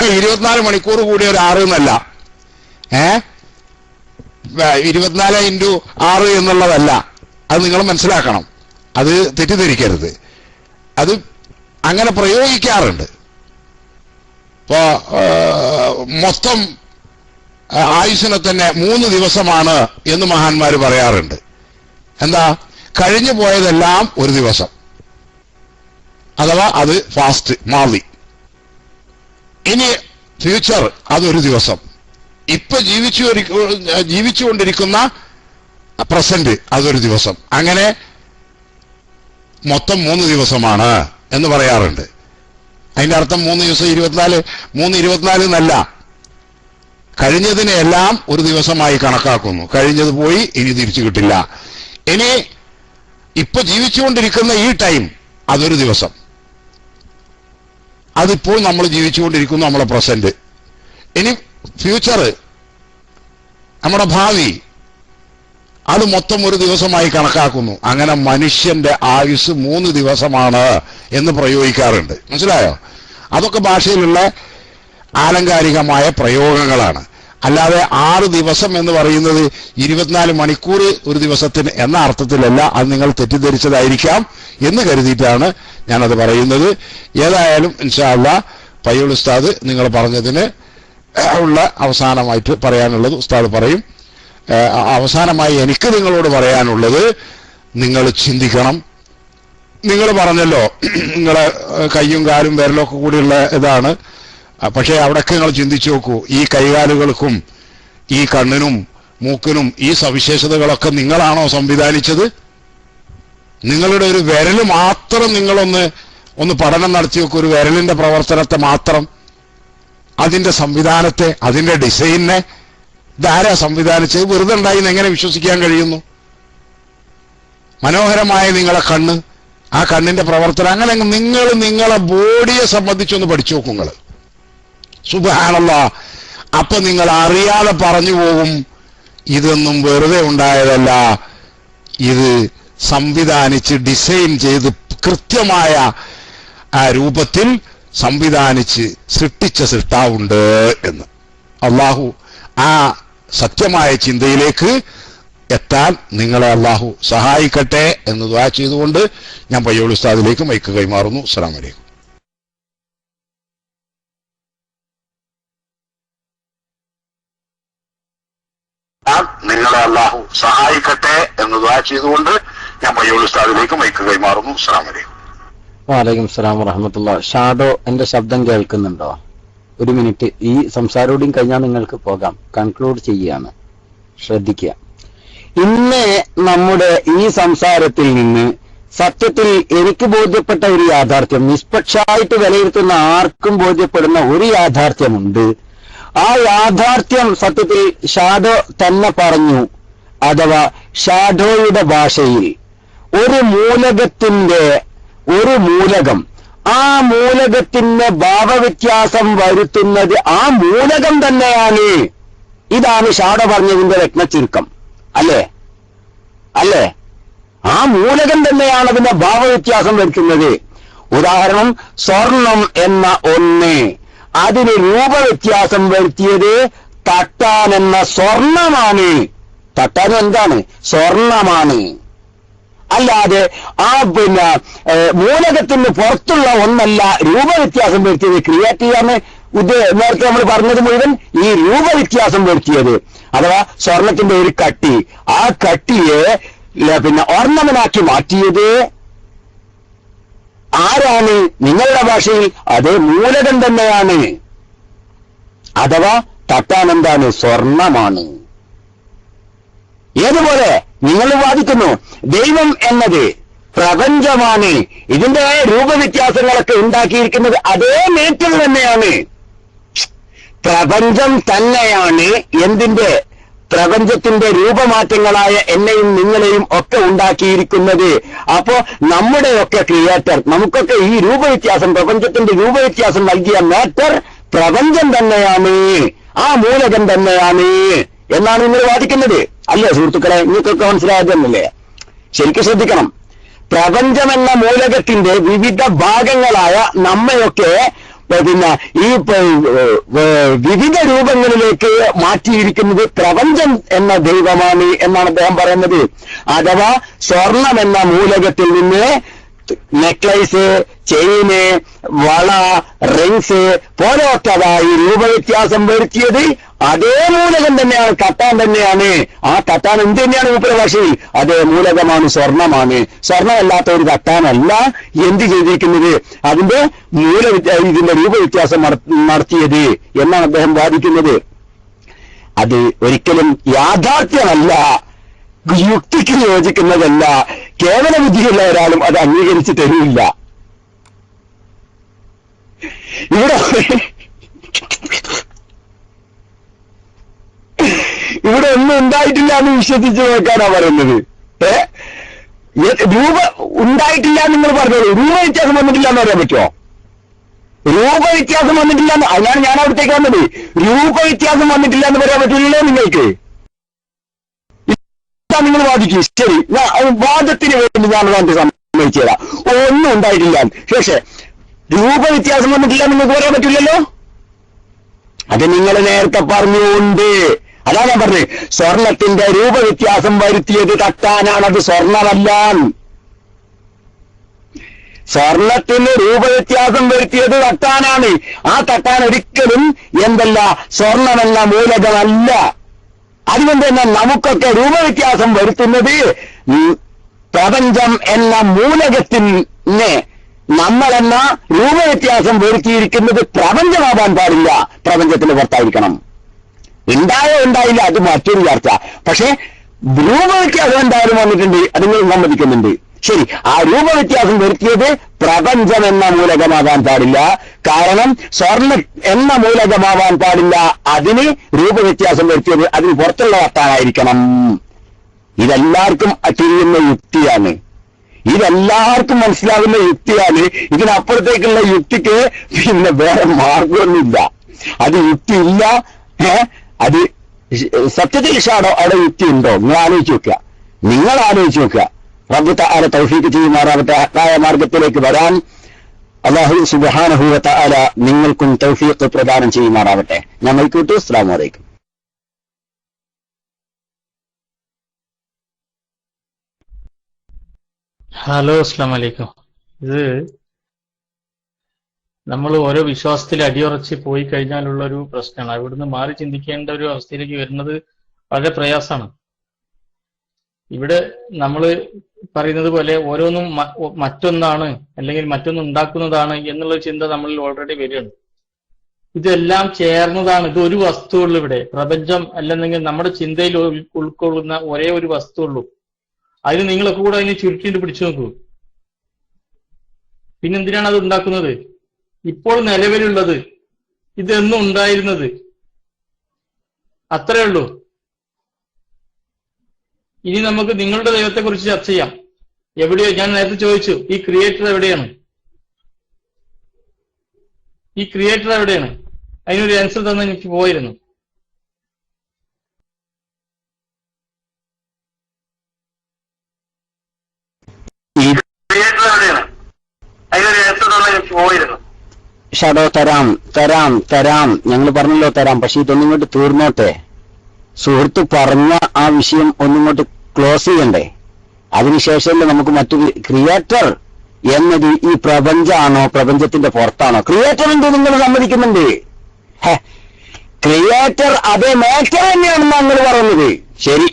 24 മണിക്കൂർ കൂടി ഒരു 6 എന്നല്ല, 24x6 എന്നുള്ളതല്ല. അത് നിങ്ങൾ മനസ്സിലാക്കണം, അത് തെറ്റിദ്ധരിക്കരുത്. അത് അങ്ങനെ പ്രയോഗിക്കാറുണ്ട്. ഇപ്പോ മൊത്തം ആയുസ്സിനെ തന്നെ 3 ദിവസമാണ് എന്ന് മഹാന്മാർ പറയാറുണ്ട്. എന്താ? കഴിഞ്ഞു പോയതെല്ലാം ഒരു ദിവസം, അഥവാ അത് ഫാസ്റ്റ് മാളി. ഇനി ഫ്യൂച്ചർ അതൊരു ദിവസം, ഇപ്പൊ ജീവിച്ചുകൊണ്ടിരിക്കുന്ന പ്രസന്റ് അതൊരു ദിവസം. അങ്ങനെ മൊത്തം 3 ദിവസമാണ് എന്ന് പറയാറുണ്ട്. അതിന്റെ അർത്ഥം 3 ദിവസം 24, 3 എന്നല്ല. കഴിഞ്ഞതിനെ എല്ലാം ഒരു ദിവസമായി കണക്കാക്കുന്നു. കഴിഞ്ഞത് പോയി, ഇനി തിരിച്ചു കിട്ടില്ല. ഇനി ഇപ്പൊ ജീവിച്ചുകൊണ്ടിരിക്കുന്ന ഈ ടൈം അതൊരു ദിവസം, അതിപ്പോൾ നമ്മൾ ജീവിച്ചുകൊണ്ടിരിക്കുന്നു, നമ്മളെ പ്രസന്റ്. ഇനി ഫ്യൂച്ചർ, നമ്മുടെ ഭാവി, അത് മൊത്തം ഒരു ദിവസമായി കണക്കാക്കുന്നു. അങ്ങനെ മനുഷ്യന്റെ ആയുസ് 3 ദിവസമാണ് എന്ന് പ്രയോഗിക്കാറുണ്ട്. മനസ്സിലായോ? അതൊക്കെ ഭാഷയിലുള്ള ആലങ്കാരികമായ പ്രയോഗങ്ങളാണ്. അല്ലാതെ 6 ദിവസം എന്ന് പറയുന്നത് 24 മണിക്കൂർ ഒരു ദിവസത്തിന് എന്ന അർത്ഥത്തിലല്ല. അത് നിങ്ങൾ തെറ്റിദ്ധരിച്ചതായിരിക്കാം എന്ന് കരുതിയിട്ടാണ് ഞാനത് പറയുന്നത്. ഏതായാലും ഇൻഷാ അല്ലാഹ് പയ്യോളി ഉസ്താദ് നിങ്ങൾ പറഞ്ഞതിന് ഉള്ള അവസാനമായിട്ട് പറയാനുള്ളത് ഉസ്താദ് പറയും. അവസാനമായി എനിക്ക് നിങ്ങളോട് പറയാനുള്ളത്, നിങ്ങൾ ചിന്തിക്കണം. നിങ്ങൾ പറഞ്ഞല്ലോ നിങ്ങളെ കയ്യും കാലും വിരലൊക്കെ കൂടിയുള്ള ഇതാണ്. പക്ഷേ അവിടെയൊക്കെ നിങ്ങൾ ചിന്തിച്ചു നോക്കൂ, ഈ കൈകാലുകൾക്കും ഈ കണ്ണിനും മൂക്കിനും ഈ സവിശേഷതകളൊക്കെ നിങ്ങളാണോ സംവിധാനിച്ചത്? നിങ്ങളുടെ ഒരു വിരൽ മാത്രം നിങ്ങളൊന്ന് പഠനം നടത്തി നോക്കൂ. ഒരു വിരലിന്റെ പ്രവർത്തനത്തെ മാത്രം, അതിന്റെ സംവിധാനത്തെ, അതിന്റെ ഡിസൈനെ ഇതാരാ സംവിധാനിച്ചത്? വെറുതെ ഉണ്ടായിന്ന് എങ്ങനെ വിശ്വസിക്കാൻ കഴിയുന്നു? മനോഹരമായ നിങ്ങളെ കണ്ണ്, ആ കണ്ണിന്റെ പ്രവർത്തനം, അങ്ങനെ നിങ്ങൾ നിങ്ങളെ ബോഡിയെ സംബന്ധിച്ചൊന്ന് പഠിച്ചു നോക്കും നിങ്ങൾ. സുബ്ഹാനല്ലാഹ്. അപ്പൊ നിങ്ങൾ അറിയാതെ പറഞ്ഞു പോകും, ഇതൊന്നും വെറുതെ ഉണ്ടായതല്ല, ഇത് സംവിധാനിച്ച് ഡിസൈൻ ചെയ്ത് കൃത്യമായ ആ രൂപത്തിൽ സംവിധാനിച്ച് സൃഷ്ടിച്ച സൃഷ്ടാവുണ്ട് എന്ന്. അള്ളാഹു ആ സത്യമായ ചിന്തയിലേക്ക് എത്താൻ നിങ്ങളെ അള്ളാഹു സഹായിക്കട്ടെ എന്ന് ദുആ ചെയ്തുകൊണ്ട് ഞാൻ പയ്യോളി ഉസ്താദിലേക്ക് മൈക്ക് കൈമാറുന്നു. അസ്സലാമു അലൈക്കും. നിങ്ങളെ അള്ളാഹു സഹായിക്കട്ടെ എന്ന് ദുആ ചെയ്തുകൊണ്ട് ഞാൻ പയ്യോളി ഉസ്താദിലേക്ക് മൈക്ക് കൈമാറുന്നു. അസ്സലാമു അലൈക്കും. വലൈക്കും സ്സലാം വറഹ്മത്തുള്ളാഹി. ഷാഡോ, എന്റെ ശബ്ദം കേൾക്കുന്നുണ്ടോ? ഒരു മിനിറ്റ്, ഈ സംസാരോടെയും കഴിഞ്ഞാൽ നിങ്ങൾക്ക് പോകാം. കൺക്ലൂഡ് ചെയ്യാണ്, ശ്രദ്ധിക്കുക. ഇന്ന് നമ്മുടെ ഈ സംസാരത്തിൽ നിന്ന് സത്യത്തിൽ എനിക്ക് ബോധ്യപ്പെട്ട ഒരു യാഥാർത്ഥ്യം, നിഷ്പക്ഷമായിട്ട് വിലയിരുത്തുന്ന ആർക്കും ബോധ്യപ്പെടുന്ന ഒരു യാഥാർത്ഥ്യമുണ്ട്. ആ യാഥാർത്ഥ്യം സത്യത്തിൽ ഷാഡോ തന്നെ പറഞ്ഞു. അഥവാ ഷാഡോയുടെ ഭാഷയിൽ ഒരു മൂലകത്തിന്റെ ഒരു മൂലകം, ആ മൂലകത്തിന് ഭാവവ്യത്യാസം വരുത്തുന്നത് ആ മൂലകം തന്നെയാണ്. ഇതാണ് ഷാഡോ പറഞ്ഞതിന്റെ രത്ന ചുരുക്കം. അല്ലേ? ആ മൂലകം തന്നെയാണ് അതിന്റെ ഭാവവ്യത്യാസം വരുത്തുന്നത്. ഉദാഹരണം, സ്വർണം എന്ന ഒന്ന്, അതിന് രൂപവ്യത്യാസം വരുത്തിയത് തട്ടാൻ എന്ന സ്വർണമാണ്. തട്ടാൻ എന്താണ്? സ്വർണമാണ്. അല്ലാതെ ആ മൂലകത്തിന് പുറത്തുള്ള ഒന്നല്ല രൂപവ്യത്യാസം വരുത്തിയത്. ക്രിയേറ്റീവാണ് നേരത്തെ നമ്മൾ പറഞ്ഞത് മുഴുവൻ ഈ രൂപവ്യത്യാസം വരുത്തിയത്. അഥവാ സ്വർണത്തിന്റെ ഒരു കട്ടി, ആ കട്ടിയെ ഓർണമെന്റാക്കി മാറ്റിയത് ആരാണ്? നിങ്ങളുടെ ഭാഷയിൽ അത് മൂലകം തന്നെയാണ്. അഥവാ തട്ടാൻ എന്താണ്? സ്വർണമാണ്. ഏതുപോലെ നിങ്ങൾ വാദിക്കുന്നു ദൈവം എന്നത് പ്രപഞ്ചമാണ്, ഇതിന്റെ രൂപവ്യത്യാസങ്ങളൊക്കെ ഉണ്ടാക്കിയിരിക്കുന്നത് അതേ നേച്ചർ തന്നെയാണ്. പ്രപഞ്ചം തന്നെയാണ് എന്തിന്റെ? പ്രപഞ്ചത്തിന്റെ രൂപമാറ്റങ്ങളായ എന്നെയും നിങ്ങളെയും ഒക്കെ ഉണ്ടാക്കിയിരിക്കുന്നത്. അപ്പോ നമ്മുടെയൊക്കെ ക്രിയേറ്റർ, നമുക്കൊക്കെ ഈ രൂപവ്യത്യാസം, പ്രപഞ്ചത്തിന്റെ രൂപവ്യത്യാസം നൽകിയ മാറ്റർ പ്രപഞ്ചം തന്നെയാണ്, ആ മൂലകം തന്നെയാണ് എന്നാണ് നിങ്ങൾ വാദിക്കുന്നത്. അല്ലേ സുഹൃത്തുക്കളെ? നിങ്ങൾക്കൊക്കെ മനസ്സിലായതെന്നല്ലേ? ശരിക്കും ശ്രദ്ധിക്കണം. പ്രപഞ്ചമെന്ന മൂലകത്തിന്റെ വിവിധ ഭാഗങ്ങളായ നമ്മയൊക്കെ ഈ വിവിധ രൂപങ്ങളിലേക്ക് മാറ്റിയിരിക്കുന്നത് പ്രപഞ്ചം എന്ന ദൈവമാണ് എന്നാണ് അദ്ദേഹം പറയുന്നത്. അഥവാ സ്വർണം എന്ന മൂലകത്തിൽ നിന്ന് നെക്ലൈസ്, ചെയിന്, വള, റിങ്സ് പോലൊക്കെതായി രൂപവ്യത്യാസം വരുത്തിയത് അതേ മൂലകം തന്നെയാണ്, തട്ടാൻ തന്നെയാണ്. ആ തട്ടാൻ എന്ത് തന്നെയാണ് മൂപ്പര ഭാഷയിൽ? അതേ മൂലകമാണ്, സ്വർണമാണ്. സ്വർണമല്ലാത്ത ഒരു തട്ടാനല്ല എന്ത് ചെയ്തിരിക്കുന്നത്? അതിന്റെ ഇതിന്റെ രൂപവ്യത്യാസം നടത്തിയത് എന്നാണ് അദ്ദേഹം വാദിക്കുന്നത്. അത് ഒരിക്കലും യാഥാർത്ഥ്യമല്ല, യുക്തിക്ക് യോജിക്കുന്നതല്ല. കേവല ബുദ്ധിയുള്ള ഒരാളും അത് അംഗീകരിച്ച് തരില്ല. ഇവിടെ ഒന്നും ഉണ്ടായിട്ടില്ല എന്ന് വിശ്വസിച്ച് നോക്കാനാ പറയുന്നത്. രൂപ ഉണ്ടായിട്ടില്ല എന്ന് നിങ്ങൾ പറഞ്ഞോളൂ. രൂപവ്യത്യാസം വന്നിട്ടില്ല എന്ന് പറയാൻ പറ്റുമോ? രൂപവ്യത്യാസം വന്നിട്ടില്ല എന്ന്, അതിനാണ് ഞാൻ അവിടത്തേക്ക് വന്നത്. രൂപവ്യത്യാസം വന്നിട്ടില്ല എന്ന് പറയാൻ പറ്റില്ലല്ലോ നിങ്ങൾക്ക്. നിങ്ങൾ വാദിക്കും. ശരി, വാദത്തിന് വേണ്ടി ഞാൻ വേണ്ടി സമ്മതിച്ചു തരാം. ഒന്നും ഉണ്ടായിട്ടില്ല. പക്ഷേ രൂപവ്യത്യാസം വന്നിട്ടില്ല നിങ്ങൾക്ക് പറയാൻ പറ്റില്ലല്ലോ. അത് നിങ്ങൾ നേരത്തെ പറഞ്ഞുകൊണ്ട്, അതാ ഞാൻ പറഞ്ഞത്, സ്വർണത്തിന്റെ രൂപവ്യത്യാസം വരുത്തിയത് തട്ടാനാണത് സ്വർണമല്ല. സ്വർണത്തിന് രൂപവ്യത്യാസം വരുത്തിയത് തട്ടാനാണ്. ആ തട്ടാൻ ഒരിക്കലും എന്തല്ല, സ്വർണമെന്ന മൂലകമല്ല. അതുകൊണ്ട് തന്നെ നമുക്കൊക്കെ രൂപവ്യത്യാസം വരുത്തുന്നത് പ്രപഞ്ചം എന്ന മൂലകത്തിന് നമ്മളെന്ന രൂപവ്യത്യാസം വരുത്തിയിരിക്കുന്നത് പ്രപഞ്ചമാവാൻ പാടില്ല, പ്രപഞ്ചത്തിന് പുറത്തായിരിക്കണം. ഉണ്ടായില്ല, അത് മറ്റൊരു ചർച്ച. പക്ഷെ രൂപവ്യത്യാസം എന്തായാലും വന്നിട്ടുണ്ട്, അത് നിങ്ങൾ സമ്മതിക്കുന്നുണ്ട്. ശരി, ആ രൂപവ്യത്യാസം വരുത്തിയത് പ്രപഞ്ചം എന്ന മൂലകമാകാൻ പാടില്ല. കാരണം സ്വർണം എന്ന മൂലകമാവാൻ പാടില്ല. അതിന് രൂപവ്യത്യാസം വരുത്തിയത് അതിന് പുറത്തുള്ള തട്ടാനായിരിക്കണം. ഇതെല്ലാവർക്കും തിരിയുന്ന യുക്തിയാണ്, ഇതെല്ലാവർക്കും മനസ്സിലാകുന്ന യുക്തിയാണ്. ഇതിനപ്പുറത്തേക്കുള്ള യുക്തിക്ക് പിന്നെ വേറെ മാർഗമൊന്നുമില്ല. അത് യുക്തി ഇല്ല. അത് സത്യത്തിൽ ഷാഡോ അവിടെ യുക്തി ഉണ്ടോ? നിങ്ങൾ ആലോചിച്ച് നോക്കുക, നിങ്ങൾ ആലോചിച്ച് നോക്കുക. റബ്ബ് തആല തൗഫീഖ് ചെയ്യുമാറാവട്ടെ. ഹക്കായ മാർഗത്തിലേക്ക് വരാൻ അല്ലാഹു സുബ്ഹാനഹു വ തആല നിങ്ങൾക്കും തൗഫീഖ് പ്രദാനം ചെയ്യുമാറാവട്ടെ. ഞങ്ങൾക്കിട്ടു. അസ്സലാമു അലൈക്കും. ഹലോ, അസ്സലാമു അലൈക്കും. ഇത് നമ്മൾ ഓരോ വിശ്വാസത്തിൽ അടിയുറച്ച് പോയി കഴിഞ്ഞാലുള്ള ഒരു പ്രശ്നമാണ്. അവിടുന്ന് മാറി ചിന്തിക്കേണ്ട ഒരു അവസ്ഥയിലേക്ക് വരുന്നത് വളരെ പ്രയാസമാണ്. ഇവിടെ നമ്മൾ പറയുന്നത് പോലെ ഓരോന്നും മറ്റൊന്നാണ് അല്ലെങ്കിൽ മറ്റൊന്നും ഉണ്ടാക്കുന്നതാണ് എന്നുള്ള ചിന്ത നമ്മളിൽ ഓൾറെഡി വരികയാണ്. ഇതെല്ലാം ചേർന്നതാണ്. ഇത് ഒരു വസ്തുവുള്ളൂ ഇവിടെ. പ്രപഞ്ചം അല്ലെന്നെങ്കിൽ നമ്മുടെ ചിന്തയിൽ ഉൾക്കൊള്ളുന്ന ഒരേ ഒരു വസ്തുവുള്ളൂ. അതിന് നിങ്ങളൊക്കെ കൂടെ അതിനെ ചുരുട്ടിയിട്ട് പിടിച്ചു നോക്കൂ. പിന്നെന്തിനാണ് അത് ഉണ്ടാക്കുന്നത്? ഇപ്പോൾ നിലവിലുള്ളത്, ഇതെന്നും ഉണ്ടായിരുന്നത്, അത്രയേ ഉള്ളൂ. ഇനി നമുക്ക് നിങ്ങളുടെ ദൈവത്തെ കുറിച്ച് ചർച്ച ചെയ്യാം. എവിടെയോ ഞാൻ നേരത്തെ ചോദിച്ചു, ഈ ക്രിയേറ്റർ എവിടെയാണ്? ഈ ക്രിയേറ്റർ എവിടെയാണ്? അതിനൊരു ആൻസർ തന്നെ എനിക്ക് പോയിരുന്നു. ഷാഡോ തരാം ഞങ്ങൾ പറഞ്ഞല്ലോ തരാം. പക്ഷെ ഇതൊന്നും ഇങ്ങോട്ട് തീർന്നോട്ടെ. സുഹൃത്ത് പറഞ്ഞ ആ വിഷയം ഒന്നിങ്ങോട്ട് ക്ലോസ് ചെയ്യണ്ടേ? അതിനുശേഷമല്ലേ നമുക്ക് മറ്റൊരു ക്രിയേറ്റർ എന്നത് ഈ പ്രപഞ്ചമാണോ പ്രപഞ്ചത്തിന്റെ പുറത്താണോ? ക്രിയേറ്റർ ഉണ്ട്, നിങ്ങൾ സമ്മതിക്കുന്നുണ്ട്. ക്രിയേറ്റർ അതേ മാറ്റർ തന്നെയാണെന്ന് നിങ്ങൾ പറയുന്നത്. ശരി,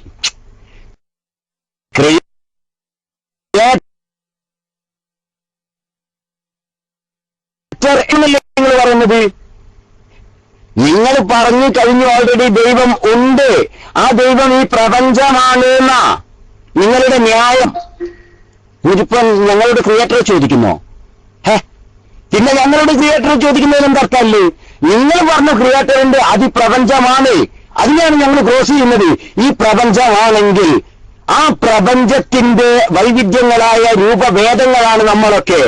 എന്നല്ലേ നിങ്ങൾ പറയുന്നത്? നിങ്ങൾ പറഞ്ഞു കഴിഞ്ഞു ഓൾറെഡി ദൈവം ഉണ്ട്, ആ ദൈവം ഈ പ്രപഞ്ചമാണ് എന്നാ നിങ്ങളുടെ ന്യായം. ഇതിപ്പം ഞങ്ങളുടെ ക്രിയേറ്ററെ ചോദിക്കുന്നോ? പിന്നെ ഞങ്ങളുടെ ക്രിയേറ്ററെ ചോദിക്കുന്നതിന് എന്തർത്ഥമല്ലേ? നിങ്ങൾ പറഞ്ഞു ക്രിയേറ്റർ ഉണ്ട്, അത് പ്രപഞ്ചമാണ്, അതിനെയാണ് ഞങ്ങൾ ക്രോസ് ചെയ്യുന്നത്. ഈ പ്രപഞ്ചമാണെങ്കിൽ ആ പ്രപഞ്ചത്തിന്റെ വൈവിധ്യങ്ങളായ രൂപഭേദങ്ങളാണ് നമ്മളൊക്കെ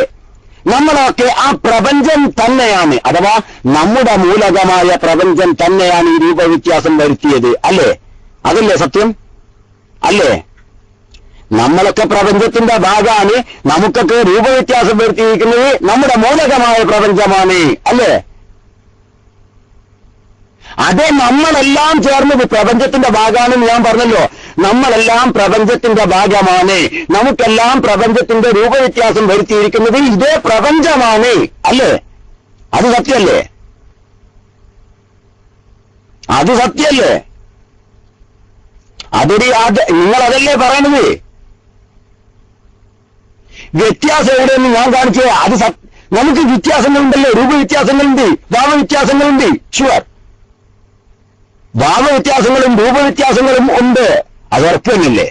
ആ പ്രപഞ്ചം തന്നെയാണ്, അഥവാ നമ്മുടെ മൂലകമായ പ്രപഞ്ചം തന്നെയാണ് ഈ രൂപവ്യത്യാസം വരുത്തിയത്. അല്ലേ? അതല്ലേ സത്യം? അല്ലേ? നമ്മളൊക്കെ പ്രപഞ്ചത്തിന്റെ ഭാഗമാണ്, നമുക്കൊക്കെ രൂപവ്യത്യാസം വരുത്തിയിരിക്കുന്നത് നമ്മുടെ മൂലകമായ പ്രപഞ്ചമാണ്. അല്ലേ? അതെ, നമ്മളെല്ലാം ചേർന്നത് പ്രപഞ്ചത്തിന്റെ ഭാഗമാണെന്ന് ഞാൻ പറഞ്ഞല്ലോ. നമ്മളെല്ലാം പ്രപഞ്ചത്തിന്റെ ഭാഗമാണ്, നമുക്കെല്ലാം പ്രപഞ്ചത്തിന്റെ രൂപവ്യത്യാസം വരുത്തിയിരിക്കുന്നത് ഇതേ പ്രപഞ്ചമാണ്. അല്ലേ? അത് സത്യമല്ലേ? അത് സത്യമല്ലേ? നിങ്ങളതല്ലേ പറയണത്? വ്യത്യാസം എവിടെയെന്ന് ഞാൻ കാണിച്ചത്. അത് നമുക്ക് വ്യത്യാസങ്ങളുണ്ടല്ലോ, രൂപവ്യത്യാസങ്ങളുണ്ട്, ഭാവവ്യത്യാസങ്ങളുണ്ട്. ഷുവർ, ഭാവവ്യത്യാസങ്ങളും രൂപവ്യത്യാസങ്ങളും ഉണ്ട്, അത് ഉറപ്പല്ലേ?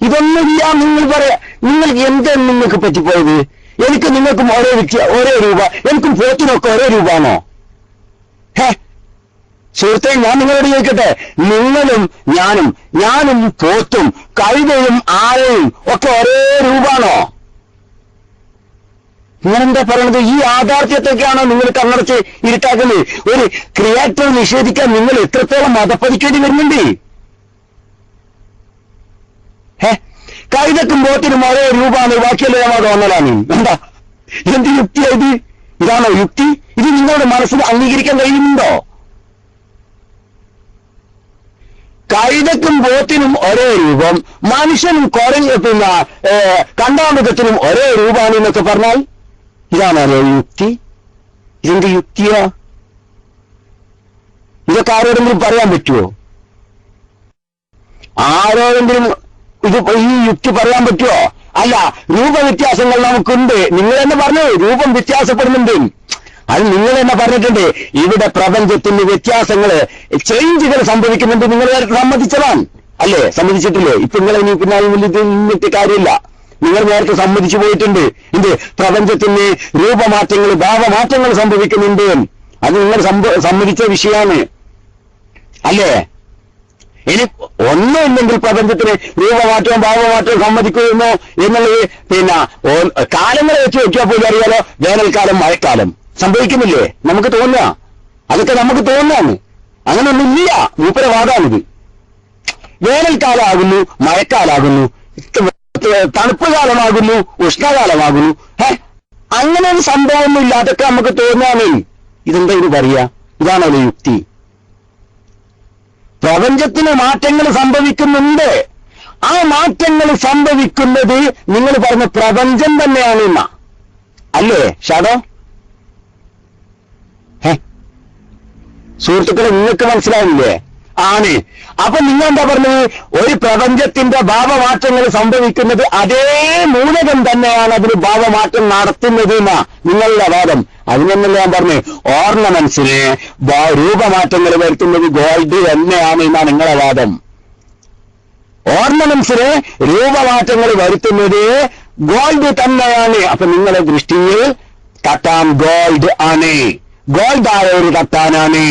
ഇതൊന്നുമില്ല. നിങ്ങൾ പറയാ, നിങ്ങൾക്ക് എന്താണ് നിങ്ങൾക്ക് പറ്റിപ്പോയത്? എനിക്ക് നിങ്ങൾക്കും ഒരേ രൂപ, എനിക്കും പോത്തിനൊക്കെ ഒരേ രൂപയാണോ? സുഹൃത്തെ, ഞാൻ നിങ്ങളോട് ചോദിക്കട്ടെ, നിങ്ങളും ഞാനും പോത്തും കഴുതയും ആനയും ഒക്കെ ഒരേ രൂപമാണോ? നിങ്ങളെന്താ പറയണത്? ഈ യാഥാർത്ഥ്യത്തൊക്കെയാണോ നിങ്ങൾ കണ്ണടച്ച് ഇരുട്ടാക്കുന്നത്? ഒരു ക്രിയേറ്റർ നിഷേധിക്കാൻ നിങ്ങൾ എത്രത്തോളം മതപ്പതിക്കേണ്ടി വരുന്നുണ്ട്? കഴുതക്കും പോത്തിനും ഒരേ രൂപമാണ്, ബാക്കിയെല്ലാം തോന്നലാണ്. എന്താ എന്ത് യുക്തിയായത്? ഇതാണോ യുക്തി? ഇത് നിങ്ങളുടെ മനസ്സിൽ അംഗീകരിക്കാൻ കഴിയുന്നുണ്ടോ? കഴുതക്കും പോത്തിനും ഒരേ രൂപം, മനുഷ്യനും കണ്ടാമൃഗത്തിനും ഒരേ രൂപമാണ് എന്നൊക്കെ പറഞ്ഞാൽ ഇതാണോ യുക്തി? ഇതെന്ത് യുക്തിയാ? ഇതൊക്കെ ആരോടെങ്കിലും പറയാൻ പറ്റുമോ? ആരോടെങ്കിലും ഈ യുക്തി പറയാൻ പറ്റുമോ? അല്ല, രൂപവ്യത്യാസങ്ങൾ നമുക്കുണ്ട്. നിങ്ങൾ തന്നെ പറഞ്ഞു രൂപം വ്യത്യാസപ്പെടുന്നുണ്ട്. അത് നിങ്ങൾ തന്നെ പറഞ്ഞിട്ടുണ്ട്. ഇവിടെ പ്രപഞ്ചത്തിന് വ്യത്യാസങ്ങള്, ചേഞ്ചുകൾ സംഭവിക്കുന്നുണ്ട്. നിങ്ങൾ സമ്മതിച്ചതാണ് അല്ലേ? സമ്മതിച്ചിട്ടില്ലേ? ഇപ്പൊ നിങ്ങൾ ഇനി നിന്നിട്ട് കാര്യമില്ല. നിങ്ങൾ നേരത്തെ സമ്മതിച്ചു പോയിട്ടുണ്ട്. എന്ത്? പ്രപഞ്ചത്തിന് രൂപമാറ്റങ്ങൾ, ഭാവമാറ്റങ്ങൾ സംഭവിക്കുന്നുണ്ട്. അത് നിങ്ങൾ സമ്മതിച്ച വിഷയമാണ് അല്ലേ? ഇനി ഒന്നുമില്ലെങ്കിൽ പ്രപഞ്ചത്തിന് രൂപമാറ്റവും ഭാവമാറ്റവും സമ്മതിക്കുമോ എന്നുള്ളത് പിന്നെ കാലങ്ങളെ വെച്ച് നോക്കിയാൽ പോലും അറിയാലോ. വേനൽക്കാലം മഴക്കാലം സംഭവിക്കുന്നില്ലേ? നമുക്ക് തോന്നുക, അതൊക്കെ നമുക്ക് തോന്നുകയാണ്. അങ്ങനെയൊന്നുമില്ല, മൂപ്പര വാദമാണിത്. വേനൽക്കാലമാകുന്നു, മഴക്കാലാകുന്നു, തണുപ്പ് കാലമാകുന്നു, ഉഷ്ണകാലമാകുന്നു. അങ്ങനെ ഒരു സംഭവമൊന്നുമില്ല, അതൊക്കെ നമുക്ക് തോന്നുകയാണ്. ഇതെന്താ ഇത് പറയാ? ഇതാണല്ലോ യുക്തി. പ്രപഞ്ചത്തിന് മാറ്റങ്ങൾ സംഭവിക്കുന്നുണ്ട്. ആ മാറ്റങ്ങൾ സംഭവിക്കുന്നത് നിങ്ങൾ പറഞ്ഞ പ്രപഞ്ചം തന്നെയാണ് എന്നാ അല്ലേ ഷാഡോ? സുഹൃത്തുക്കളെ, നിങ്ങൾക്ക് മനസ്സിലാവില്ലേ? ആണ്. അപ്പൊ നിങ്ങൾ എന്താ പറഞ്ഞത്? ഒരു പ്രപഞ്ചത്തിന്റെ ഭാവമാറ്റങ്ങൾ സംഭവിക്കുന്നത് അതേ മൂലകം തന്നെയാണ് അതിന് ഭാവമാറ്റം നടത്തുന്നത് എന്നാ നിങ്ങളുടെ വാദം. അതിനൊന്നല്ല ഞാൻ പറഞ്ഞു. ഓർണമെന്റ്സിന് രൂപമാറ്റങ്ങൾ വരുത്തുന്നത് ഗോൾഡ് തന്നെയാണ് എന്നാ നിങ്ങളുടെ വാദം. ഓർണമെന്റ്സിന് രൂപമാറ്റങ്ങൾ വരുത്തുന്നത് ഗോൾഡ് തന്നെയാണ്. അപ്പൊ നിങ്ങളുടെ ദൃഷ്ടിയിൽ തട്ടാൻ ഗോൾഡ് ആണ്, ഗോൾഡ് ആയ ഒരു തട്ടാനാണ്.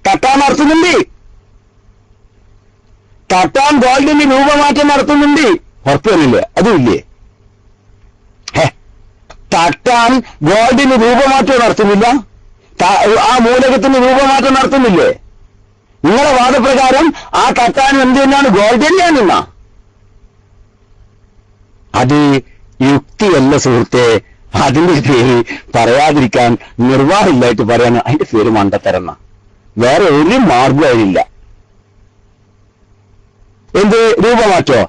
തട്ടാൻ നടത്തുന്നുണ്ട്, തട്ടാൻ ഗോൾഡിന് രൂപമാറ്റം നടത്തുന്നുണ്ട്. ഉറപ്പുവരില്ലേ? അതുമില്ലേ? തട്ടാൻ ഗോൾഡിന് രൂപമാറ്റം നടത്തുന്നില്ല, ആ മൂലകത്തിന് രൂപമാറ്റം നടത്തുന്നില്ലേ? നിങ്ങളുടെ വാദപ്രകാരം ആ തട്ടാൻ എന്ത് തന്നെയാണ്? ഗോൾഡ് തന്നെയാണെന്നാ. അത് യുക്തിയല്ല സുഹൃത്തെ. അതിന്റെ പേര് പറയാതിരിക്കാൻ നിർവാഹമില്ലായിട്ട് പറയാൻ അതിന്റെ പേര് മണ്ടത്തരന്ന. വേറെ ഒരു മാർഗം അതിനില്ല. എന്ത് രൂപമാറ്റോ?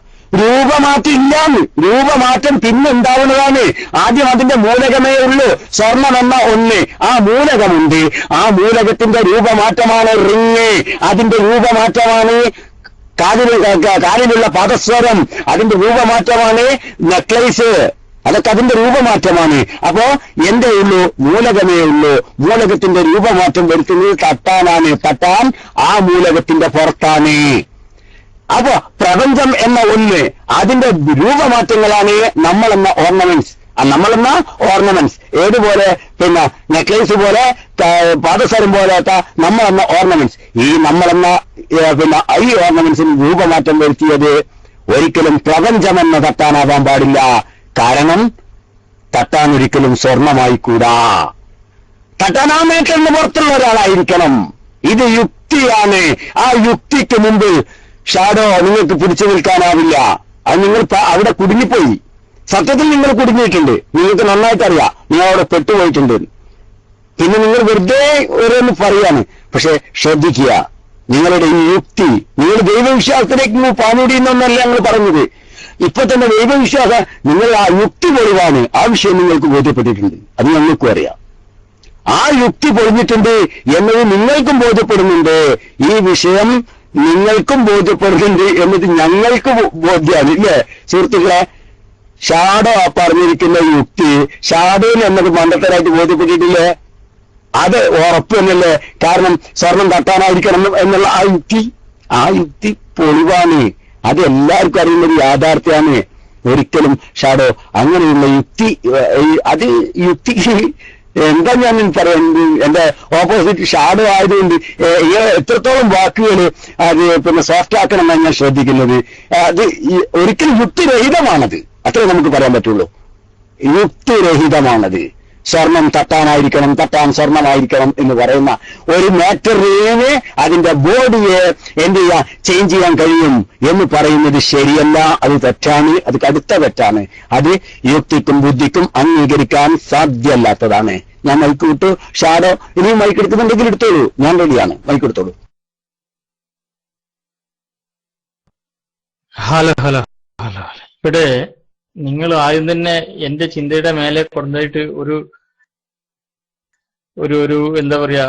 രൂപമാറ്റം ഇല്ലാന്ന്. രൂപമാറ്റം പിന്നുണ്ടാവുന്നതാണ്. ആദ്യം അതിന്റെ മൂലകമേ ഉള്ളൂ. സ്വർണം എന്ന ഒന്ന്, ആ മൂലകമുണ്ട്. ആ മൂലകത്തിന്റെ രൂപമാറ്റമാണ് റിങ്. അതിന്റെ രൂപമാറ്റമാണ് കാലിലുള്ള പദസ്വരം. അതിന്റെ രൂപമാറ്റമാണ് നെക്ലേസ്. അതൊക്കെ അതിന്റെ രൂപമാറ്റമാണ്. അപ്പോ എന്തേ ഉള്ളൂ? മൂലകമേ ഉള്ളൂ. മൂലകത്തിന്റെ രൂപമാറ്റം വരുത്തുന്നത് തട്ടാനാണ്. തട്ടാൻ ആ മൂലകത്തിന്റെ പുറത്താണ്. അപ്പോ പ്രപഞ്ചം എന്ന ഒന്ന്, അതിന്റെ രൂപമാറ്റങ്ങളാണ് നമ്മളെന്ന ഓർണമെന്റ്സ്. നമ്മളെന്ന ഓർണമെന്റ്സ് ഏതുപോലെ? പിന്നെ നെക്ലേസ് പോലെ, പാദസരം പോലെത്ത നമ്മളെന്ന ഓർണമെന്റ്സ്. ഈ നമ്മളെന്ന പിന്നെ ഈ ഓർണമെന്റ്സിന് രൂപമാറ്റം വരുത്തിയത് ഒരിക്കലും പ്രപഞ്ചമെന്ന തട്ടാനാവാൻ പാടില്ല. കാരണം തട്ടാൻ ഒരിക്കലും സ്വർണമായിക്കൂടാ. തട്ടാൻ ആ മേറ്ററിന് പുറത്തുള്ള ഒരാളായിരിക്കണം. ഇത് യുക്തിയാണ്. ആ യുക്തിക്ക് മുമ്പ് ഷാഡോ നിങ്ങൾക്ക് പിടിച്ചു നിൽക്കാനാവില്ല. അത് നിങ്ങൾ അവിടെ കുടുങ്ങിപ്പോയി. സത്യത്തിൽ നിങ്ങൾ കുടുങ്ങിയിട്ടുണ്ട്. നിങ്ങൾക്ക് നന്നായിട്ടറിയാം നിങ്ങൾ അവിടെ പെട്ടുപോയിട്ടുണ്ട്. പിന്നെ നിങ്ങൾ വെറുതെ ഓരോന്ന് പറയാണ്. പക്ഷെ ശ്രദ്ധിക്കുക, നിങ്ങളുടെ ഈ യുക്തി, നിങ്ങൾ ദൈവവിശ്വാസത്തിലേക്ക് പാനൂടിയെന്നൊന്നല്ല ഞങ്ങൾ പറഞ്ഞത്. ഇപ്പൊ തന്നെ ദൈവവിശ്വാസം നിങ്ങൾ ആ യുക്തി പൊളിവാണ്. ആ വിഷയം നിങ്ങൾക്ക് ബോധ്യപ്പെട്ടിട്ടുണ്ട്. അത് ഞങ്ങൾക്കും അറിയാം. ആ യുക്തി പൊളിഞ്ഞിട്ടുണ്ട് എന്നത് നിങ്ങൾക്കും ബോധ്യപ്പെടുന്നുണ്ട്. ഈ വിഷയം നിങ്ങൾക്കും ബോധ്യപ്പെടുന്നുണ്ട് എന്നത് ഞങ്ങൾക്ക് ബോധ്യമാണ്. ഇല്ലേ സുഹൃത്തുക്കളെ? ഷാഡോ പറഞ്ഞിരിക്കുന്ന യുക്തി ഷാഡോന് എന്നത് മണ്ടത്തരായിട്ട് ബോധ്യപ്പെട്ടിട്ടില്ലേ? അത് ഉറപ്പ് തന്നെയല്ലേ? കാരണം സ്വർണം തട്ടാനായിരിക്കണം എന്നുള്ള ആ യുക്തി പൊളിവാണ്. അത് എല്ലാവർക്കും അറിയുന്ന ഒരു യാഥാർത്ഥ്യമാണ്. ഒരിക്കലും ഷാഡോ അങ്ങനെയുള്ള യുക്തി, അത് യുക്തി എന്താ ഞാൻ പറയുന്നത്? എന്റെ ഓപ്പോസിറ്റ് ഷാഡോ ആയതുകൊണ്ട് എത്രത്തോളം വാക്കുകൾ അത് പിന്നെ സോഫ്റ്റ് ആക്കണമെന്നാണ് ഞാൻ ശ്രദ്ധിക്കുന്നത്. അത് ഒരിക്കലും യുക്തിരഹിതമാണത്. അത്രേ നമുക്ക് പറയാൻ പറ്റുള്ളൂ. യുക്തിരഹിതമാണത്. സ്വർണം തട്ടാനായിരിക്കണം, തട്ടാൻ സ്വർണമായിരിക്കണം എന്ന് പറയുന്ന ഒരു മാറ്ററിനെ അതിന്റെ ബോഡിയെ എന്ത് ചെയ്യാൻ ചേഞ്ച് ചെയ്യാൻ കഴിയും എന്ന് പറയുന്നത് ശരിയല്ല. അത് തെറ്റാണ്. അത് കടുത്ത തെറ്റാണ്. അത് യുക്തിക്കും ബുദ്ധിക്കും അംഗീകരിക്കാൻ സാധ്യമല്ലാത്തതാണ്. ഞാൻ മൈക്ക് വിട്ടു. ഷാഡോ ഇനിയും മൈക്ക് എടുക്കുന്നുണ്ടെങ്കിൽ എടുത്തോളൂ. ഞാൻ റെഡിയാണ്. മൈക്ക് എടുത്തോളൂ. Hello hello hello. ഇവിടെ നിങ്ങൾ ആദ്യം തന്നെ എന്റെ ചിന്തയുടെ മേലെ കൊണ്ടുപോയിട്ട് ഒരു എന്താ പറയാ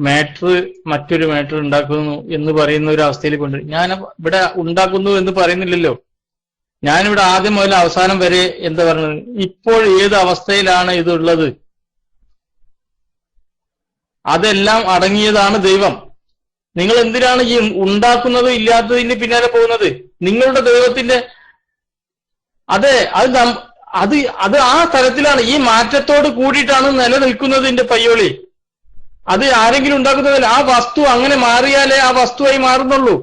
മാറ്റർ മറ്റൊരു മാറ്റർ ഉണ്ടാക്കുന്നു എന്ന് പറയുന്ന ഒരു അവസ്ഥയിൽ കൊണ്ട് ഞാൻ ഇവിടെ ഉണ്ടാക്കുന്നു എന്ന് പറയുന്നില്ലല്ലോ. ഞാനിവിടെ ആദ്യം മുതൽ അവസാനം വരെ എന്താ പറയുന്നത്, ഇപ്പോൾ ഏത് അവസ്ഥയിലാണ് ഇതുള്ളത് അതെല്ലാം അടങ്ങിയതാണ് ദൈവം. നിങ്ങൾ എന്തിനാണ് ഈ ഉണ്ടാക്കുന്നത് ഇല്ലാത്തതിന് പിന്നാലെ പോകുന്നത്? നിങ്ങളുടെ ദൈവത്തിന്റെ അതെ അത് ആ തരത്തിലാണ്, ഈ മാറ്റത്തോട് കൂടിയിട്ടാണ് നിലനിൽക്കുന്നതിന്റെ പയ്യോളി. അത് ആരെങ്കിലും ഉണ്ടാക്കുന്നതല്ല. ആ വസ്തു അങ്ങനെ മാറിയാലേ ആ വസ്തുവായി മാറുന്നുള്ളൂ.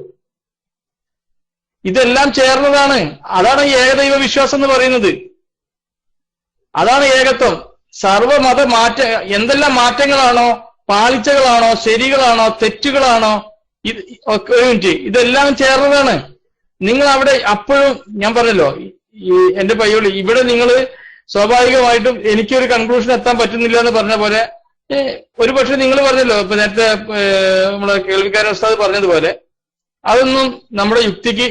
ഇതെല്ലാം ചേർന്നതാണ്. അതാണ് ഏകദൈവ വിശ്വാസം എന്ന് പറയുന്നത്. അതാണ് ഏകത്വം. സർവമത എന്തെല്ലാം മാറ്റങ്ങളാണോ, പാളിച്ചകളാണോ, ശരികളാണോ, തെറ്റുകളാണോ, ഒരു മിനിറ്റ്, ഇതെല്ലാം ചേർന്നതാണ്. നിങ്ങൾ അവിടെ അപ്പോഴും ഞാൻ പറഞ്ഞല്ലോ, എന്റെ പയ്യോളി, ഇവിടെ നിങ്ങൾ സ്വാഭാവികമായിട്ടും എനിക്കൊരു കൺക്ലൂഷൻ എത്താൻ പറ്റുന്നില്ല എന്ന് പറഞ്ഞ പോലെ ഒരുപക്ഷെ നിങ്ങൾ പറഞ്ഞല്ലോ, ഇപ്പൊ നേരത്തെ നമ്മളെ കേൾവിക്കാരൻ ഉസ്താദ് പറഞ്ഞതുപോലെ, അതൊന്നും നമ്മുടെ യുക്തിക്ക്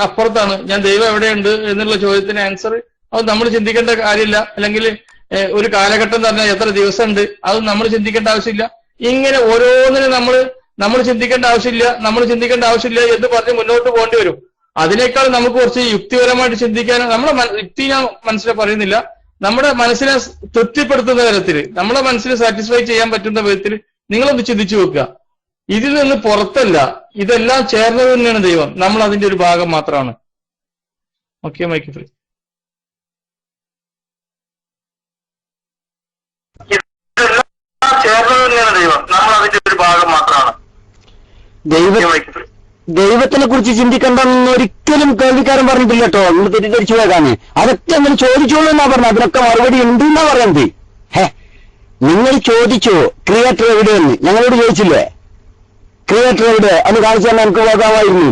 അപ്പുറത്താണ്. ഞാൻ ദൈവം എവിടെയുണ്ട് എന്നുള്ള ചോദ്യത്തിന് ആൻസർ അത് നമ്മൾ ചിന്തിക്കേണ്ട കാര്യമില്ല. അല്ലെങ്കിൽ ഒരു കാലഘട്ടം തന്നെ എത്ര ദിവസമുണ്ട് അത് നമ്മൾ ചിന്തിക്കേണ്ട ആവശ്യമില്ല. ഇങ്ങനെ ഓരോന്നിനും നമ്മൾ ചിന്തിക്കേണ്ട ആവശ്യമില്ല എന്ന് പറഞ്ഞ് മുന്നോട്ട് പോകേണ്ടി വരും. അതിനേക്കാൾ നമുക്ക് കുറച്ച് യുക്തിപരമായിട്ട് ചിന്തിക്കാൻ, നമ്മളെ യുക്തി ഞാൻ മനസ്സിൽ പറയുന്നില്ല, നമ്മുടെ മനസ്സിനെ തൃപ്തിപ്പെടുത്തുന്ന തരത്തിൽ, നമ്മളെ മനസ്സിനെ സാറ്റിസ്ഫൈ ചെയ്യാൻ പറ്റുന്ന വിധത്തിൽ നിങ്ങളൊന്ന് ചിന്തിച്ചു വെക്കുക. ഇതിൽ നിന്ന് പുറത്തല്ല, ഇതെല്ലാം ചേർന്നത് തന്നെയാണ് ദൈവം. നമ്മൾ അതിന്റെ ഒരു ഭാഗം മാത്രമാണ്. Okay, mic free. ചേർന്നത് തന്നെയാണ് ദൈവം, നമ്മൾ അതിന്റെ ഒരു ഭാഗം മാത്രമാണ്. ദൈവത്തിനെ കുറിച്ച് ചിന്തിക്കണ്ടെന്ന് ഒരിക്കലും കേൾവിക്കാരൻ പറഞ്ഞിട്ടില്ല കേട്ടോ. നിങ്ങൾ തെറ്റിദ്ധരിച്ചു പോയതാണ്. അതൊക്കെ നിങ്ങൾ ചോദിച്ചോളൂ എന്നാ പറഞ്ഞത്. അതിനൊക്കെ മറുപടി ഉണ്ട് എന്നാ പറയുന്നത്. നിങ്ങൾ ചോദിച്ചു ക്രിയേറ്റർ എവിടെയെന്ന്, ഞങ്ങളോട് ചോദിച്ചില്ലേ? ക്രിയേറ്റർ എവിടെ എന്ന് കാണിച്ചു തന്നെ എനിക്ക് പോകാമായിരുന്നു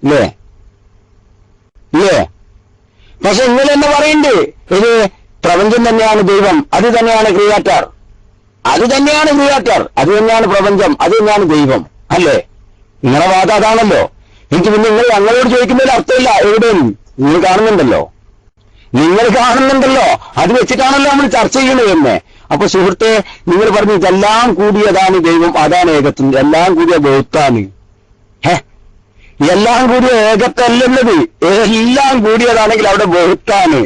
ഇല്ലേ? പക്ഷെ നിങ്ങൾ എന്നെ പറയുന്നുണ്ട്, ഇത് പ്രപഞ്ചം തന്നെയാണ് ദൈവം, അത് തന്നെയാണ് ക്രിയേറ്റർ, അത് തന്നെയാണ് പ്രപഞ്ചം, അത് തന്നെയാണ് ദൈവം അല്ലേ? നിങ്ങളുടെ വാദം അതാണല്ലോ. എനിക്ക് പിന്നെ നിങ്ങൾ ഞങ്ങളോട് ചോദിക്കുന്നതിൽ അർത്ഥമില്ല. എവിടെയും നിങ്ങൾ കാണുന്നുണ്ടല്ലോ, അത് വെച്ചിട്ടാണല്ലോ നമ്മൾ ചർച്ച ചെയ്യണത് തന്നെ. അപ്പൊ സുഹൃത്തെ, നിങ്ങൾ പറഞ്ഞു ഇതെല്ലാം കൂടിയതാണ് ദൈവം, അതാണ് ഏകത്വം, എല്ലാം കൂടിയ ബഹുത്താണ്. എല്ലാം കൂടിയ ഏകത്വല്ലത്, എല്ലാം കൂടിയതാണെങ്കിൽ അവിടെ ബഹുത്താണ്.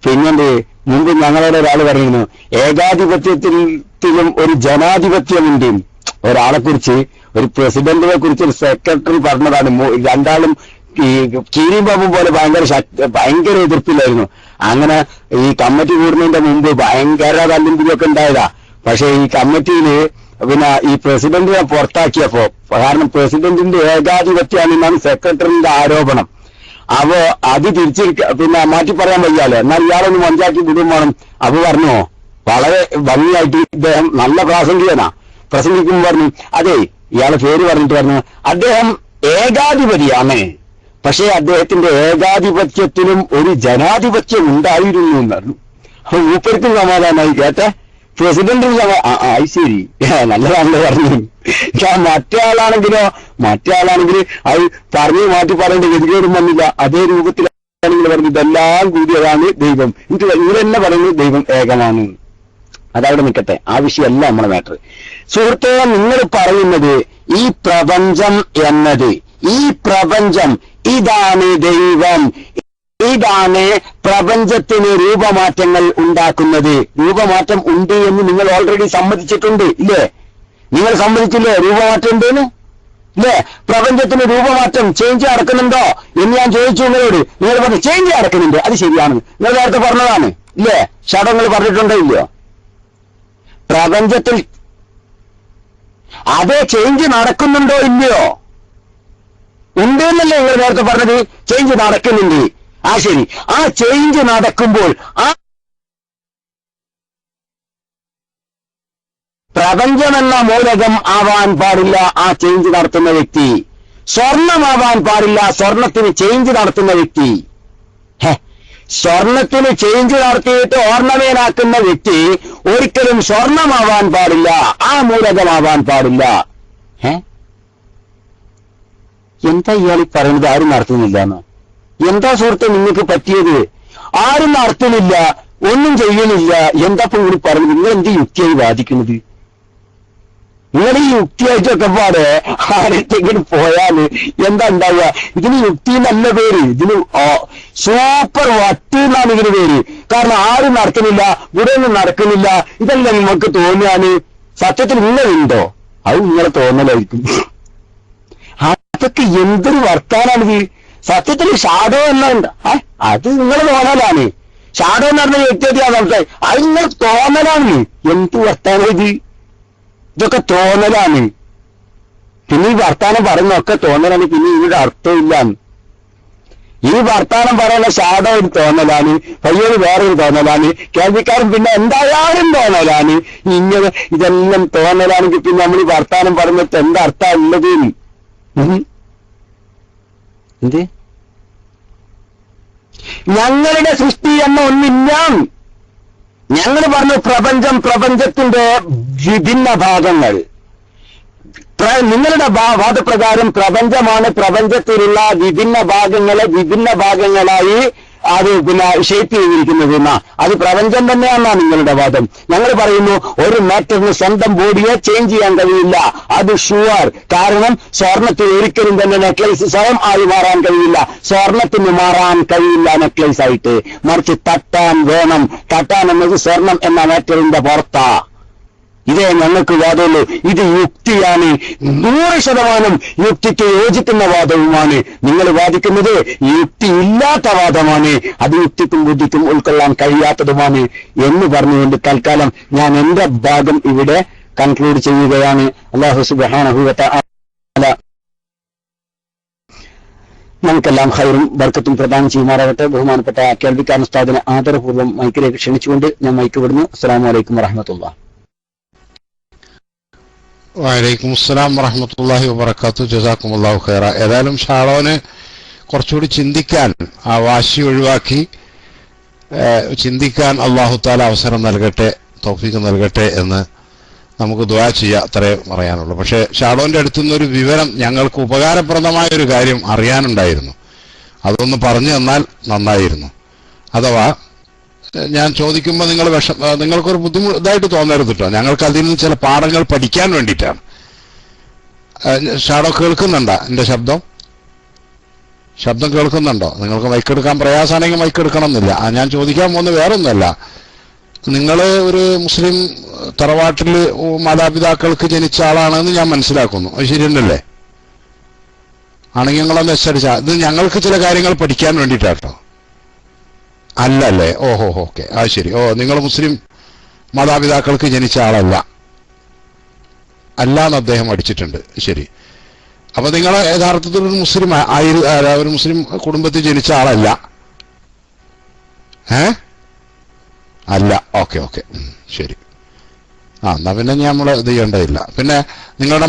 പിന്നെന്ത്, മുമ്പ് ഞങ്ങളോട് ഒരാൾ പറയുന്നു ഏകാധിപത്യത്തിലും ഒരു ജനാധിപത്യമുണ്ട്. ഒരാളെ കുറിച്ച്, ഒരു പ്രസിഡന്റിനെ കുറിച്ച് ഒരു സെക്രട്ടറി പറഞ്ഞതാണ്. രണ്ടാളും ഈ കീരിയും പാമ്പും പോലെ ഭയങ്കര എതിർപ്പില്ലായിരുന്നു. അങ്ങനെ ഈ കമ്മിറ്റി കൂടുന്നതിന്റെ മുമ്പ് ഭയങ്കര തല്ലുംപിടിയൊക്കെ ഉണ്ടായതാ. പക്ഷെ ഈ കമ്മിറ്റിയില് പിന്നെ ഈ പ്രസിഡന്റിനെ പുറത്താക്കിയപ്പോ, കാരണം പ്രസിഡന്റിന്റെ ഏകാധിപത്യമാണെന്നാണ് സെക്രട്ടറിന്റെ ആരോപണം. അപ്പോ അത് പിന്നെ മാറ്റി പറയാൻ വയ്യാലോ, എന്നാൽ ഇയാളൊന്ന് മഞ്ചാക്കി വിടും വേണം. അപ്പൊ പറഞ്ഞോ, വളരെ ഭംഗിയായിട്ട് ഇദ്ദേഹം നല്ല പ്രസംഗിക്കുമ്പോൾ പറഞ്ഞു, അതെ ഇയാളെ പേര് പറഞ്ഞിട്ട് പറഞ്ഞു, അദ്ദേഹം ഏകാധിപതിയാണ്, പക്ഷേ അദ്ദേഹത്തിന്റെ ഏകാധിപത്യത്തിലും ഒരു ജനാധിപത്യം ഉണ്ടായിരുന്നു എന്ന് പറഞ്ഞു. അപ്പൊ മൂപ്പർക്കും സമാധാനമായി. കേട്ടെ, പ്രസിഡന്റിന് ശരി, നല്ലതാണല്ലോ പറഞ്ഞു. മറ്റേ ആളാണെങ്കിൽ അത് പറഞ്ഞു മാറ്റി പറയേണ്ട ഗതികേടും വന്നില്ല. അതേ രൂപത്തിലാണെങ്കിൽ പറഞ്ഞു ഇതെല്ലാം കൂടിയതാണ് ദൈവം. എനിക്ക് നിങ്ങൾ തന്നെ പറയുന്നത് ദൈവം ഏകമാണ്. അതവിടെ നിൽക്കട്ടെ, ആ വിഷയമല്ല നമ്മുടെ മാറ്റർ. സുഹൃത്തെ, നിങ്ങൾ പറയുന്നത് ഈ പ്രപഞ്ചം എന്നത്, ഈ പ്രപഞ്ചം ഇതാണ് ദൈവം, ഇതാണ് പ്രപഞ്ചത്തിന് രൂപമാറ്റങ്ങൾ ഉണ്ടാക്കുന്നത്. രൂപമാറ്റം ഉണ്ട് എന്ന് നിങ്ങൾ ഓൾറെഡി സമ്മതിച്ചിട്ടുണ്ട് ഇല്ലേ? നിങ്ങൾ സമ്മതിച്ചില്ലേ രൂപമാറ്റം ഉണ്ടെന്ന്? ഇല്ലേ? പ്രപഞ്ചത്തിന് രൂപമാറ്റം, ചേഞ്ച് നടക്കുന്നുണ്ടോ എന്ന് ഞാൻ ചോദിച്ചു നിങ്ങളോട്. നിങ്ങൾ പറഞ്ഞു ചേഞ്ച് നടക്കുന്നുണ്ട്, അത് ശരിയാണ്, നിങ്ങൾ നേരത്തെ പറഞ്ഞതാണ് ഇല്ലേ? ഷടങ്ങൾ പറഞ്ഞിട്ടുണ്ടോ ഇല്ലയോ? പ്രപഞ്ചത്തിൽ അതേ ചേഞ്ച് നടക്കുന്നുണ്ടോ ഇല്ലയോ? ഉണ്ട് എന്നല്ലേ നിങ്ങൾ നേരത്തെ പറഞ്ഞത്? ചേഞ്ച് നടക്കുന്നുണ്ട്. ശരി, ആ ചേഞ്ച് നടക്കുമ്പോൾ ആ പ്രപഞ്ചമെന്ന മൂലകം ആവാൻ പാടില്ല ആ ചേഞ്ച് നടത്തുന്ന വ്യക്തി. സ്വർണമാവാൻ പാടില്ല സ്വർണത്തിന് ചേഞ്ച് നടത്തുന്ന വ്യക്തി. സ്വർണത്തിന് ചേഞ്ച് നടത്തിയിട്ട് ഓർണമെന്റാക്കുന്ന വ്യക്തി ഒരിക്കലും സ്വർണമാവാൻ പാടില്ല, ആ മൂലകമാവാൻ പാടില്ല. എന്താ ഇയാളീ പറയുന്നത്? ആരും നടത്തുന്നില്ല എന്നോ? എന്താ സുഹൃത്തെ നിങ്ങൾക്ക് പറ്റിയത്? ആരും നടത്തുന്നില്ല, ഒന്നും ചെയ്യുന്നില്ല. എന്താ ഇപ്പൊ കൂടി പറയുന്നത്? നിങ്ങൾ എന്ത് യുക്തിയായി വാദിക്കുന്നത്? നിങ്ങൾ ഈ യുക്തിയായിട്ടൊക്കെ പാടെ ആരെങ്കിലും പോയാൽ എന്താ ഉണ്ടാവുക? ഇതിന് യുക്തി നല്ല പേര്, ഇതിന് സൂപ്പർ വട്ടി എന്നാണ് ഇതിന് പേര്. കാരണം ആരും നടക്കുന്നില്ല, ഇവിടെ ഒന്നും നടക്കുന്നില്ല. ഇതല്ല നിങ്ങൾക്ക് തോന്നിയാല് സത്യത്തിൽ നിങ്ങളുണ്ടോ? അത് നിങ്ങളെ തോന്നലായിരിക്കും. അതൊക്കെ എന്തൊരു വർത്താനാണിത്? സത്യത്തിൽ ഷാഡോ എന്നുണ്ട്, അത് നിങ്ങൾ തോന്നലാണ്. ഷാഡോ എന്ന് പറഞ്ഞ വ്യക്തിയാണ് സംസാരം, അത് നിങ്ങൾ തോന്നലാണ്. എന്ത് വർത്താനം ഇത്? ഇതൊക്കെ തോന്നലാണ്. പിന്നെ ഈ വർത്താനം പറയുന്നതൊക്കെ തോന്നലാണ്. പിന്നെ ഇതിന്റെ അർത്ഥമില്ലാന്ന്. ഈ വർത്താനം പറയുന്ന ഷാഡോ ഒരു തോന്നലാണ്, പയ്യൊരു വേറൊരു തോന്നലാണ്, കേൾവിക്കാരൻ പിന്നെ എന്തായാലും തോന്നലാണ്. ഇങ്ങനെ ഇതെല്ലാം തോന്നലാണെങ്കിൽ പിന്നെ നമ്മൾ ഈ വർത്താനം പറയുന്നത് എന്താ അർത്ഥം ഉള്ളത്? എന്ത് ഞങ്ങളുടെ സൃഷ്ടി എന്ന ഒന്നില്ല. ഞങ്ങൾ പറഞ്ഞു പ്രപഞ്ചത്തിന്റെ വിഭിന്ന ഭാഗങ്ങൾ. നിങ്ങളുടെ വാദപ്രകാരം പ്രപഞ്ചമാണ് പ്രപഞ്ചത്തിലുള്ള വിഭിന്ന ഭാഗങ്ങളായി അത് ഷേപ്പ് ചെയ്തിരിക്കുന്നത് എന്നാ. അത് പ്രപഞ്ചം തന്നെയാണെന്നാണ് നിങ്ങളുടെ വാദം. ഞങ്ങൾ പറയുന്നു ഒരു മാറ്ററിന് സ്വന്തം ബോഡിയെ ചേഞ്ച് ചെയ്യാൻ കഴിയില്ല. അത് ഷുവർ. കാരണം സ്വർണത്തിന് ഒരിക്കലും തന്നെ നെക്ലേസ് സ്വയം ആയി മാറാൻ കഴിയില്ല. സ്വർണത്തിന് മാറാൻ കഴിയില്ല നെക്ലേസ് ആയിട്ട്. മറിച്ച് തട്ടാൻ വേണം. തട്ടാൻ എന്നത് സ്വർണം എന്ന മാറ്ററിന്റെ പുറത്താ. ഇതേ ഞങ്ങൾക്ക് വാദമുള്ളൂ. ഇത് യുക്തിയാണ്. 100% യുക്തിക്ക് യോജിക്കുന്ന വാദവുമാണ്. നിങ്ങൾ വാദിക്കുന്നത് യുക്തി ഇല്ലാത്ത വാദമാണ്. അത് യുക്തിക്കും ബുദ്ധിക്കും ഉൾക്കൊള്ളാൻ കഴിയാത്തതുമാണ് എന്ന് പറഞ്ഞുകൊണ്ട് തൽക്കാലം ഞാൻ എന്റെ ഭാഗം ഇവിടെ കൺക്ലൂഡ് ചെയ്യുകയാണ്. അല്ലാഹു സുബ്ഹാനഹു വ തആല നമുക്കെല്ലാം ഖൈറും ബർക്കത്തും പ്രദാനം ചെയ്യുമാറാകട്ടെ. ബഹുമാനപ്പെട്ട കേൾവിക്കാരൻ ഉസ്താദിനെ ആദരപൂർവ്വം മൈക്കിലേക്ക് ക്ഷണിച്ചുകൊണ്ട് ഞാൻ മൈക്ക് വിടുന്നു. അസ്സലാമു അലൈക്കും വറഹ്മത്തുള്ളാഹി. വഅലൈക്കും അസ്സലാം വറഹ്മത്തുള്ളാഹി വബറകാതുഹു. ജസാക്കുമുല്ലാഹു ഖൈറ. ഏതായാലും ഷാളോന് കുറച്ചുകൂടി ചിന്തിക്കാൻ, ആ വാശി ഒഴിവാക്കി ചിന്തിക്കാൻ അല്ലാഹു തആല അവസരം നൽകട്ടെ, തൗഫീഖ് നൽകട്ടെ എന്ന് നമുക്ക് ദുആ ചെയ്യാം. അത്രേ പറയാനുള്ളൂ. പക്ഷേ ഷാളോന്റെ അടുത്തുനിന്നൊരു വിവരം, ഞങ്ങൾക്ക് ഉപകാരപ്രദമായ ഒരു കാര്യം അറിയാനുണ്ടായിരുന്നു. അതൊന്ന് പറഞ്ഞു തന്നാൽ നന്നായിരുന്നു. അഥവാ ഞാൻ ചോദിക്കുമ്പോൾ നിങ്ങൾക്കൊരു ബുദ്ധിമുട്ടായിട്ട് തോന്നരുത് കേട്ടോ. ഞങ്ങൾക്ക് അതിൽ നിന്ന് ചില പാഠങ്ങൾ പഠിക്കാൻ വേണ്ടിയിട്ടാണ്. ഷാഡോ കേൾക്കുന്നുണ്ടോ? എൻ്റെ ശബ്ദം കേൾക്കുന്നുണ്ടോ? നിങ്ങൾക്ക് മൈക്കെടുക്കാൻ പ്രയാസമാണെങ്കിൽ മൈക്കെടുക്കണം എന്നില്ല. ഞാൻ ചോദിക്കാൻ പോകുന്നത് വേറൊന്നുമല്ല. നിങ്ങൾ ഒരു മുസ്ലിം തറവാട്ടിൽ മാതാപിതാക്കൾക്ക് ജനിച്ച ആളാണെന്ന് ഞാൻ മനസ്സിലാക്കുന്നു. അത് ശരിയല്ലേ? ആണെങ്കിൽ നിങ്ങളൊന്ന് എച്ചടിച്ചാൽ ഇത് ഞങ്ങൾക്ക് ചില കാര്യങ്ങൾ പഠിക്കാൻ വേണ്ടിയിട്ടാട്ടോ. അല്ലല്ലേ? ഓഹോ, ഓക്കെ, അത് ശരി. നിങ്ങൾ മുസ്ലിം മാതാപിതാക്കൾക്ക് ജനിച്ച ആളല്ല എന്ന് അദ്ദേഹം അടിച്ചിട്ടുണ്ട്. ശരി. അപ്പൊ നിങ്ങൾ യഥാർത്ഥത്തിൽ ഒരു മുസ്ലിം ഒരു മുസ്ലിം കുടുംബത്തിൽ ജനിച്ച ആളല്ല. അല്ല. ഓക്കെ, ശരി. എന്നാ പിന്നെ നമ്മൾ ഇത് ചെയ്യേണ്ടതില്ല. പിന്നെ നിങ്ങളുടെ